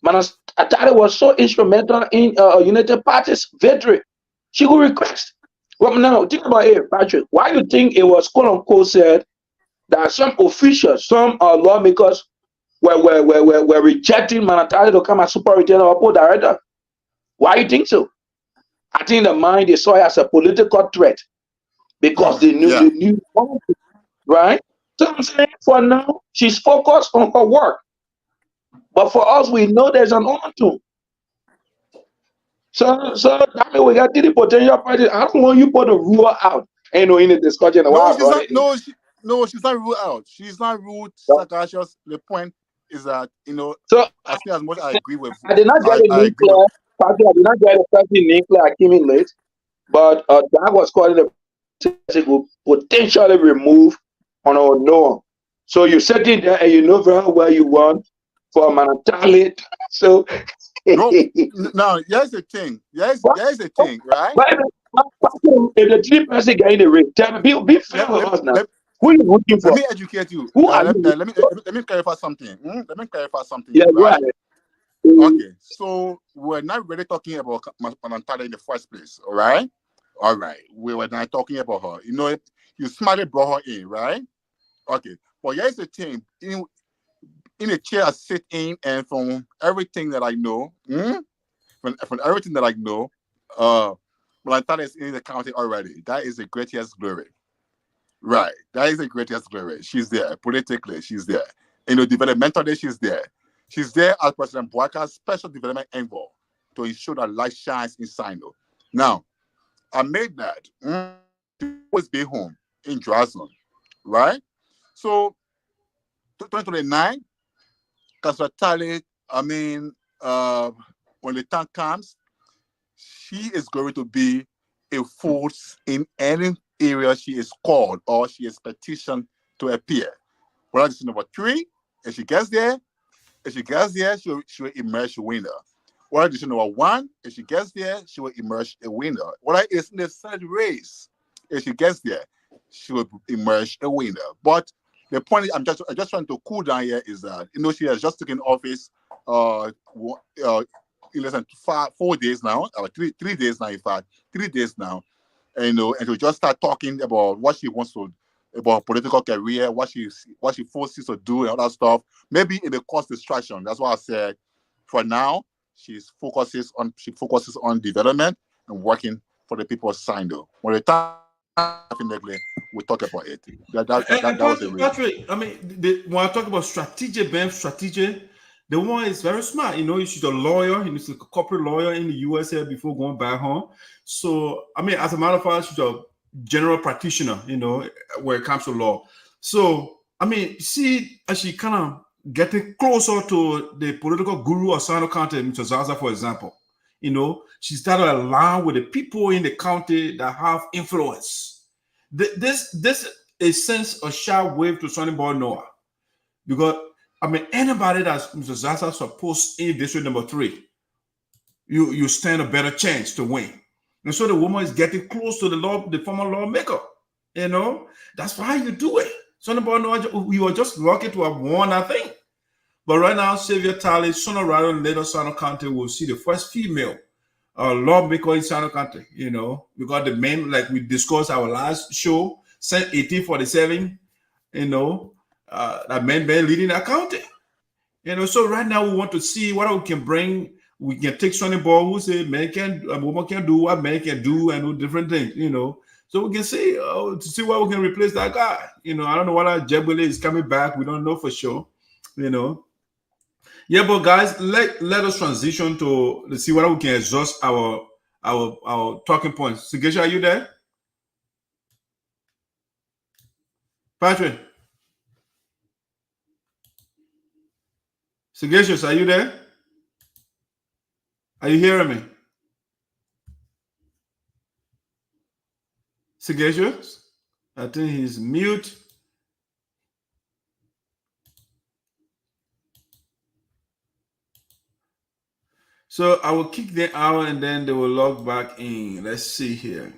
Manantale was so instrumental in United Party's victory. She could request. Well, now, think about it, Patrick. Why do you think it was quote unquote said that some officials, some lawmakers were rejecting Manantale to come as superintendent or port director? Why do you think so? I think the mind they saw it as a political threat because they knew, right? So I'm saying for now, she's focused on her work. But for us, we know there's an overtone. So that means we got the potential party. I don't want you put a rule out, in the discussion. No, she's not ruled out. She's not ruled. Just the point is that So as much as I agree with. I did not get a name clear. I did not get a person name clear. I came in late, but that was called the potentially remove on our no. So you sit in there and you know very well you want for Manantale. So no, here's the thing. Here's the thing, right? If the 3 person get in the ring, tell me, be fair with us now. Who are you looking for? Let me educate you. Let me clarify something. Let me clarify something. Yeah, right. Okay, so we're not really talking about Manantale in the first place, all right? All right, we were not talking about her. You smartly brought her in, right? Okay, but here's the thing. In a chair I sit in, and from everything that I know, from everything that I know, Manantale is in the county already. That is the greatest glory. Right, that is the greatest glory. She's there politically. She's there. Developmentally, she's there. She's there as President Boaka's special development envoy to ensure that light shines in Sinoe. Now, I made that. Always be home in Drazon, right? So, 2029, Kasratale, when the time comes, she is going to be a force in any area she is called or she is petitioned to appear. Well, that's number 3. If she gets there, she'll emerge a winner. What addition number one, if she gets there, she will emerge a winner. What is in the third race, if she gets there, she will emerge a winner. But the point is, I'm just trying to cool down here is that she has just taken office in less than 4 days now, or 3 days now, in fact, 3 days now, and to just start talking about what she wants to, about political career, what she foresees to do and all that stuff. Maybe it will cause distraction. That's why I said, for now, she focuses on development and working for the people of Sinoe. When the time, definitely, we'll talk about it. That was the reason. Patrick, I mean, when I talk about strategy, the one is very smart. She's a lawyer. She's a corporate lawyer in the US here before going back home. So, I mean, as a matter of fact, she's a general practitioner, when it comes to law. So, I mean, see, as she kind of getting closer to the political guru of Sinoe County, Mr. Zaza, for example. She started aligning with the people in the county that have influence. This is sense a sharp wave to Sonny Boy Noah. Because, I mean, anybody that's Mr. Zaza supposed in district number 3, you stand a better chance to win. And so the woman is getting close to the former lawmaker. That's why you do it. Sonny Boy Noah, we were just lucky to have won, I think. But right now, Xavier Talley, sooner rather than later, Sinoe County will see the first female lawmaker in Sinoe County, because the men, like we discussed our last show, 1847, that men been leading that county. So right now we want to see what we can bring. We can take Sonny Boy who say a woman can do what men can do and do different things, So we can see to see what we can replace that guy. I don't know whether Jebele is coming back. We don't know for sure. Yeah, but guys, let us transition to let's see whether we can exhaust our talking points. Sigesha, are you there? Patrick? Sigesha, are you there? Are you hearing me? Sigesha? I think he's mute. So I will kick them out and then they will log back in. Let's see here.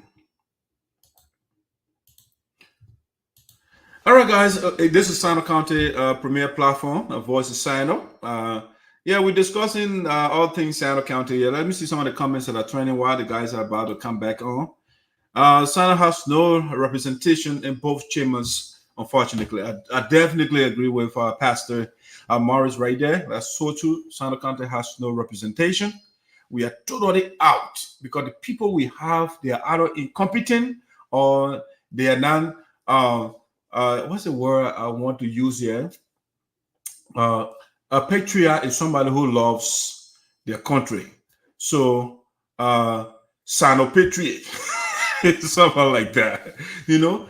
All right, guys. This is Sinoe County Premier Platform, Voice of Sinoe. Yeah, we're discussing all things Sinoe County. Yeah, let me see some of the comments that are trending while the guys are about to come back on. Sinoe has no representation in both chambers, unfortunately. I definitely agree with Pastor Morris right there. That's so true. Sinoe County has no representation. We are totally out because the people we have, they are either incompetent or they are non. What's the word I want to use here? A patriot is somebody who loves their country. So, Sinoe patriot, something like that.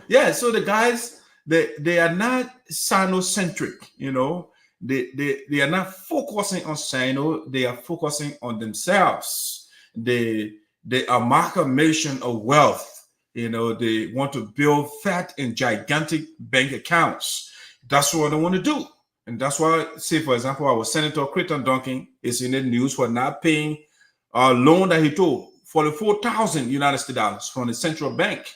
Yeah. So the guys, they are not Sinoe-centric. They are not focusing on Sinoe. They are focusing on themselves. The amalgamation of wealth. They want to build fat and gigantic bank accounts. That's what they want to do. And that's why, say, for example, our Senator Crayton Duncan is in the news for not paying a loan that he took for the $4,000 from the Central Bank,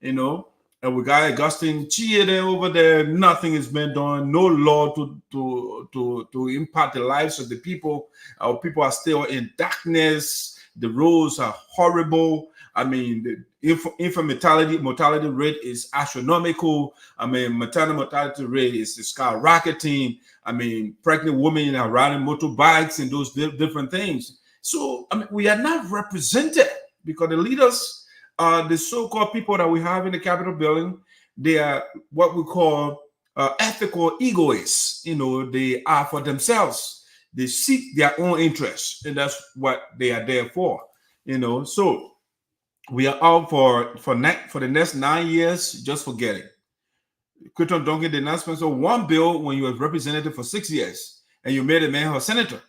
And we got Augustine Chia there over there. Nothing has been done. No law to impact the lives of the people. Our people are still in darkness. The roads are horrible. I mean, the infant mortality rate is astronomical. I mean, maternal mortality rate is skyrocketing. I mean, pregnant women are riding motorbikes and those different things. So, I mean, we are not represented because the leaders, the so-called people that we have in the Capitol building, they are what we call ethical egoists. They are for themselves. They seek their own interests, and that's what they are there for. So we are out for the next 9 years. Just forget it. Crayton Duncan did not sponsor one bill when you were representative for 6 years, and you made a man a senator.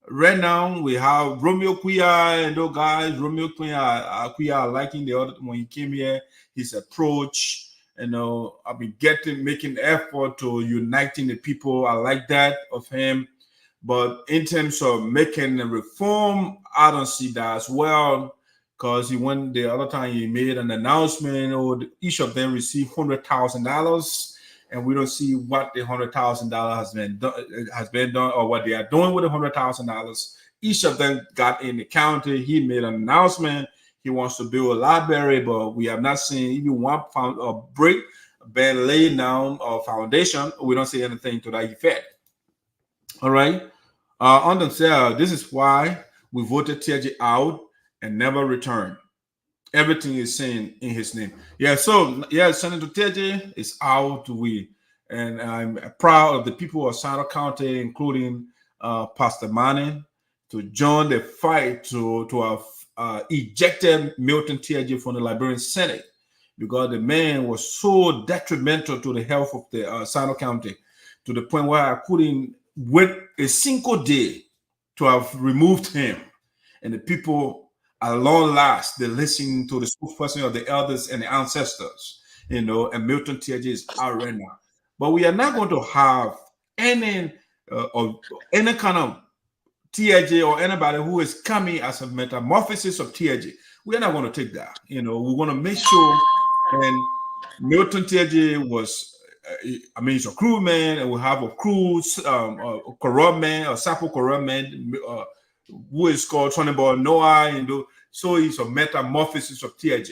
Right now we have Romeo Kuya and those guys. Romeo Kuya liking the other when he came here. His approach, I've been making effort to uniting the people. I like that of him. But in terms of making a reform, I don't see that as well. Because he went the other time he made an announcement, or each of them received $100,000, and we don't see what the $100,000 has been done, or what they are doing with the $100,000. Each of them got in the county. He made an announcement. He wants to build a library, but we have not seen even one brick been laid down or foundation. We don't see anything to that effect. All right. On themselves, this is why we voted TJ out and never return. Everything is saying in his name. Yeah, so Senator TJ is out. And I'm proud of the people of Sinoe County, including Pastor Manning, to join the fight to have ejected Milton TJ from the Liberian Senate, because the man was so detrimental to the health of the Sinoe County, to the point where I couldn't wait a single day to have removed him. And the people, at long last, they listen to the spokesperson of the elders and the ancestors, and Milton TJ is out right now. But we are not going to have any kind of TJ or anybody who is coming as a metamorphosis of TJ. We are not going to take that. We want to make sure. And Milton TJ was, he's a crew man, and we have a crew, corrupt man, a sample corrupt man, who is called Sonny Boy Noah, so he's a metamorphosis of TJ.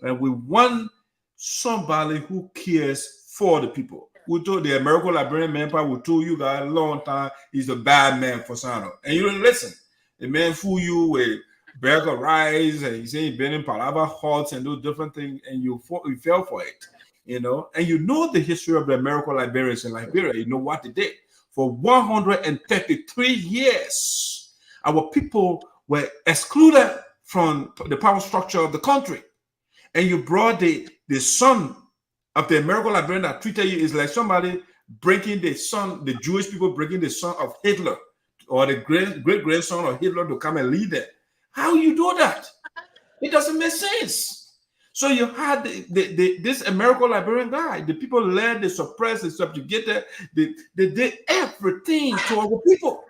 And we want somebody who cares for the people. We told the American Liberian member, we told you guys a long time, he's a bad man for Sinoe. And you don't listen. The man fool you with burger rice, and he's saying been in palava huts and those different things, and you fell for it. And you know the history of the American Liberians in Liberia. You know what they did. For 133 years, our people were excluded from the power structure of the country. And you brought the son of the American Liberian that treated you is like somebody breaking the son, the Jewish people breaking the son of Hitler, or the great-grandson of Hitler to come and lead them. How you do that? It doesn't make sense. So you had this American Liberian guy. The people led, they suppressed, they subjugated, they did everything to our people.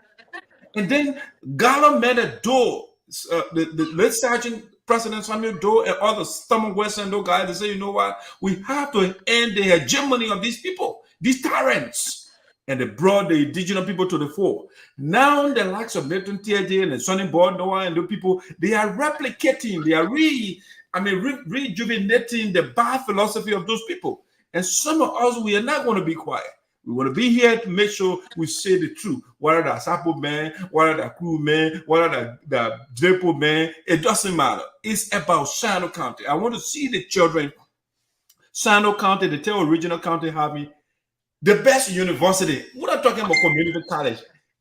And then Gallo made a door. The late Sergeant President Samuel Doe and other stubborn Western guys, they say, you know what? We have to end the hegemony of these people, these tyrants. And they brought the indigenous people to the fore. Now the likes of Milton TJ and Sonny Boy Noah and the people, they are replicating, they are rejuvenating the bad philosophy of those people. And some of us, we are not going to be quiet. We want to be here to make sure we say the truth. What are the Sapo men? What are the crew men? What are the Drapo men? It doesn't matter. It's about Sinoe County. I want to see the children. Sinoe County, the Tell Regional County, having the best university. We're not talking about community college.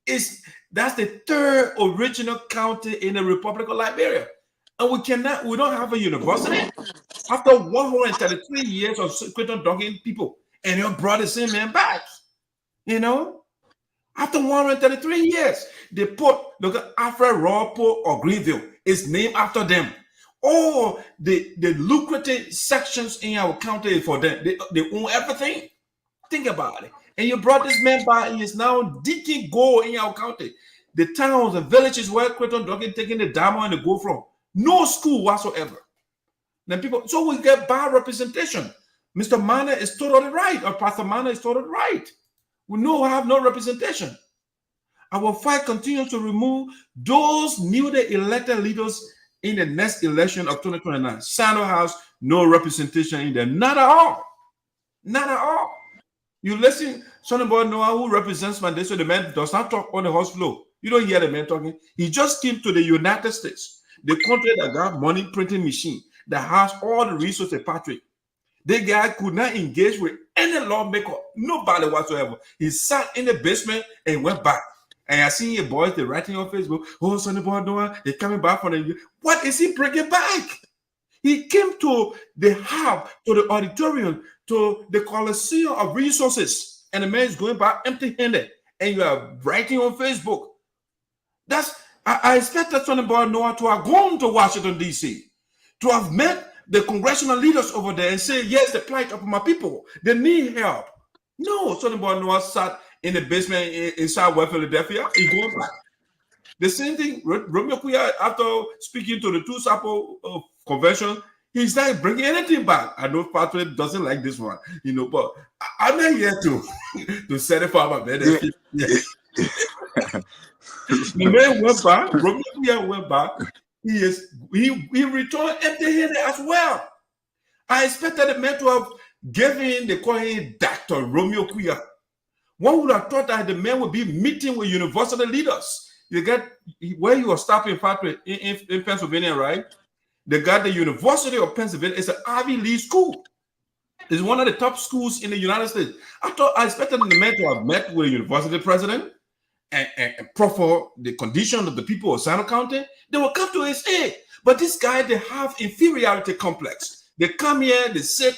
That's the third original county in the Republic of Liberia. And we don't have a university. After 133 years of Crayton Duncan people, and you brought the same man back. After 133 years, they look at Alfred Ropo or Greenville. It's named after them. All the lucrative sections in our county for them. They own everything. Think about it. And you brought this man back. He is now digging gold in our county. The towns and villages where Crayton Duncan taking the diamond and the gold from. No school whatsoever. Then so we get bad representation. Mr. Mana is totally right, or Pastor Mana is totally right. We have no representation. Our fight continues to remove those newly elected leaders in the next election of 2029. Sinoe has no representation in there. Not at all. Not at all. You listen, Sonny Boy Noah, who represents Mandela, the man does not talk on the house floor. You don't hear the man talking. He just came to the United States, the country that got money printing machine, that has all the resources, Patrick. The guy could not engage with any lawmaker, nobody whatsoever. He sat in the basement and went back. And I see your boys, they're writing on Facebook, oh, Sonny Boy Noah, they're coming back from the... What is he bringing back? He came to the hub, to the auditorium, to the Coliseum of resources, and the man is going back empty-handed. And you are writing on Facebook. I expected Sonny Boy Noah to have gone to Washington, D.C., to have met the congressional leaders over there and say, yes, the plight of my people, they need help. No, Sonny Boy Noah sat in the basement inside West Philadelphia. He's going back. The same thing, Romeo Kuya, after speaking to the two Sapo convention, he's not bringing anything back. I know Patrick doesn't like this one, but I'm not here to set it for my benefit. Yeah. The man went back, Romeo Kuya went back. He returned empty-handed as well. I expected the man to have given the coin Dr. Romeo Kuya. One would have thought that the man would be meeting with university leaders. You get where you are stopping, Patrick, in Pennsylvania, right? They got the University of Pennsylvania. It's an Ivy League school. It's one of the top schools in the United States. I expected the man to have met with the university president and proffer the condition of the people of Sinoe County. They will come to his aid. But this guy, they have inferiority complex. They come here, they sit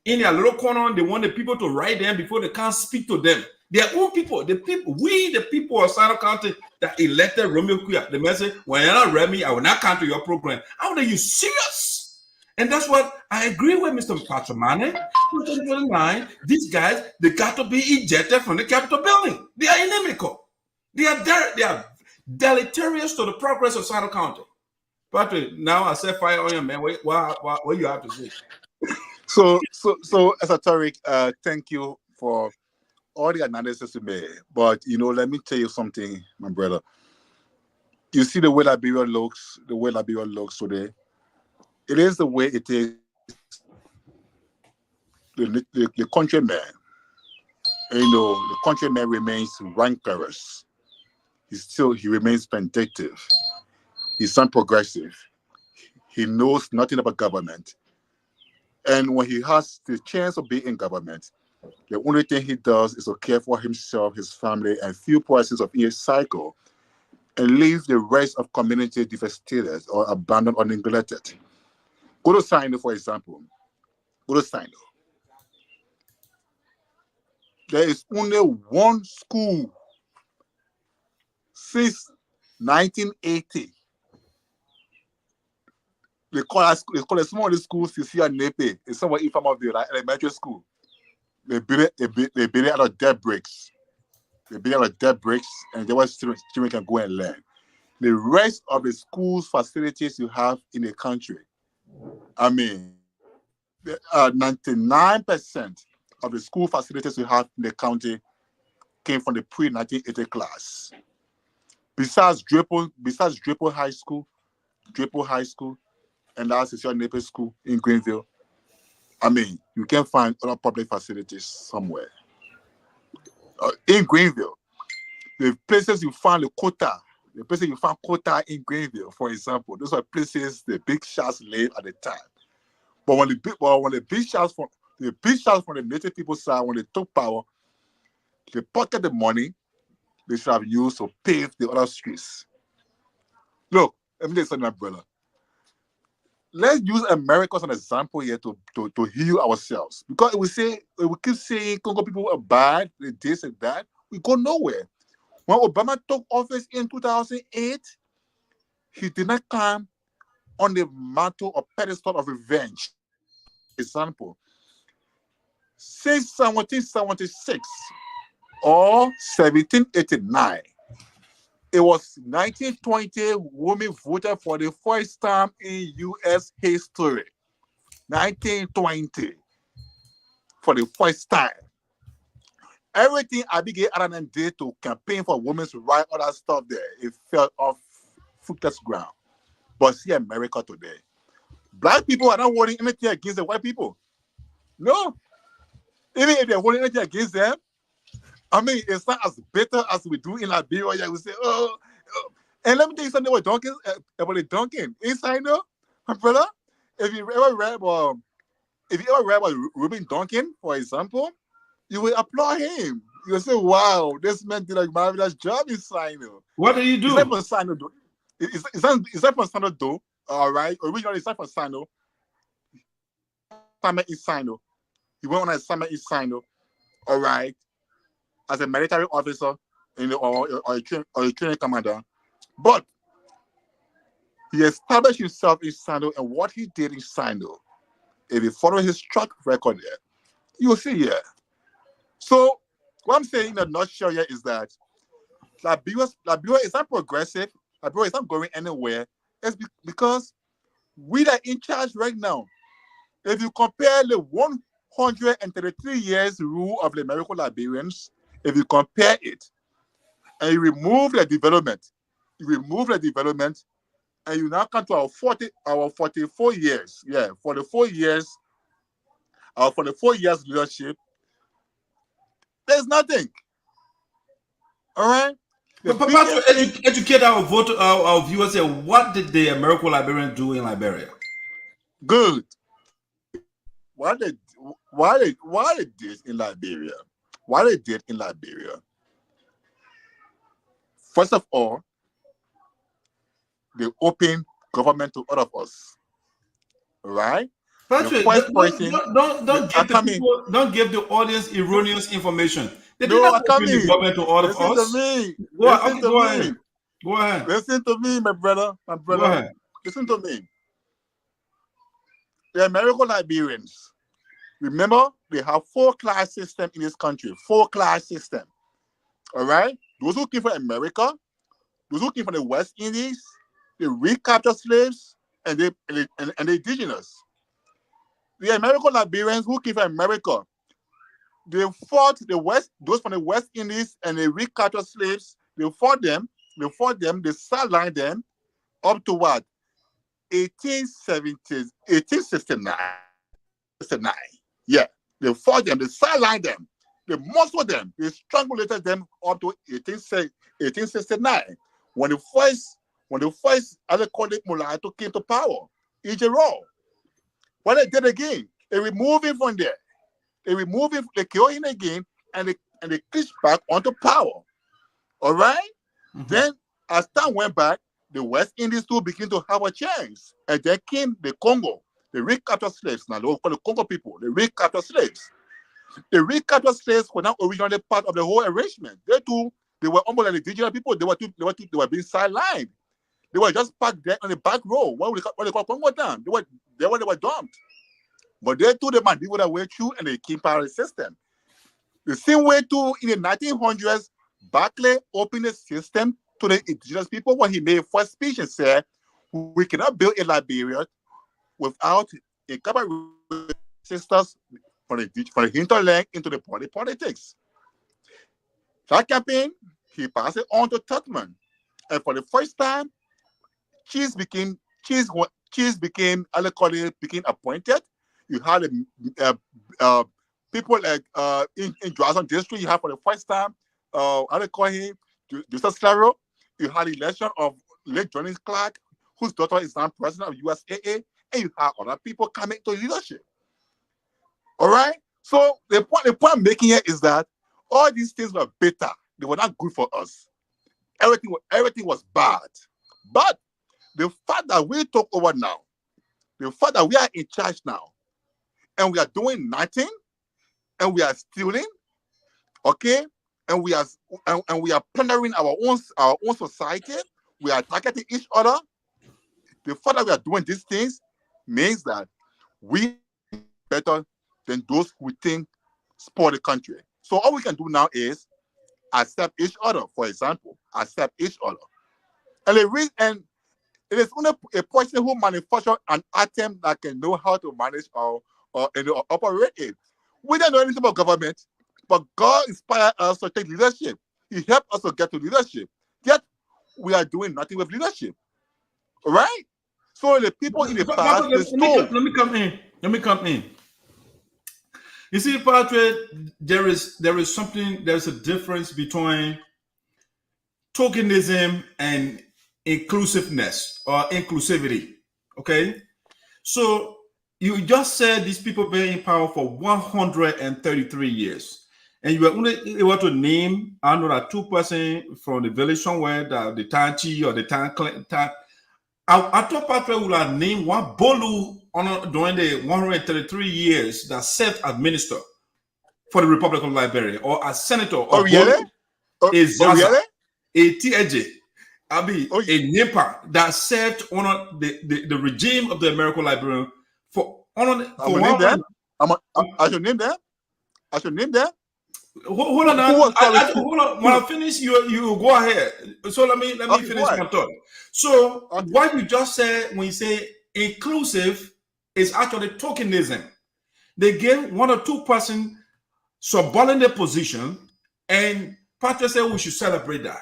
in their little corner. They want the people to write them before they can't speak to them. Their own people, the people of Sinoe County that elected Romeo Kuya. The man said, when you're not ready, I will not come to your program. How are you serious? And that's what I agree with Mr. Patramane. 2009, these guys, they got to be ejected from the Capitol building. They are inimical. They are deleterious to the progress of Sinoe County. Patrick, now I set fire on you, man. What you have to say? So, Esoteric, thank you for all the analysis you made. But, let me tell you something, my brother. You see the way Liberia looks today. It is the way it is. The countryman, the countryman remains rancorous. He remains vindictive. He's unprogressive. He knows nothing about government. And when he has the chance of being in government, the only thing he does is to care for himself, his family, and few persons of his cycle, and leave the rest of community devastated or abandoned or neglected. Go to Sinoe, for example. Go to Sinoe. There is only one school since 1980. They call it some of the schools you see at Nepe. It's somewhere in front of the elementary school. They build it out of dead bricks. And there was children can go and learn. The rest of the schools facilities you have in the country, 99% of the school facilities you have in the county came from the pre-1980 class. Besides Drapo High School, and that's your neighborhood school in Greenville. You can find other public facilities somewhere. In Greenville, the places you find quota in Greenville, for example, those are places the big shots live at the time. But when the big shots from the native people side, when they took power, they pocket the money they should have used to pave the other streets. Look, let me tell you something, my brother. Let's use America as an example here to heal ourselves. Because we keep saying Congo people are bad, this and that, we go nowhere. When Obama took office in 2008, he did not come on the mantle or pedestal of revenge. Example, since 1776 or 1789, it was 1920 women voted for the first time in U.S. history. 1920 for the first time. Everything Abigail Adams did to campaign for women's rights, all that stuff there, it fell off fruitless ground. But see America today. Black people are not voting anything against the white people. No. Even if they're voting anything against them, it's not as better as we do in Liberia. We say, and let me tell you something about the Duncan. Inside, my brother, if you ever read about Reuben Duncan, for example, you will applaud him. You will say, wow, this man did a marvelous job in Sinoe. What did he do? Is that from Sinoe, though? Is that from Sinoe, though? All right. Originally, it's not from Sinoe. Summer in Sinoe. He went on a summer in Sinoe. All right. As a military officer, or a training commander. But he established himself in Sinoe, and what he did in Sinoe, if you follow his track record there, you'll see here. So what I'm saying in a nutshell here is that Liberia is not progressive. Liberia is not going anywhere. It's because we are in charge right now. If you compare the 133 years rule of the American Liberians, if you compare it, and you remove the development, and you now come to our 44 years. Yeah, for the 4 years, for the 4 years leadership, there's nothing. All right. But Patrick, educate our viewers here. What did the American Liberians do in Liberia? Good. Why they did in Liberia? What they did in Liberia? First of all, they opened government to all of us. Right? Patrick, don't give the audience erroneous information. They did not open the government to all of us. Listen to me. Go ahead. Listen to me, my brother. Go ahead. Listen to me. The American Liberians, remember, they have 4-class system in this country. 4-class system. All right? Those who came from America, those who came from the West Indies, the recaptured slaves, and the indigenous. The American Liberians who came from America, they fought those from the West Indies and the recaptured slaves. They fought them, they sidelined them up to what? 1869. Yeah, they fought them, they sidelined them, they muscled them, they strangulated them up to 1869. When the first, as they call it, mulatto came to power, Ijero. What they did again, they removed him from there. They killed him again, and they pushed back onto power. All right? Mm-hmm. Then, as time went back, the West Indies too began to have a chance. And then came the Congo, the recaptured slaves. Now, they were called the Congo people, the recaptured slaves. The recaptured slaves were not originally part of the whole arrangement. They were almost like the indigenous people. They were being sidelined. They were just parked there on the back row. What they call Congo Town. They were dumped. But they too, they maneuvered their way through and they came part of the system. The same way too, in the 1900s, Barclay opened the system to the indigenous people when he made a first speech and said, we cannot build a Liberia without a couple of sisters from the hinterland into the party politics. That campaign, he passed it on to Tubman. And for the first time, Cheese became appointed. You had people like in Johnson District, you have for the first time, Joseph Slaro. You had the election of late Johnny Clark, whose daughter is now president of USAA, and you have other people coming to leadership. All right? So the point I'm making here is that all these things were bitter. They were not good for us. Everything was bad. But the fact that we took over now, the fact that we are in charge now, and we are doing nothing, and we are stealing, okay, and we are plundering our own society, we are targeting each other. The fact that we are doing these things means that we are better than those who think spoil the country. So all we can do now is accept each other. For example, accept each other, and it is only a person who manufactures an atom that can know how to manage or operate it. We don't know anything about government, but God inspired us to take leadership. He helped us to get to leadership. Yet we are doing nothing with leadership. All right? So the people in the past, let me come in. You see, Patrick, there's a difference between tokenism and inclusiveness or inclusivity. Okay, so you just said these people been in power for 133 years, and you were only able to name another 2% from the village somewhere, the Tanchi or the Tan. I thought Patrick would have named one Bolu during the 133 years that served as minister for the Republic of Liberia, or as senator. Oh, really? Really? A TJ. A Nipa that served on the regime of the American Liberian for I should name them. Hold on. Hold on. When I finish, you go ahead. So let me finish my thought. So what you just said when you say inclusive is actually tokenism. They gave one or two person subordinate position, and Patrick said we should celebrate that.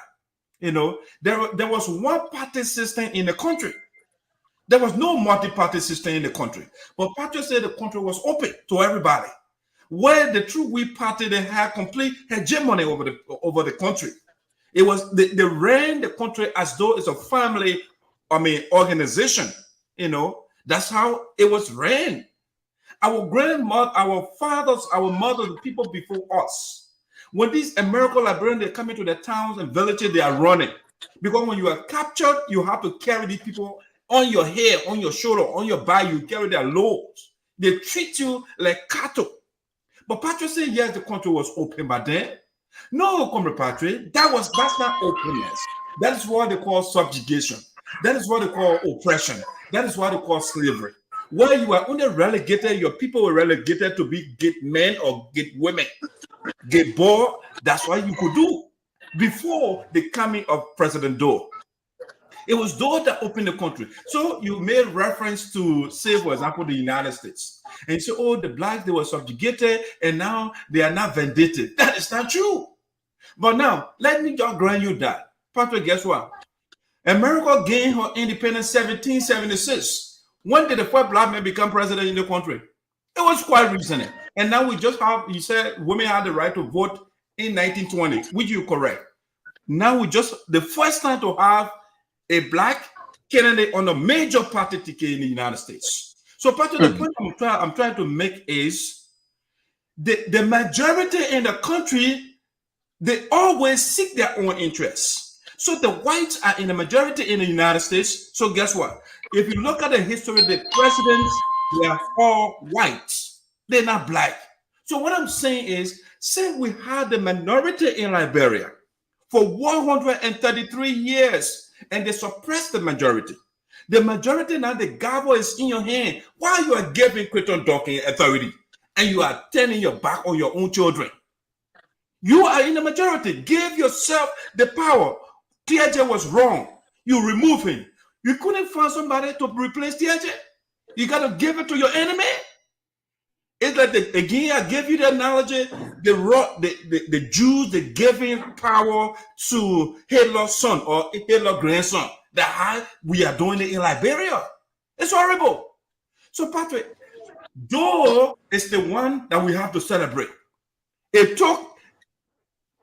You know, there was one party system in the country. There was no multi-party system in the country. But Patrick said the country was open to everybody. Where the True We Party, they had complete hegemony over the country. It was they ran the country as though it's a family, organization. You know, that's how it was ran. Our grandmother, our fathers, our mothers, the people before us. When these American Liberians, they come into the towns and villages, they are running. Because when you are captured, you have to carry these people on your head, on your shoulder, on your back. You carry their loads. They treat you like cattle. But Patrick said, yes, the country was open by then. No, Comrade Patrick, that's not openness. That is what they call subjugation. That is what they call oppression. That is what they call slavery. Where you are only relegated, your people were relegated to be gay men or gay women. Gay boy, that's what you could do before the coming of President Doe. It was Doe that opened the country. So you made reference to, say, for example, the United States. And you say, oh, the blacks, they were subjugated, and now they are not vindictive. That is not true. But now, let me just grant you that. Patrick, guess what? America gained her independence in 1776. When did the first black man become president in the country? It was quite recent. And now we just have, you said women had the right to vote in 1920, which you correct. Now we just, the first time to have a black candidate on a major party ticket in the United States. So part of the point I'm trying to make is the majority in the country, they always seek their own interests. So the whites are in the majority in the United States. So guess what? If you look at the history of the presidents, they are all whites. They're not black. So what I'm saying is, since we had the minority in Liberia for 133 years, and they suppressed the majority. The majority now, the gavel is in your hand while you are giving Crayton Duncan authority and you are turning your back on your own children. You are in the majority. Give yourself the power. TJ was wrong. You remove him. You couldn't find somebody to replace TJ. You got to give it to your enemy. It's like, again, I give you the analogy, the Jews, they giving power to Hitler's son or Hitler's grandson. That's how we are doing it in Liberia. It's horrible. So, Patrick, Joe is the one that we have to celebrate. It took,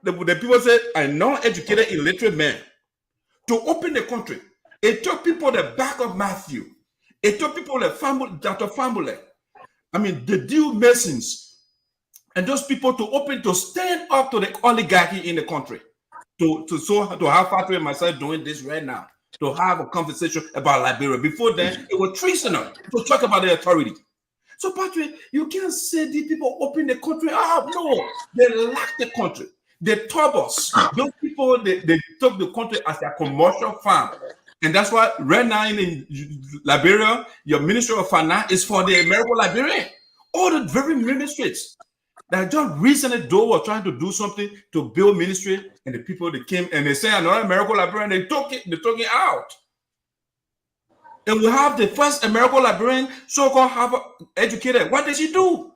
the people said, a non-educated, illiterate man to open the country. It took people the back of Matthew. It took people like Dr. Famule. The Dew Masons and those people to stand up to the oligarchy in the country. To have Patrick and myself doing this right now. To have a conversation about Liberia. Before then, it was treason to talk about the authority. So, Patrick, you can't say these people open the country up. No, they lack the country. They told us. Those people, they took the country as a commercial farm. And that's why right now in Liberia, your Ministry of Finance is for the American Liberian. All the very ministries that just recently Doe was trying to do something to build ministry, and the people that came and they say another American Liberian, they took it out. And we have the first American Liberian so-called Harvard educated. What did she do?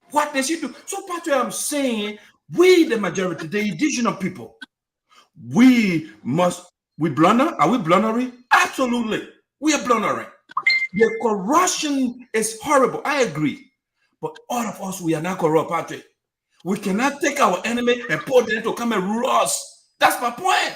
What did she do? So, Patrick, I'm saying we, the majority, the indigenous people, we blunder? Are we blundering? Absolutely. We are blundering. The corruption is horrible. I agree. But all of us, we are not corrupt, Patrick. We cannot take our enemy and put them to come and rule us. That's my point.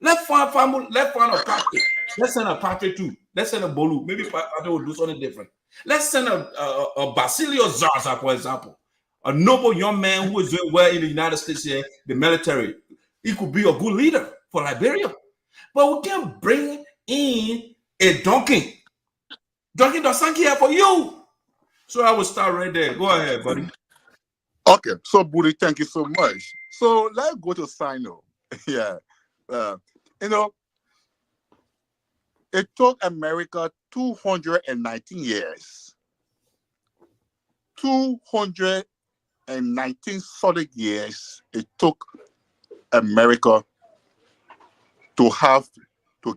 Let's find a Patrick. Let's send a Patrick too. Let's send a Bolu. Maybe Patrick will do something different. Let's send a Basilio Zarza, for example. A noble young man who is doing well in the United States here, the military. He could be a good leader for Liberia. But we can't bring in a Duncan. Duncan doesn't care for you. So I will start right there. Go ahead, buddy. Okay. So, Buddy, thank you so much. So let's go to Sinoe. Yeah. It took America 219 years. 219 in 19 solid years it took America to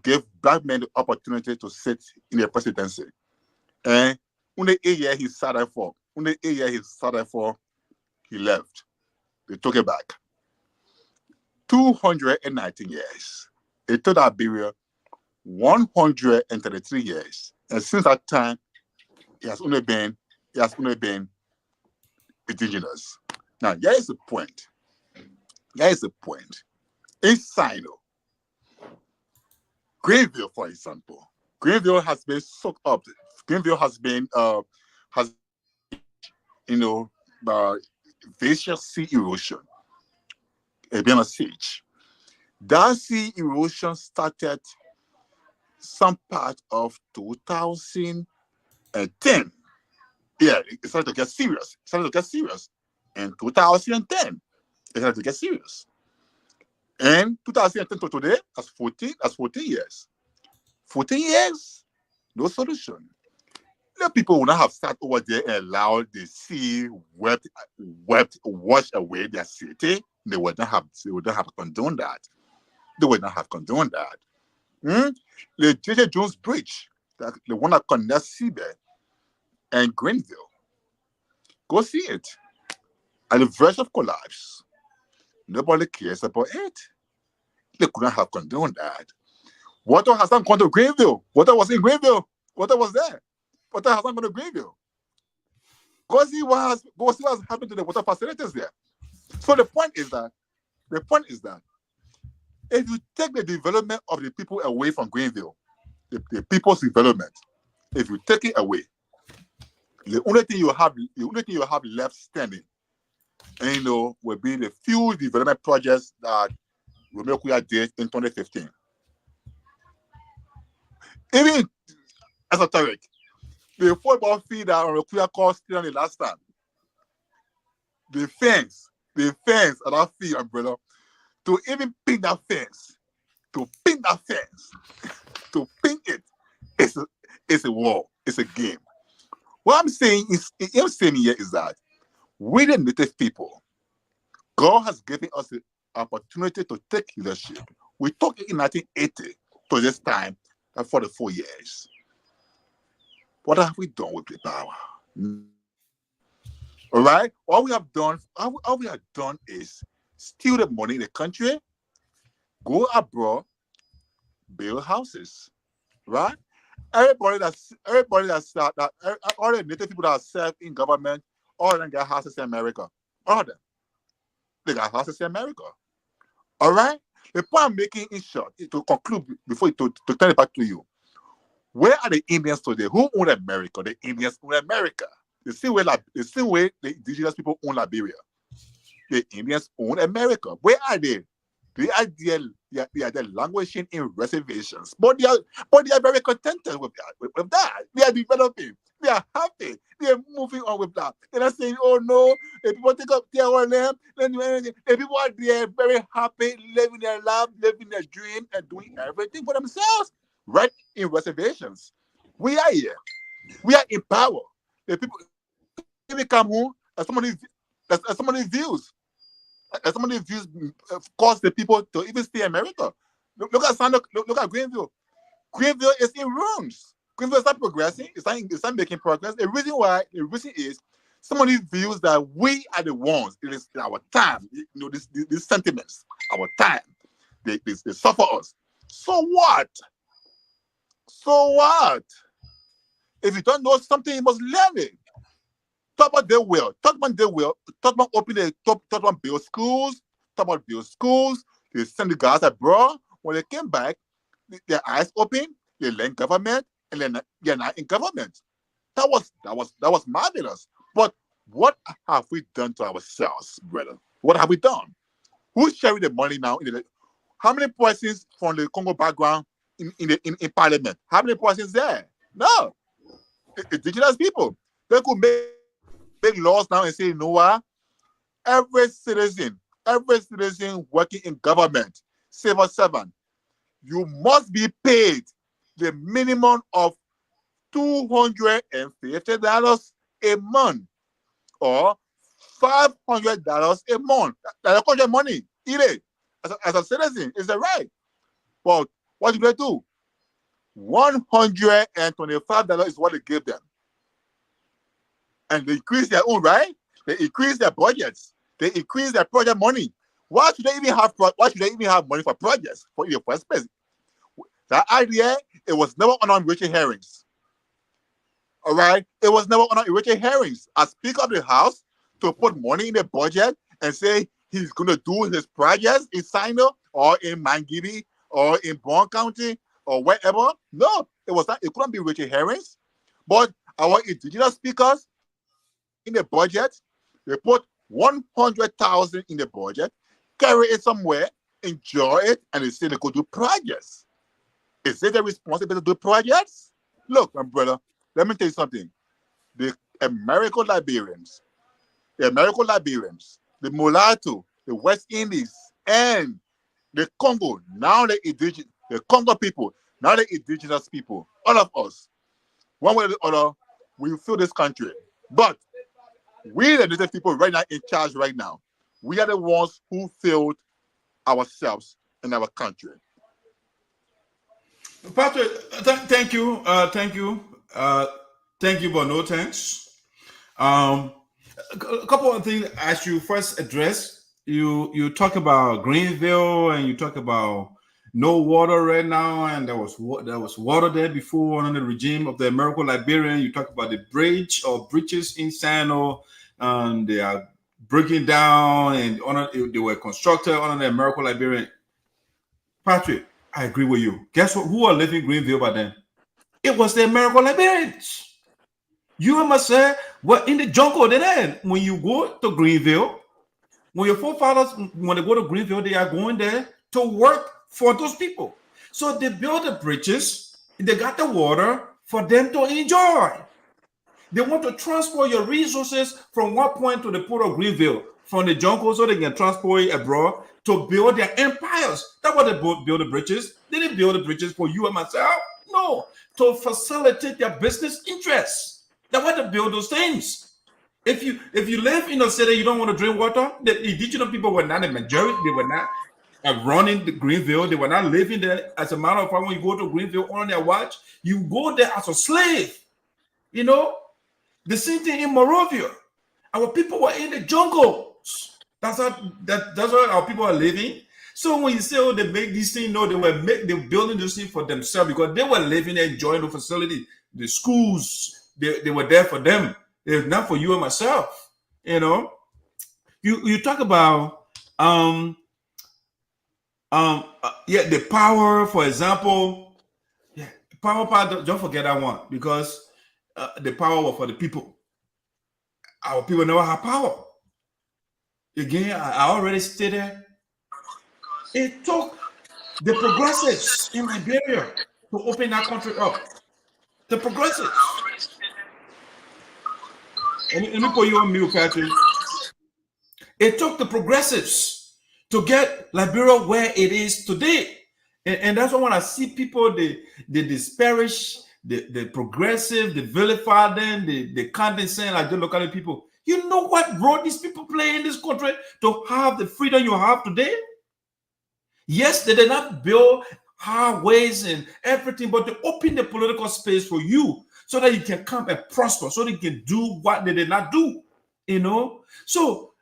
give black men the opportunity to sit in the presidency. And only a year he sat there for, he left. They took it back. 219 years. It took Liberia 133 years. And since that time, it has only been indigenous. Now, here is the point. In Sinoe, Greenville, for example, Greenville has been soaked up. Greenville has been vicious sea erosion. It's been a siege. That sea erosion started some part of 2010. Yeah, it started to get serious. In 2010, it started to get serious. And 2010 to today, that's 14 years. 14 years, no solution. The people would not have sat over there and allowed the sea wash away their city. They would not have condoned that. The J.J. Jones Bridge, the one that connects Seabed and Greenville, go see it. At the verge of collapse. Nobody cares about it. They couldn't have condoned that. Water has not gone to Greenville. Water was in Greenville. Water was there. Water has not gone to Greenville. Go see what's happened to the water facilities there. So the point is that if you take the development of the people away from Greenville, the people's development, if you take it away, the only thing you have left standing, and will be the few development projects that Romeo did in 2015. Even esoteric, the football field that Romeo caused still the last time. The fence of that field, umbrella, to even pin that fence, to pin it, it's a war, it's a game. What I'm saying here is that we the native people, God has given us the opportunity to take leadership. We took it in 1980 to this time, 44 years. What have we done with the power? All right? All we have done is steal the money in the country, go abroad, build houses, right? Everybody that's all the native people that serve in government, all of them got houses in America. All of them. They got houses in America. All right? The point I'm making in short, to conclude before to turn it back to you. Where are the Indians today? Who own America? The Indians own America. The same way the indigenous people own Liberia. The Indians own America. Where are they? They are there languishing in reservations. But they are very contented with that. They are developing. They are happy. They are moving on with that. They're not saying, oh no, the people take up their own land. The people are there very happy, living their life, living their dream, and doing everything for themselves. Right in reservations. We are here. We are in power. The people even come home as somebody views. As somebody views cause the people to even stay in America. Look at Greenville. Greenville is in ruins. Greenville is not progressing. It's not making progress. The reason is somebody views that we are the ones. It is our time. These sentiments, our time. They suffer us. So what? If you don't know something, you must learn it. Talk about they will. Talk about opening. Talk about build schools. They send the guys abroad. When they came back, their eyes open. They learn government, and then they're not in government. That was marvelous. But what have we done to ourselves, brother? What have we done? Who's sharing the money now? How many persons from the Congo background in Parliament? How many persons there? No. Indigenous people. They could make laws now and say, you know what? Every citizen working in government, civil servant, you must be paid the minimum of $250 a month or $500 a month. That's a country money. As a citizen, is that right? But what do they do? $125 is what they give them. And they increase their own, right? They increase their budgets. They increase their project money. Why should they even have money for projects in the first place? That idea, it was never on Richard Herring's. All right? It was never on Richard Herring's as Speaker of the House to put money in the budget and say he's going to do his projects in Sinoe or in Mangidi or in Bond County or wherever. No, it was not. It couldn't be Richard Herring's. But our indigenous speakers in the budget, they put 100,000 in the budget, carry it somewhere, enjoy it, and they say they could do projects. Is it their responsibility to do projects? Look, my brother, let me tell you something. The American Liberians, the Mulatto, the West Indies, and the Congo, now the Congo people, now the indigenous people, all of us, one way or the other, we feel this country. But we, the native people right now in charge right now, we are the ones who failed ourselves in our country. Patrick, thank you, but no thanks. A couple of things as you first address. You talk about Greenville and you talk about no water right now, and there was water there before under the regime of the American Liberian. You talk about the bridge or bridges in Sinoe, and they are breaking down, and they were constructed under the American Liberian. Patrick, I agree with you. Guess what? Who was living in Greenville by then? It was the American Liberians. You must say, well, in the jungle then, when you go to Greenville, when your forefathers, when they go to Greenville, they are going there to work for those people. So they build the bridges, they got the water for them to enjoy. They want to transport your resources from one point to the port of Greenville, from the jungle, so they can transport it abroad to build their empires. That's what they build the bridges. They didn't build the bridges for you and myself. No, to facilitate their business interests. That's why they build those things. If you live in a city, you don't want to drink water. The indigenous people were not the majority. They were not running the Greenville. They were not living there. As a matter of fact, when you go to Greenville on their watch, you go there as a slave. You know, the same thing in Morovia. Our people were in the jungles. That's how our people are living. So when you say, oh, they make these things, no, they were building these things for themselves because they were living there, enjoying the facility, the schools. They were there for them. It's not for you and myself. You know, you talk about the power, for example. Yeah, power. Don't forget that one, because the power was for the people. Our people never have power. Again, I already stated, it took the progressives in Liberia to open that country up. The progressives. Let me put you on mute, Patrick. It took the progressives to get Liberia where it is today. And that's why when I see people, they disparage the progressive, they vilify them, they condescend like the local people. You know what role these people play in this country to have the freedom you have today? Yes, they did not build highways and everything, but they open the political space for you so that you can come and prosper, so that you can do what they did not do, you know? So,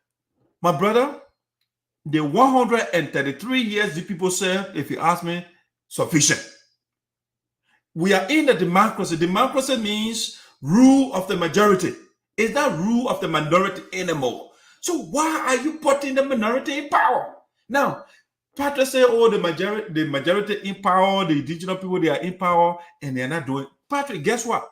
my brother, the 133 years the people say, if you ask me, sufficient. We are in the democracy. Democracy means rule of the majority. It's not rule of the minority anymore. So why are you putting the minority in power? Now, Patrick say, oh, the majority in power, the indigenous people, they are in power, and they're not doing. Patrick, guess what?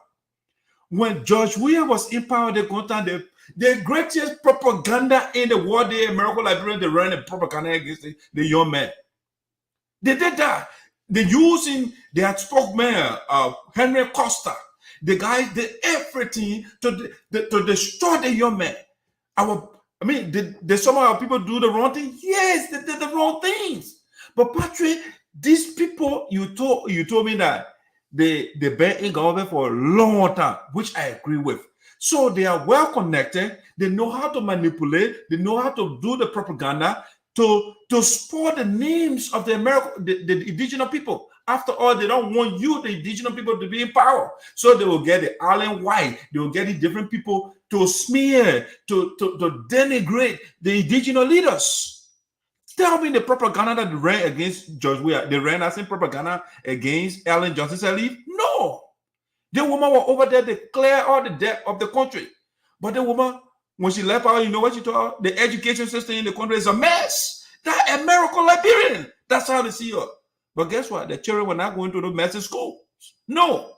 When George Williams was in power, they got down the greatest propaganda in the world, the American Liberian, they ran a propaganda against the young man. They did that. They using their spokesman, Henry Costa. The guy did everything to destroy the young man. Did some of our people do the wrong thing? Yes, they did the wrong things. But Patrick, these people, you told me that they've been in government for a long time, which I agree with. So they are well connected. They know how to manipulate. They know how to do the propaganda to spoil the names of the indigenous people. After all, they don't want you, the indigenous people, to be in power. So they will get the Allen White. They will get the different people to smear, to denigrate the indigenous leaders. Tell me the propaganda that they ran against George Weah. They ran that same propaganda against Ellen Johnson Sirleaf? No. The woman was over there to clear all the debt of the country. But the woman, when she left out, you know what she told her? The education system in the country is a mess. That's a miracle Liberian. That's how they see her. But guess what? The children were not going to the message school. No.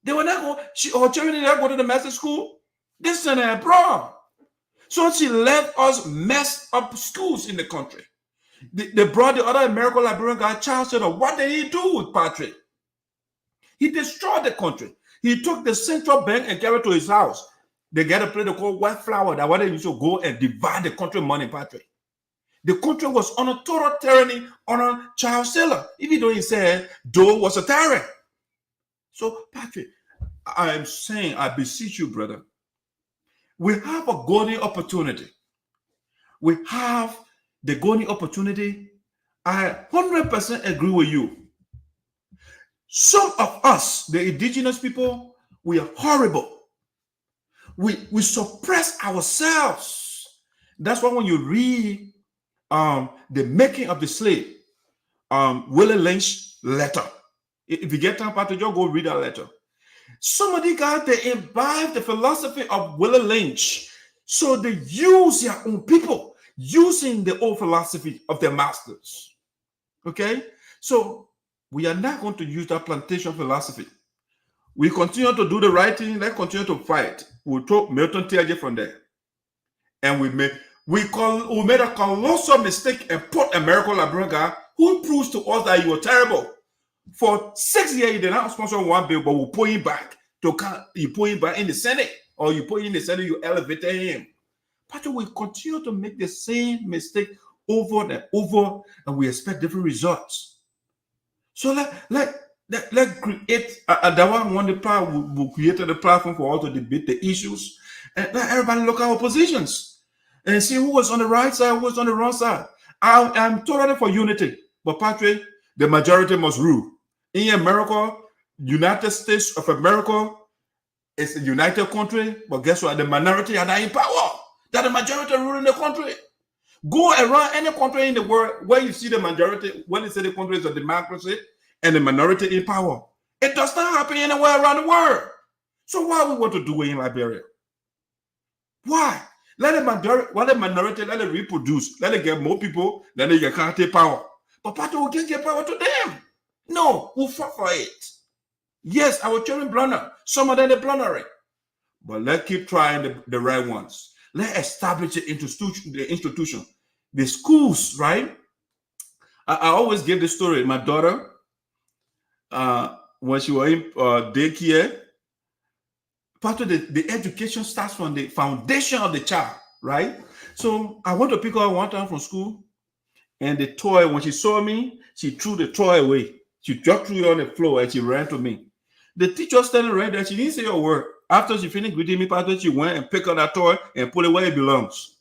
They were not going. Her children did not go to the message school. They sent her abroad. So she left us messed up schools in the country. They brought the other American Liberian guy, Charles Sinoe. What did he do with Patrick? He destroyed the country. He took the central bank and carried it to his house. They get a place they call White Flower. That why they used to go and divide the country money, Patrick. The country was under total tyranny under Charles Sinoe, even though he said Doe was a tyrant. So, Patrick, I am saying, I beseech you, brother, we have a golden opportunity. We have the golden opportunity. I 100% agree with you. Some of us, the indigenous people, we are horrible. We suppress ourselves. That's why when you read the making of the slave, Willie Lynch letter. If you get time, Patrick, just go read that letter. Somebody got to imbibe the philosophy of Willie Lynch. So they use their own people, using the old philosophy of their masters. Okay? So we are not going to use that plantation philosophy. We continue to do the right thing. Let's continue to fight. We'll talk Milton Tiaje from there. And we made a colossal mistake and put American Liberian guy who proves to us that you were terrible. For 6 years, you did not sponsor one bill, but we'll put him back. You put him back in the Senate, or you put him in the Senate, you elevated him. But we continue to make the same mistake over and over, and we expect different results. So let's create we created a platform for us to debate the issues, and let everybody look at our positions and see who was on the right side, who was on the wrong side. I'm totally for unity, but Patrick, the majority must rule. In America, United States of America is a united country, but guess what? The minority are not in power. That the majority ruling the country. Go around any country in the world where you see the majority, when they say the country is a democracy and the minority in power. It does not happen anywhere around the world. So why we want to do it in Liberia? Why? Let the minority, let it reproduce. Let it get more people, then they can't take power. But Patrick, we can't get power to them. No, we'll fight for it. Yes, our children blunder. Some of them they blundering. But let's keep trying the right ones. Let's establish the institution. The schools, right? I always give this story. My daughter, when she was in daycare, part of the education starts from the foundation of the child, right? So I went to pick her one time from school, and the toy, when she saw me, she threw the toy away. She just threw it on the floor and she ran to me. The teacher standing right there, she didn't say a word. After she finished greeting me, Patrick, she went and picked up that toy and put it where it belongs.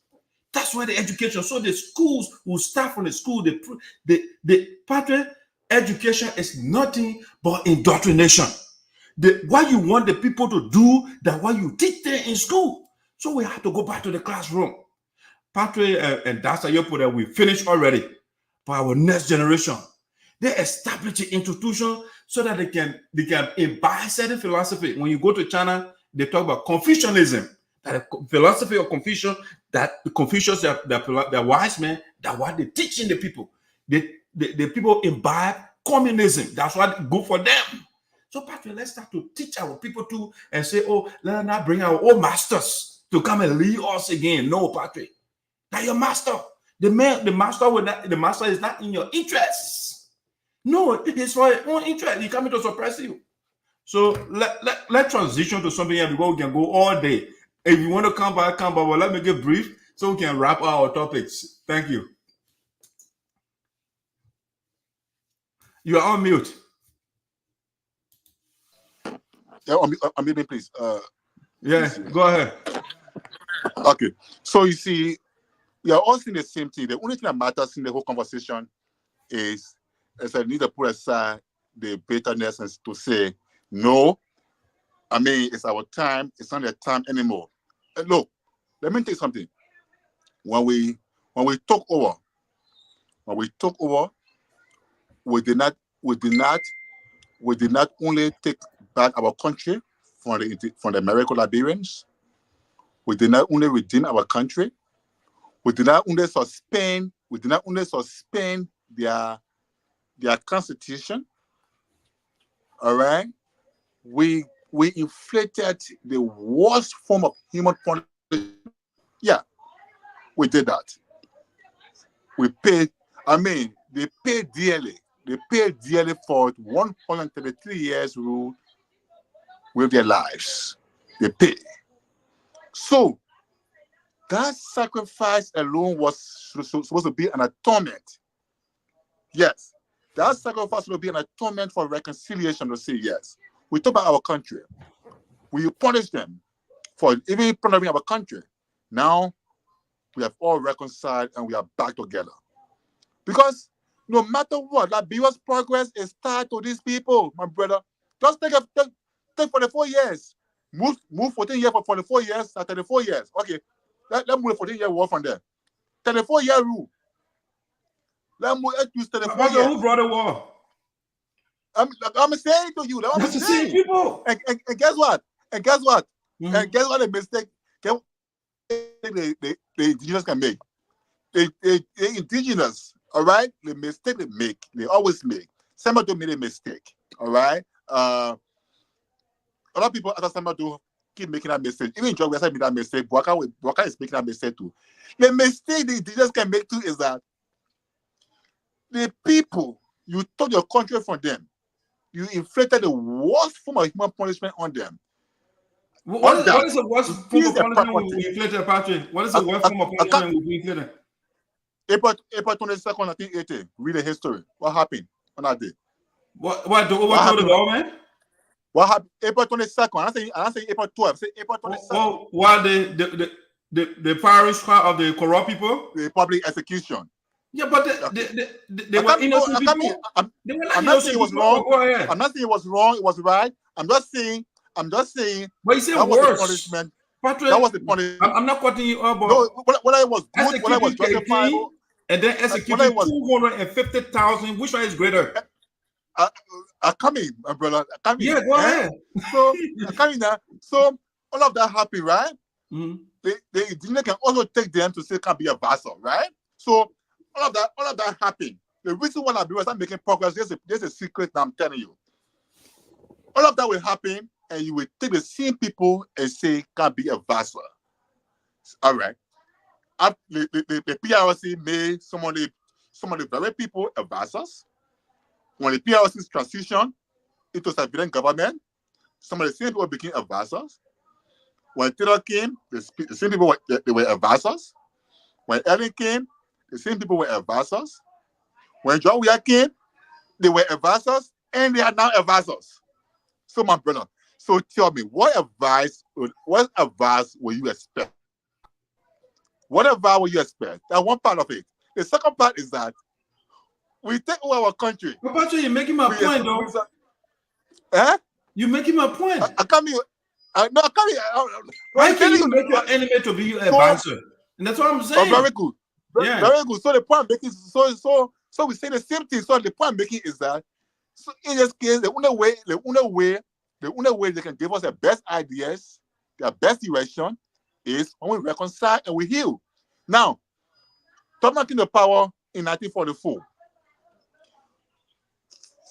That's where the education. So the schools will start from the school. The Patrick, education is nothing but indoctrination. What you want the people to do, that what you teach them in school. So we have to go back to the classroom. Patrick and that's how you put it. We finished already. For our next generation, they establish an institution so that they can imbibe certain philosophy. When you go to China, they talk about Confucianism. That the philosophy of Confucius, that the Confucius, the wise men, that what they teaching the people. The people imbibe communism. That's what good for them. So, Patrick, let's start to teach our people too and say, oh, let's not bring our old masters to come and lead us again. No, Patrick. That your master. The master is not in your interests. No, it's for your own interest. He coming to suppress you. So let's transition to something else because we can go all day. If you want to come back, but let me get brief so we can wrap our topics. Thank you. You are on mute. Yeah, I'm muting, please. Yeah, go ahead. Okay. So you see, we are all saying the same thing. The only thing that matters in the whole conversation is I need to put aside the bitterness and to say, no, I mean, it's our time. It's not their time anymore. Look, let me tell you something. When we took over, we did not only take back our country from the American Liberians. We did not only redeem our country. We did not only suspend their constitution. All right. We inflicted the worst form of human punishment. Yeah, we did that. We paid. I mean, they paid dearly. They paid dearly for 133 years rule with their lives. They paid. So that sacrifice alone was supposed to be an atonement. Yes, that sacrifice will be an atonement for reconciliation to say yes. We talk about our country. We punish them for even plundering our country. Now we have all reconciled and we are back together. Because no matter what, Liberia's progress is tied to these people, my brother. Just take 44 years. Move 14 years for 44 years, 34 years. Okay, let move 14-year war from there. 34-year rule. Let move 34 years. Who brought the war? I'm saying to you, that's the same people. And guess what? And guess what the mistake the indigenous can make? The indigenous, all right? The mistake they make, they always make. Somebody made a mistake, all right? A lot of people after somebody keep making that mistake. Even John West made that mistake. Waka is making that mistake too. The mistake the indigenous can make too is that the people you took your country from them, you inflicted the worst form of human punishment on them. What is the worst form of punishment we inflicted, Patrick? What is the worst form of punishment we inflicted? April 22nd, 1980. Read the history. What happened on that day? What overthrow the government? What happened? April 22nd. I'm saying April 12th. Say April 22nd. Oh, what the parish trial of the corrupt people? The public execution. Yeah, but they were innocent people. I'm not saying it was wrong. I'm not saying it was wrong. It was right. I'm just saying. But you say that worse. Was the punishment. Patrick, that was the punishment. I'm not cutting you up. No, what I was good, what I was justifiable, and then executing 250,000. Which one is greater? I come in, my brother. Yeah, go ahead. So I come in there. So all of that happy, right? Mm-hmm. They can also take them to say can be a vassal, right? So all of that happened. The reason why Liberia is not making progress, there's a secret that I'm telling you. All of that will happen, and you will take the same people and say can be a vassal. All right. The PRC made some of the very people a vassals. When the PRC's transition into civilian government, some of the same people became a vassals. When Taylor came, the same people they were a vassals. When Ellen came, the same people were a vassals. When John Weah came, they were a vassals, and they are now a vassals. So my brother, so tell me, what advice will you expect? What advice will you expect? That's one part of it. The second part is that we take over our country. But Patrick, you're making my point, though. Eh? You're making my point. I can't be. I can't be. Why can't you make your enemy to be your advisor? And that's what I'm saying. Oh, very good. Yeah. Very good. So the point I'm making, so we say the same thing. So the point I'm making is that, so in this case, the only way they can give us the best ideas, their best direction, is when we reconcile and we heal. Now, Thomas came to power in 1944.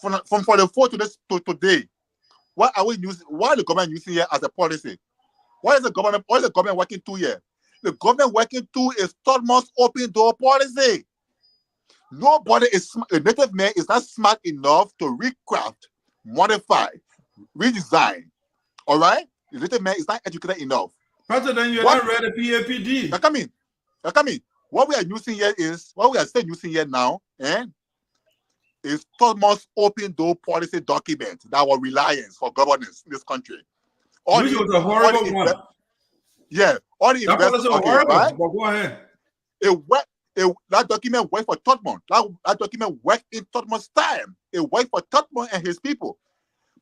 From 44 to today, what are we using? What are the government using here as a policy? What is the government working to here? The government working to is Thomas open door policy. Nobody is a native man is not smart enough to recraft, modify, redesign. All right, the native man is not educated enough. President, you're not read the PAPD. Now come in. What we are using here is what we are still using here now, is Thomas open door policy document that our reliance for governance in this country. Which was a horrible one. Yeah, all the That policy was horrible, right? but go ahead. That document worked for Tottenham. That document worked in Tottenham's time. It worked for Tottenham and his people.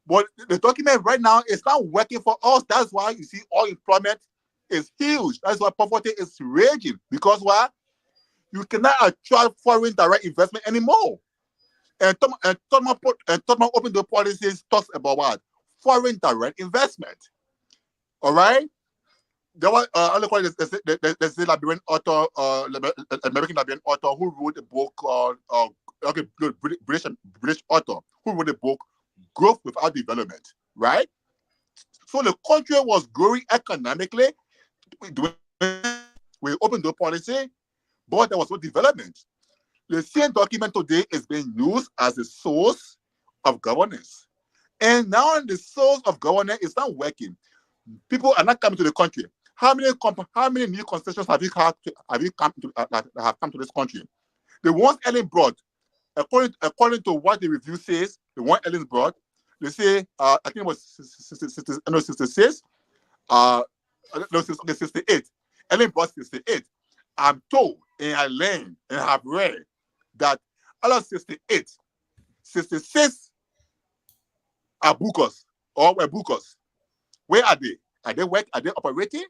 But the document right now is not working for us. That's why you see unemployment is huge. That's why poverty is raging. Because why? You cannot attract foreign direct investment anymore. And Tottenham open door policies talks about what? Foreign direct investment. All right? There was there's a Liberian author, American Liberian author who wrote a book called British author who wrote a book, Growth Without Development, right? So the country was growing economically with open door policy, but there was no development. The same document today is being used as a source of governance. And now the source of governance is not working. People are not coming to the country. How many new concessions have you come to this country? The ones Ellen brought, according to what the review says, the one Ellen brought, they say I think it was 66, 68. Ellen brought 68. I'm told and I learned and have read that out of 68, 66 are bookers or were bookers. Where are they? Are they operating?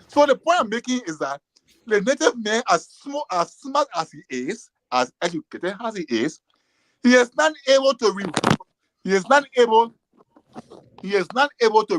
So the point I'm making is that the native man, as smart as he is, as educated as he is not able to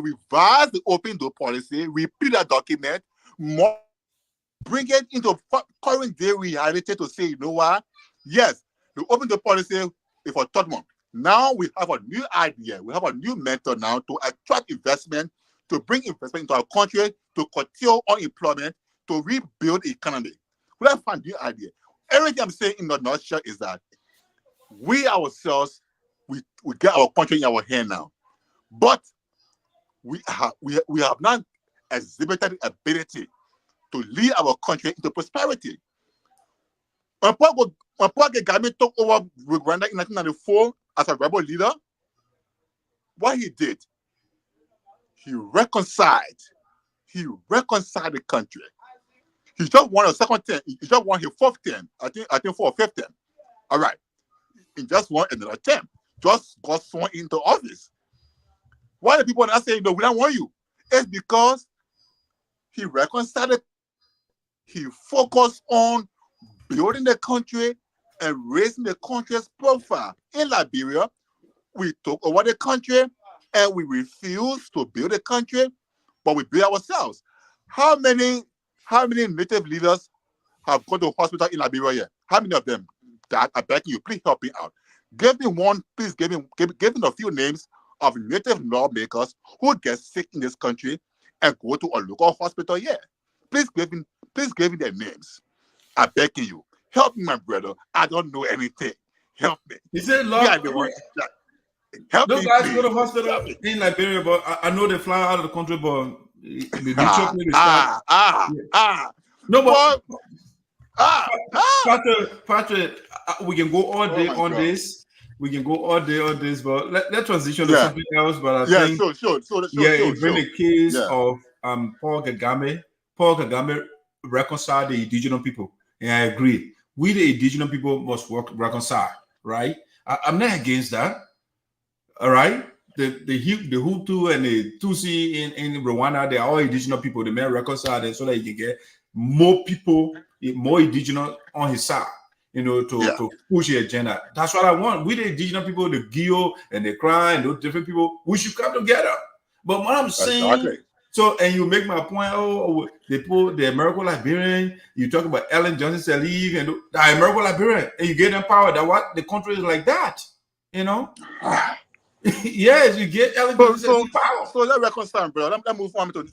revise the open door policy, repeat that document, bring it into current day reality to say, you know what? Yes, the open door policy is for Tottenham. Now we have a new idea. We have a new method now to attract investment, to bring investment into our country, to curtail unemployment, to rebuild the economy. We have a new idea. Everything I'm saying in a nutshell is that we ourselves, we get our country in our hand now. But we have not exhibited the ability to lead our country into prosperity. When Paul Kagame took over Rwanda in 1994 as a rebel leader, what he did, he reconciled the country. He just won a second term. He just won his fourth term. I think for a fifth term. All right. He just won another term. Just got sworn into office. Why the people are not saying, no, we don't want you? It's because he reconciled it. He focused on building the country and raising the country's profile. In Liberia, we took over the country and we refused to build the country, but we build ourselves. How many native leaders have gone to hospital in Liberia yet? How many of them? That I beg you, please help me out. Give me one, please give me a few names of native lawmakers who get sick in this country and go to a local hospital here. Please give me their names. I beg you. Help me, my brother. I don't know anything. Help me. He said, help those me, guys please. go to hospital in Liberia, but I know they fly out of the country, but Patrick, we can go all day on this. We can go all day on this, but let's transition to something else. But I think it's been a case of Paul Kagame. Paul Kagame reconciled the indigenous people, and I agree. We the indigenous people must reconcile, right? I'm not against that. All right, the Hutu and the Tutsi in Rwanda, they are all indigenous people. They may reconcile them so that you can get more people, more indigenous on his side, to push the agenda. That's what I want. We the indigenous people, the Gio and the Crayon and those different people, we should come together. But what I'm saying, so, and you make my point, they put the American Liberian, you talk about Ellen Johnson Sirleaf and the American Liberian, and you get them power. That what the country is like that, Yes, you get Ellen Johnson power. So let's reconcile, bro. Let's move on to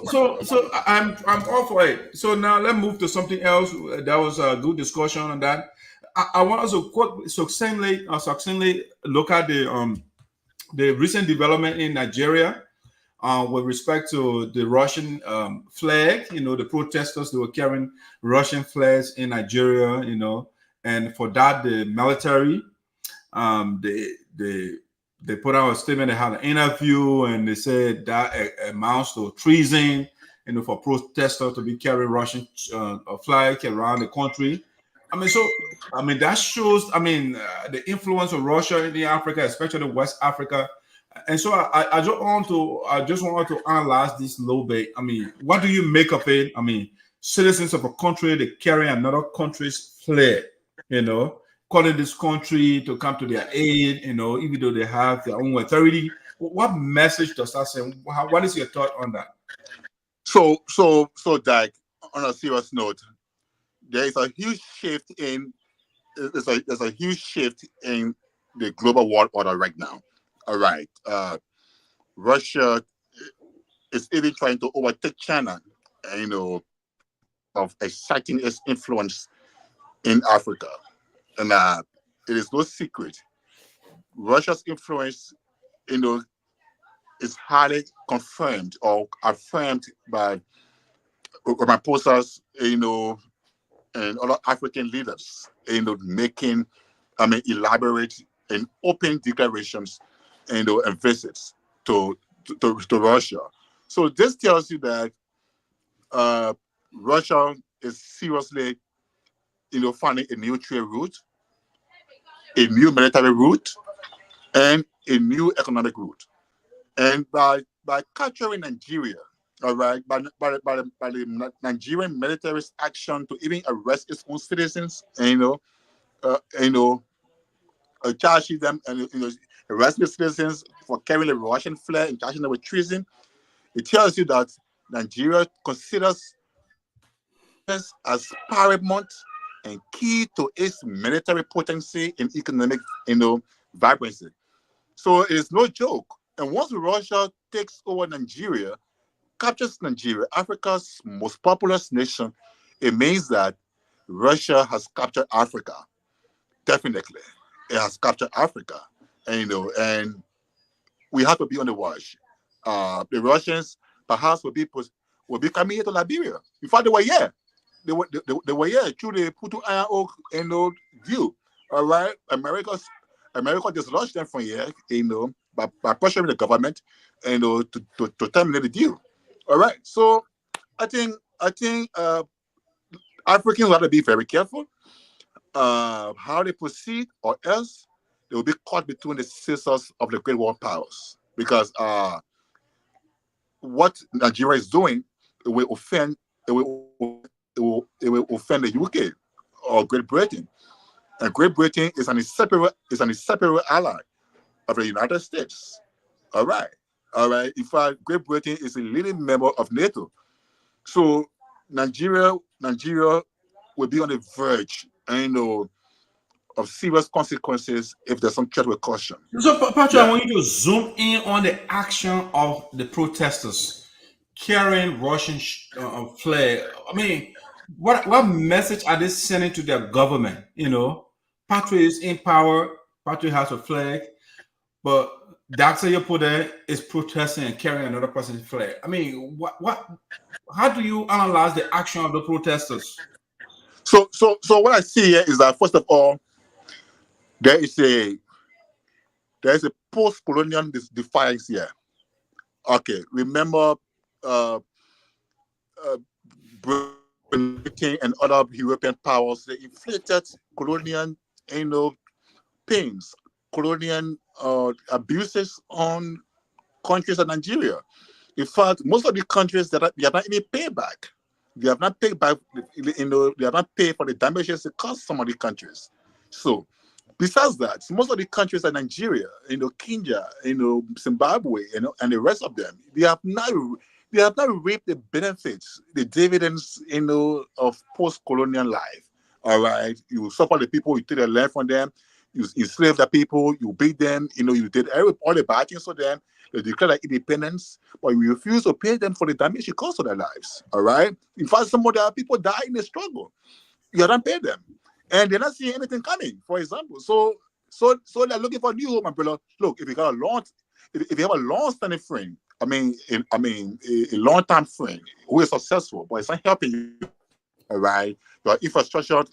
So I'm all for it. So now let's move to something else. That was a good discussion on that. I want us to succinctly look at the recent development in Nigeria. With respect to the Russian flag, the protesters, they were carrying Russian flags in Nigeria, and for that, the military, they put out a statement. They had an interview, and they said that amounts to treason. For protesters to be carrying Russian flag around the country. That shows. The influence of Russia in Africa, especially West Africa. And so I just want to analyze this a little bit. What do you make of it? Citizens of a country, they carry another country's flag, calling this country to come to their aid, even though they have their own authority. What message does that send? What is your thought on that? So, Dag, on a serious note, there is a huge shift in there's a huge shift in the global world order right now. All right, Russia is even trying to overtake China, of exerting its influence in Africa, and it is no secret. Russia's influence, is highly confirmed or affirmed by Ramaphosa's, and other African leaders, making, elaborate and open declarations, and visits to Russia. So this tells you that Russia is seriously, finding a new trade route, a new military route, and a new economic route. And by capturing Nigeria, all right, by the Nigerian military's action to even arrest its own citizens, charging them and arresting the citizens for carrying a Russian flag and charging them with treason, it tells you that Nigeria considers this as paramount and key to its military potency and economic, vibrancy. So it is no joke. And once Russia takes over Nigeria, captures Nigeria, Africa's most populous nation, it means that Russia has captured Africa. Definitely, it has captured Africa, and we have to be on the watch. The Russians perhaps will be coming here to Liberia. In fact, they were here. They were here through the Putu Iron Oak, deal. All right, America dislodged them from here, by pressuring the government, to terminate the deal. All right. So I think Africans have to be very careful how they proceed, or else they will be caught between the scissors of the great world powers. Because what Nigeria is doing, it will offend the UK or Great Britain, and Great Britain is an inseparable ally of the United States. All right. In fact, Great Britain is a leading member of NATO. So Nigeria will be on the verge, of serious consequences if there's some tread with caution. So, Patrick, I want you to zoom in on the action of the protesters carrying Russian flag. What message are they sending to their government? Patrick is in power. Patrick has a flag. But Dr. Yopude is protesting and carrying another person's flag. How do you analyze the action of the protesters? So what I see here is that, first of all, there is a post-colonial defiance here. Okay, remember Britain and other European powers, they inflicted colonial, pains, colonial abuses on countries like Nigeria. In fact, most of the countries that they have not even paid back. They have not paid back. They have not paid for the damages it cost some of the countries. So, besides that, most of the countries like Nigeria, Kenya, Zimbabwe, and the rest of them, they have not reaped the benefits, the dividends, of post-colonial life. All right, you suffer the people, you take their land from them. You enslave the people, you beat them, you did all the bad things for them, they declare their independence, but you refuse to pay them for the damage it caused to their lives. All right? In fact, some of the people die in the struggle. You don't pay them. And they're not seeing anything coming, for example. So they're looking for a new home, my brother. Look, if you have a long-standing friend, a long-term friend who is successful, but it's not helping you, all right? Your infrastructures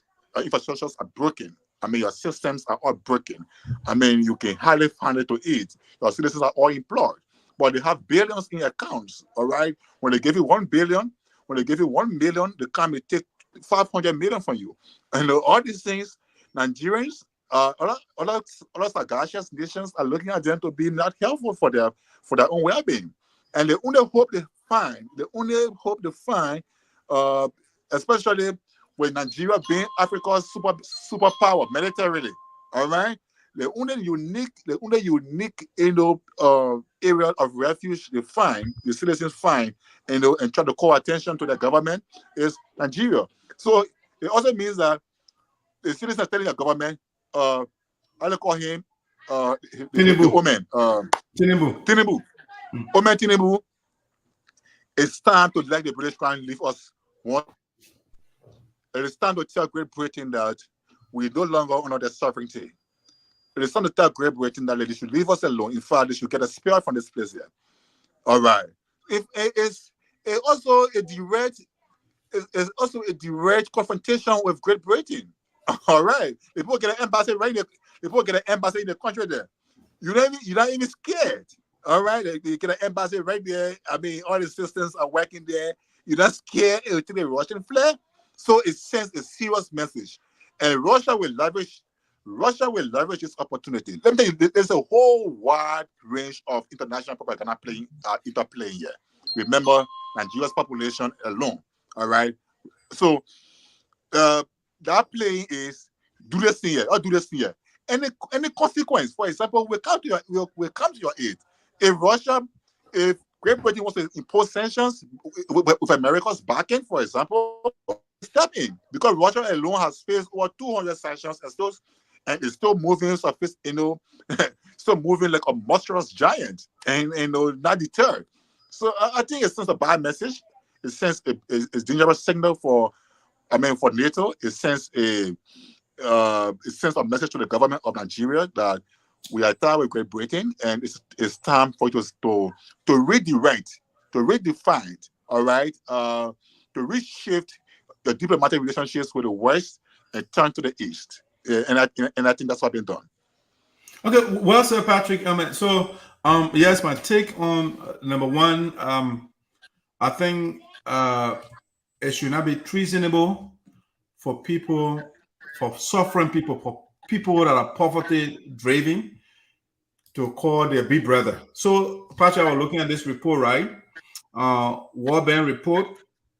are broken. I mean, your systems are all broken. I mean, you can hardly find it to eat. Your citizens are all employed, but they have billions in accounts. All right. When they give you 1 billion, when they give you 1 million, they come and take 500 million from you. And all these things, Nigerians, other sagacious nations are looking at them to be not helpful for their own well-being. And the only hope they find, especially with Nigeria being Africa's superpower militarily, all right. The only unique area of refuge they find, the citizens find, and try to call attention to the government is Nigeria. So it also means that the citizens are telling the government, I call him Tinubu. Omen. Tinubu. Omen Tinubu. It's time to let the British Crown leave us one. It is time to tell Great Britain that we no longer honor their sovereignty. It is time to tell Great Britain that they should leave us alone. In fact, they should get a spare from this place here. All right. It's also a direct confrontation with Great Britain. All right. People get an embassy right there. People get an embassy in the country there. You're not even scared. All right. They get an embassy right there. I mean, all the systems are working there. You're not scared to take the Russian flag. So it sends a serious message. And Russia will leverage this opportunity. Let me tell you, there's a whole wide range of international propaganda interplaying here. Remember, Nigeria's population alone. All right. So that playing is do this thing here or do this thing here. Any consequence, for example, will come to your aid. If Great Britain wants to impose sanctions with America's backing, for example, step in, because Russia alone has faced over 200 sanctions and is still moving still moving like a monstrous giant and not deterred. So I think it sends a bad message. It sends a dangerous signal for NATO. It sends a message to the government of Nigeria that we are tired with Great Britain, and it's time for you to redirect, to redefine, all right, to reshift the diplomatic relationships with the West and turn to the East. And I think that's what's been done. Okay, well, Sir Patrick. Yes, my take on number one. I think it should not be treasonable for suffering people, for people that are poverty-driven, to call their big brother. So, Patrick, I was looking at this report, right? World Bank report.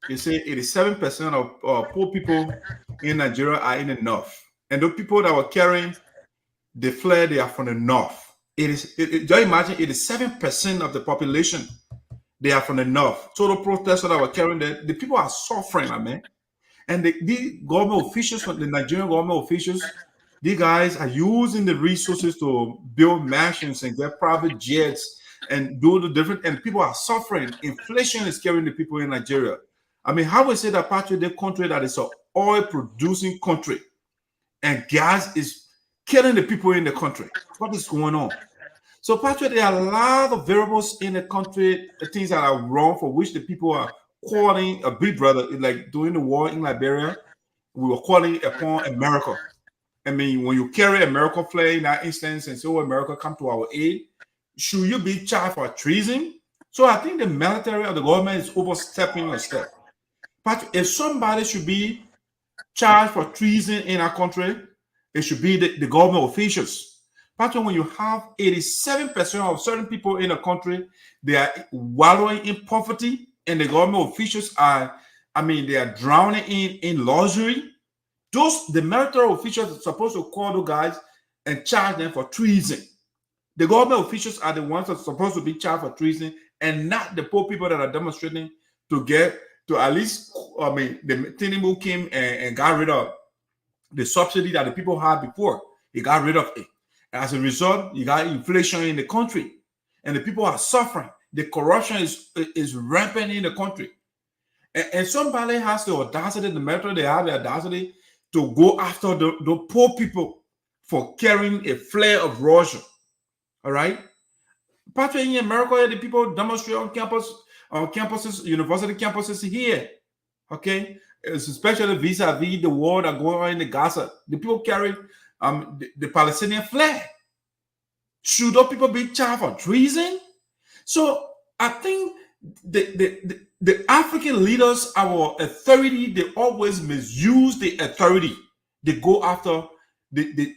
They say 87% of poor people in Nigeria are in the north. And the people that were carrying the flag, they are from the north. Just imagine 87% of the population, they are from the north. So the protesters that were carrying the people are suffering, man. And the government officials, the Nigerian government officials, these guys are using the resources to build mansions and get private jets and do the different, and people are suffering. Inflation is carrying the people in Nigeria. I mean, how we say that Patrick, the country that is an oil-producing country, and gas is killing the people in the country. What is going on? So, Patrick, there are a lot of variables in the country, the things that are wrong, for which the people are calling a big brother. Like during the war in Liberia, we were calling upon America. I mean, when you carry an American flag in that instance and say, oh, America come to our aid, should you be charged for treason? So I think the military or the government is overstepping a step. But if somebody should be charged for treason in our country, it should be the government officials. But when you have 87% of certain people in a country, they are wallowing in poverty, and the government officials are, they are drowning in luxury. The military officials are supposed to call those guys and charge them for treason. The government officials are the ones that are supposed to be charged for treason, and not the poor people that are demonstrating to get to at least, the Tinubu came and got rid of the subsidy that the people had before. He got rid of it. As a result, you got inflation in the country, and the people are suffering. The corruption is rampant in the country. And somebody has the audacity, the military, they have the audacity to go after the poor people for carrying a flag of Russia. All right? Patrick, in America, the people demonstrate on campuses, university campuses here. Okay? It's especially vis-a-vis the war that going on in the Gaza. The people carry the Palestinian flag. Should those people be charged for treason? So I think the African leaders, our authority, they always misuse the authority. They go after they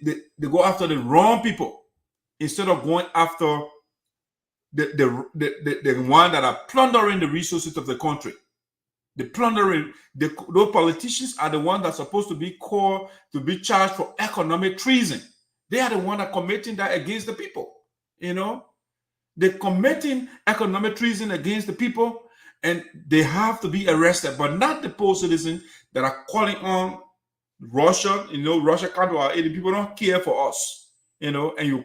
go after the wrong people instead of going after the one that are plundering the resources of the country. The plundering, those politicians are the ones that are supposed to be called to be charged for economic treason. They are the ones that are committing that against the people. You know, they're committing economic treason against the people, and they have to be arrested, but not the poor citizens that are calling on Russia. You know, Russia can't do our aid. People don't care for us. You know, and you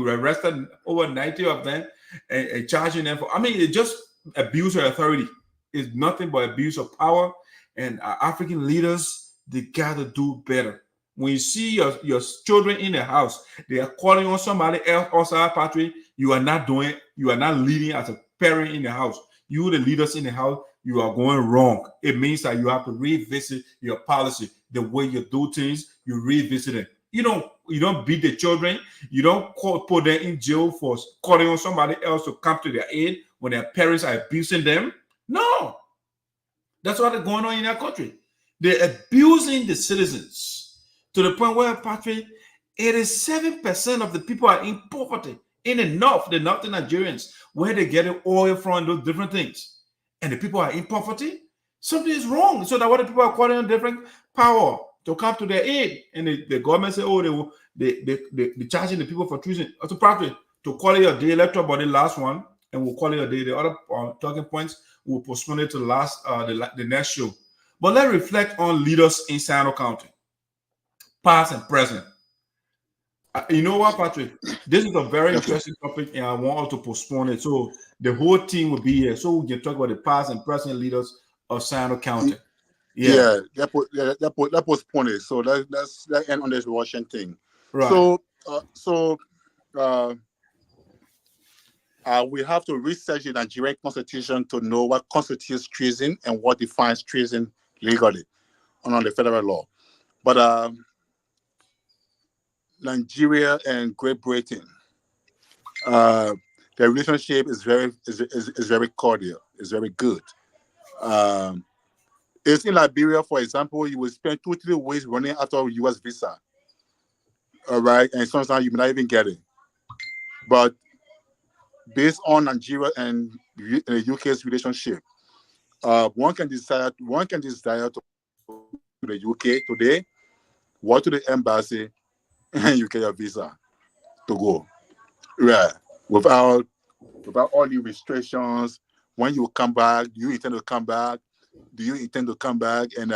arrested over 90 of them and charging them for. I mean, it just abuse of authority. It's nothing but abuse of power. And our African leaders, they gotta do better. When you see your children in the house, they are calling on somebody else outside country. You are not leading as a parent in the house. You, the leaders in the house, you are going wrong. It means that you have to revisit your policy, the way you do things. You revisit it. You don't beat the children. You don't put them in jail for calling on somebody else to come to their aid when their parents are abusing them. No, that's what is going on in our country. They're abusing the citizens to the point where, Patrick, 87% of the people are in poverty in the northern Nigerians, where they get oil from, those different things, and the people are in poverty. Something is wrong. So that what the people are calling on different power to come to their aid, and the government say, oh, they charging the people for treason. Also, Patrick, to call it a day, let's talk about the last one, and we'll call it a day. The other talking points, we'll postpone it to the next show. But let's reflect on leaders in Sinoe County, past and present. You know what, Patrick? This is a very interesting topic, and I want us to postpone it. So the whole team will be here, so we can talk about the past and present leaders of Sinoe County. Yeah, that postpone it. So let's end on this Russian thing. Right. So we have to research the Nigerian constitution to know what constitutes treason and what defines treason legally under the federal law. But Nigeria and Great Britain, their relationship is very cordial. It's very good. It's in Liberia, for example, you will spend 2-3 weeks running after a U.S. visa. All right, and sometimes you may not even get it. But based on Nigeria and the UK's relationship, one can desire to go to the UK today, walk to the embassy, and you get your visa to go. Right, without all the restrictions. When you come back, do you intend to come back? Do you intend to come back? And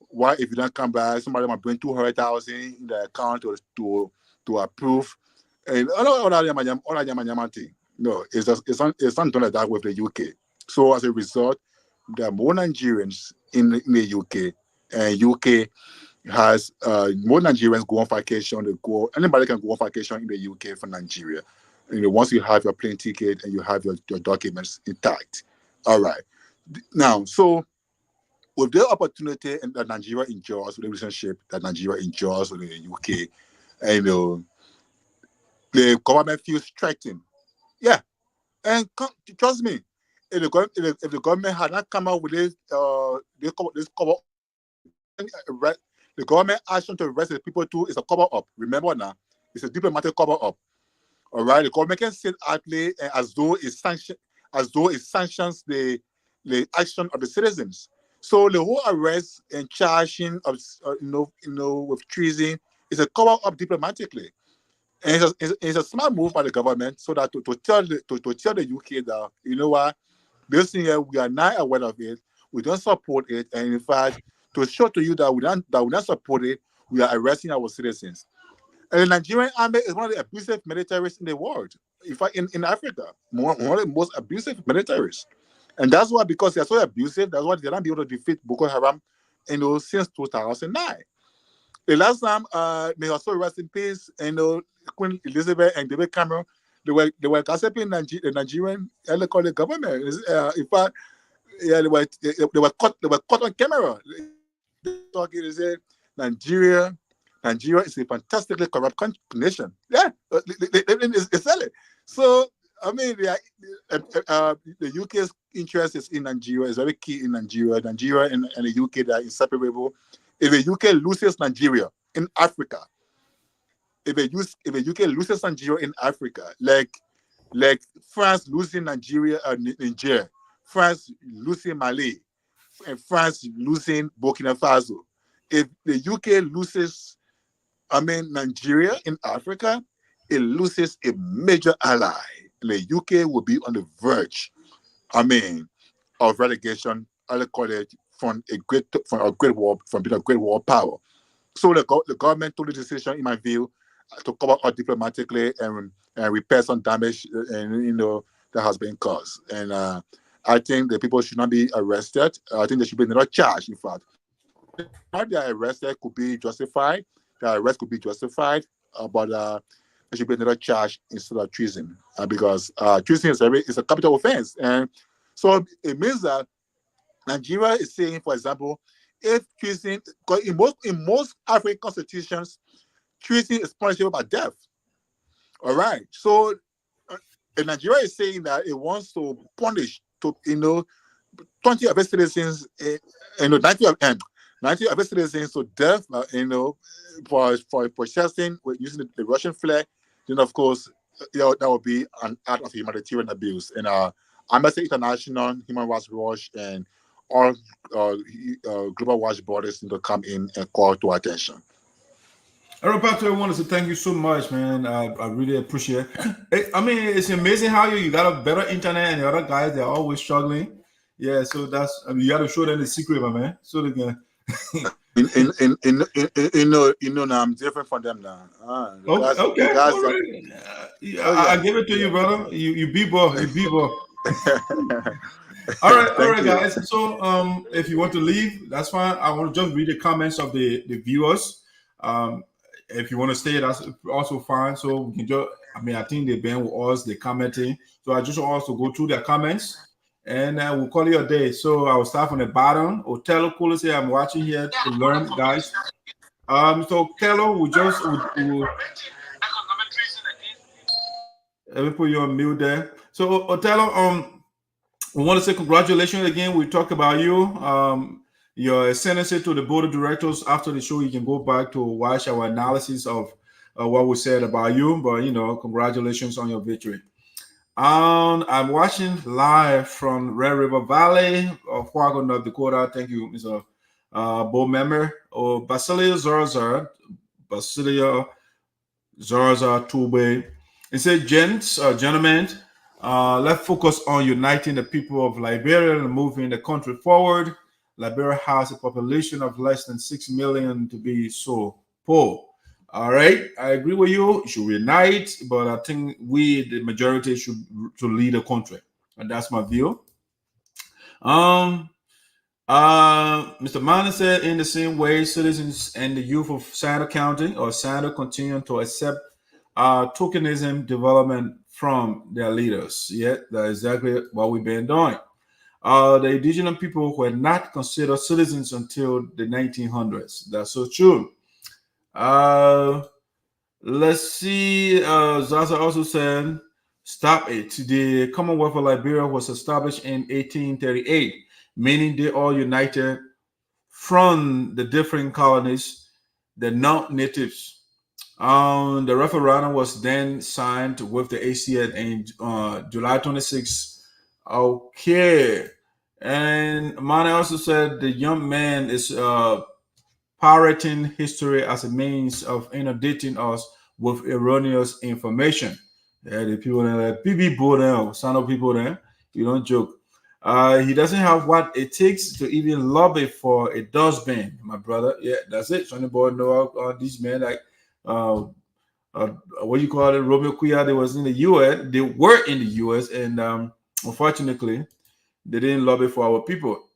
why, if you don't come back, somebody might bring 200,000 in the account to approve. And all that thing. No, it's not done like that with the UK. So as a result, there are more Nigerians in the UK, and UK has more Nigerians go on vacation. Anybody can go on vacation in the UK from Nigeria. Once you have your plane ticket and you have your documents intact. All right. Now, so with the opportunity that Nigeria enjoys, with the relationship that Nigeria enjoys with the UK, and the government feels threatened. Yeah, and trust me, if the government had not come out with this cover, the government action to arrest the people too is a cover up. Remember now, it's a diplomatic cover up. All right, the government can sit idly as though it sanctions the action of the citizens. So the whole arrest and charging of with treason is a cover up diplomatically. And it's a smart move by the government, so that to tell the UK that, you know what, this thing here, we are not aware of it, we don't support it, and in fact, to show to you that we don't support it, we are arresting our citizens. And the Nigerian army is one of the abusive militaries in the world. In fact, in Africa, one of the most abusive militaries. And that's why, because they're so abusive, that's why they're not able to defeat Boko Haram since 2009. The last time, may also rest in peace, Queen Elizabeth and David Cameron, they were gossiping the Nigerian the government. In fact, yeah, they were caught on camera. They said Nigeria Nigeria is a fantastically corrupt nation. Yeah, exactly. So, I mean, the UK's interest is in Nigeria, is very key in Nigeria. Nigeria and the UK, they are inseparable. If the UK loses Nigeria in Africa, if the UK loses Nigeria in Africa, like France losing Nigeria, Niger, France losing Mali, and France losing Burkina Faso. If the UK loses, Nigeria in Africa, it loses a major ally. And the UK will be on the verge, of relegation, I'll call it, from being a great world power. So the government took the decision, in my view, to come out diplomatically and repair some damage, that has been caused. And I think the people should not be arrested. I think they should be another charge. In fact, how they are arrested could be justified. The arrest could be justified, but there should be another charge instead of treason, because treason is a capital offense, and so it means that Nigeria is saying, for example, if treason, because in most African constitutions, treason is punishable by death. All right. So Nigeria is saying that it wants to punish 20 of its citizens, 90 of its citizens to death, for protesting with using the Russian flag. Then of course, that would be an act of humanitarian abuse. And Amnesty International, Human Rights Watch, and all global watch bodies need to come in and call to attention. Roberto, I wanted to thank you so much, man. I really appreciate it. It's amazing how you got a better internet, and the other guys, they're always struggling. Yeah, so that's, you got to show them the secret, my man. So they can. Now I'm different from them now. Okay. I give it to you, brother. You be ball. You be ball. all right, guys. So if you want to leave, that's fine. I want to just read the comments of the viewers. If you want to stay, that's also fine. So we can just, I think they've been with us, they're commenting. So I just also go through their comments, and we'll call it a day. So I will start from the bottom. Otello Coolers here, I'm watching here to learn, guys. So Otello, let me put you on mute there. So Otello, we want to say congratulations again. We talked about you. Your ascendancy to the board of directors. After the show, you can go back to watch our analysis of what we said about you. But congratulations on your victory. I'm watching live from Red River Valley of Fargo, North Dakota. Thank you, Mr. Board member. Basilia Zarza Tube. It said, gentlemen, let's focus on uniting the people of Liberia and moving the country forward. Liberia has a population of less than 6 million to be so poor. All right, I agree with you. You should unite, but I think we, the majority, should lead the country, and that's my view. Mr. Mana said, in the same way, citizens and the youth of Sinoe County or Sinoe continue to accept tokenism development from their leaders. Yeah, that's exactly what we've been doing. The indigenous people were not considered citizens until the 1900s. That's so true. Let's see. Zaza also said, stop it. The Commonwealth of Liberia was established in 1838, meaning they all united from the different colonies, the non-natives. The referendum was then signed with the ACN in July 26. Okay. And Mane also said the young man is pirating history as a means of inundating us with erroneous information. Yeah, the people there, people there, son of people there, you don't joke. He doesn't have what it takes to even lobby for a dustbin, my brother. Yeah, that's it. Sonny boy know these men like what you call it, Romeo Kuya. They was in the US. They were in the US, and unfortunately, they didn't lobby for our people.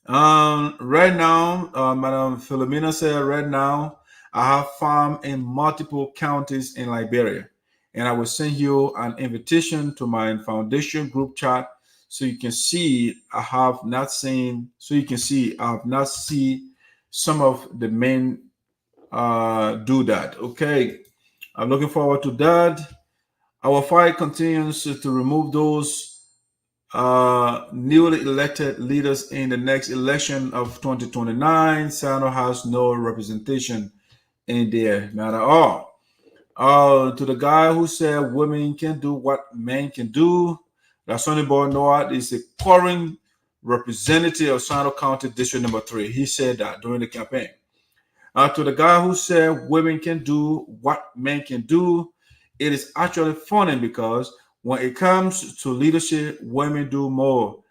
Right now, Madam Philomena said, right now, I have farm in multiple counties in Liberia, and I will send you an invitation to my foundation group chat so you can see I have not seen some of the main do that. Okay, I'm looking forward to that. Our fight continues to remove those newly elected leaders in the next election of 2029. Sinoe has no representation in there, not at all. To the guy who said women can do what men can do, that Sonny Boy Noah is a current representative of Sinoe County District Number 3. He said that during the campaign. To the guy who said women can do what men can do, it is actually funny because when it comes to leadership, women do more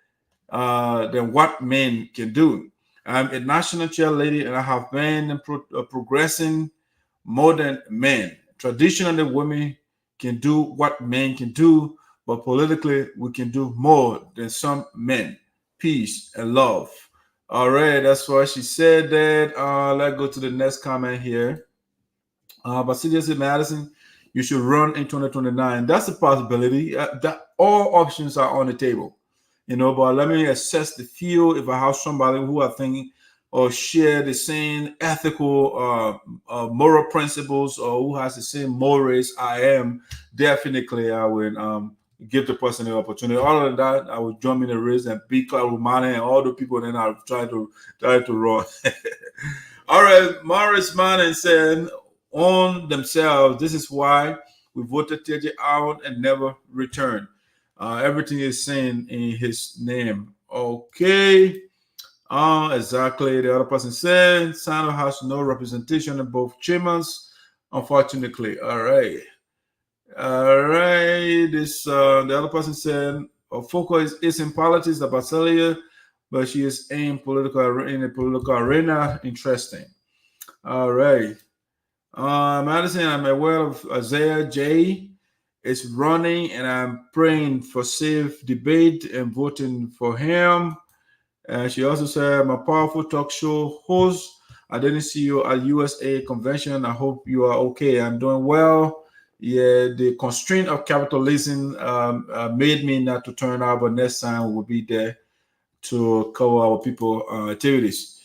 than what men can do. I'm a national chair lady and I have been progressing more than men. Traditionally, women can do what men can do, but politically, we can do more than some men. Peace and love. All right, that's why she said that. Let's go to the next comment here. But seriously, Madison, you should run in 2029. That's a possibility. That all options are on the table, But let me assess the field. If I have somebody who I think or share the same ethical, moral principles, or who has the same morals I am, definitely I will give the person the opportunity. Other than that, I will jump in the race and beat Karumane and all the people. Then I'll try to run. All right, Morris Manning said on themselves. This is why we voted TJ out and never returned. Everything is saying in his name. Okay. Exactly. The other person said Sinoe has no representation in both chambers, unfortunately. All right. This the other person said Foucault is in politics, the Basilia, but she is in the political arena. Interesting. All right. Madison, I'm aware of Isaiah J. is running, and I'm praying for safe debate and voting for him. She also said, my powerful talk show host, I didn't see you at USA convention. I hope you are okay. I'm doing well. Yeah, the constraint of capitalism made me not to turn out, but next time we'll be there to cover our people activities.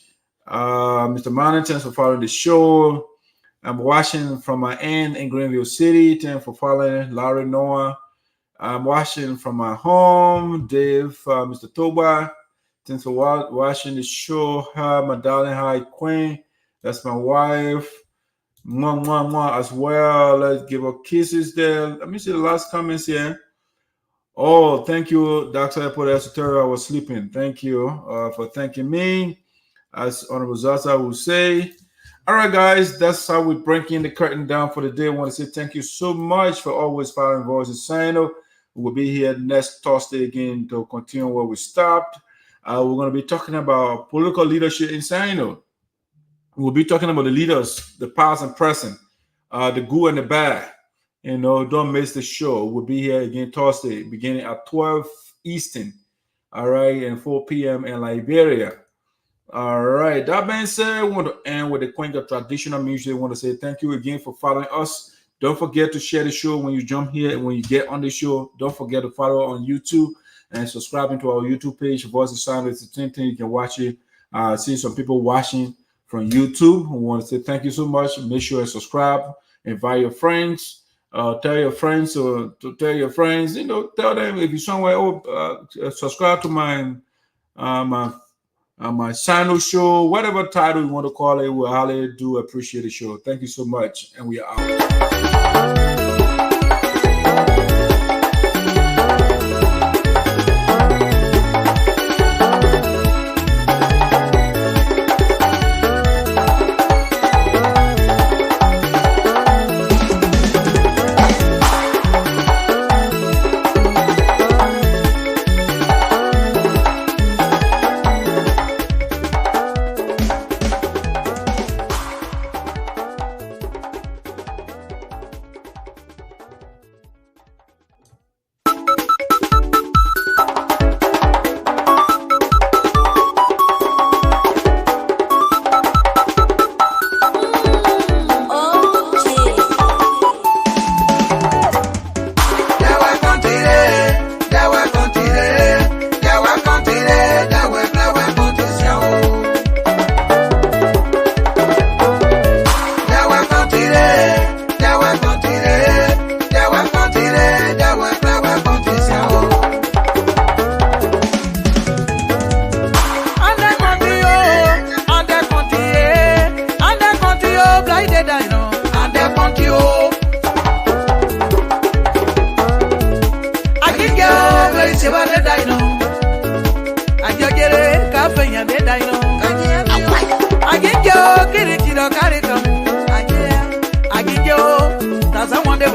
Mr. Manning, thanks for following the show. I'm watching from my end in Greenville City. Thanks for following Larry Noah. I'm watching from my home. Dave, Mr. Toba. Thanks for watching the show. Hi, my darling. Hi, Queen. That's my wife. Mwah, mwah, mwah as well. Let's give her kisses there. Let me see the last comments here. Oh, thank you, Dr. Airport Esoteric. I was sleeping. Thank you for thanking me. As Honorable Zaza will say. All right, guys, that's how we break in the curtain down for the day. I want to say thank you so much for always following Voices Sinoe. We'll be here next Thursday again to continue where we stopped. We're going to be talking about political leadership in Sinoe. We'll be talking about the leaders, the past and present, the good and the bad. Don't miss the show. We'll be here again Thursday, beginning at 12 Eastern, all right, and 4 p.m. in Liberia. All right. That being said, I want to end with a quaint of traditional music. I want to say thank you again for following us. Don't forget to share the show when you jump here and when you get on the show. Don't forget to follow on YouTube and subscribing to our YouTube page. Voice of Silence. It's the same thing. You can watch it. See some people watching from YouTube. We want to say thank you so much. Make sure you subscribe. Invite your friends. Tell your friends to tell your friends. Tell them if you're somewhere. Subscribe to my Sinoe show, whatever title you want to call it. We highly do appreciate the show. Thank you so much, and we are out.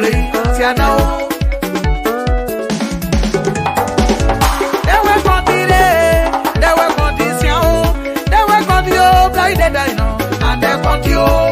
play, see I know. They were continue, they were continue, they were continue, play the dino, and they continue.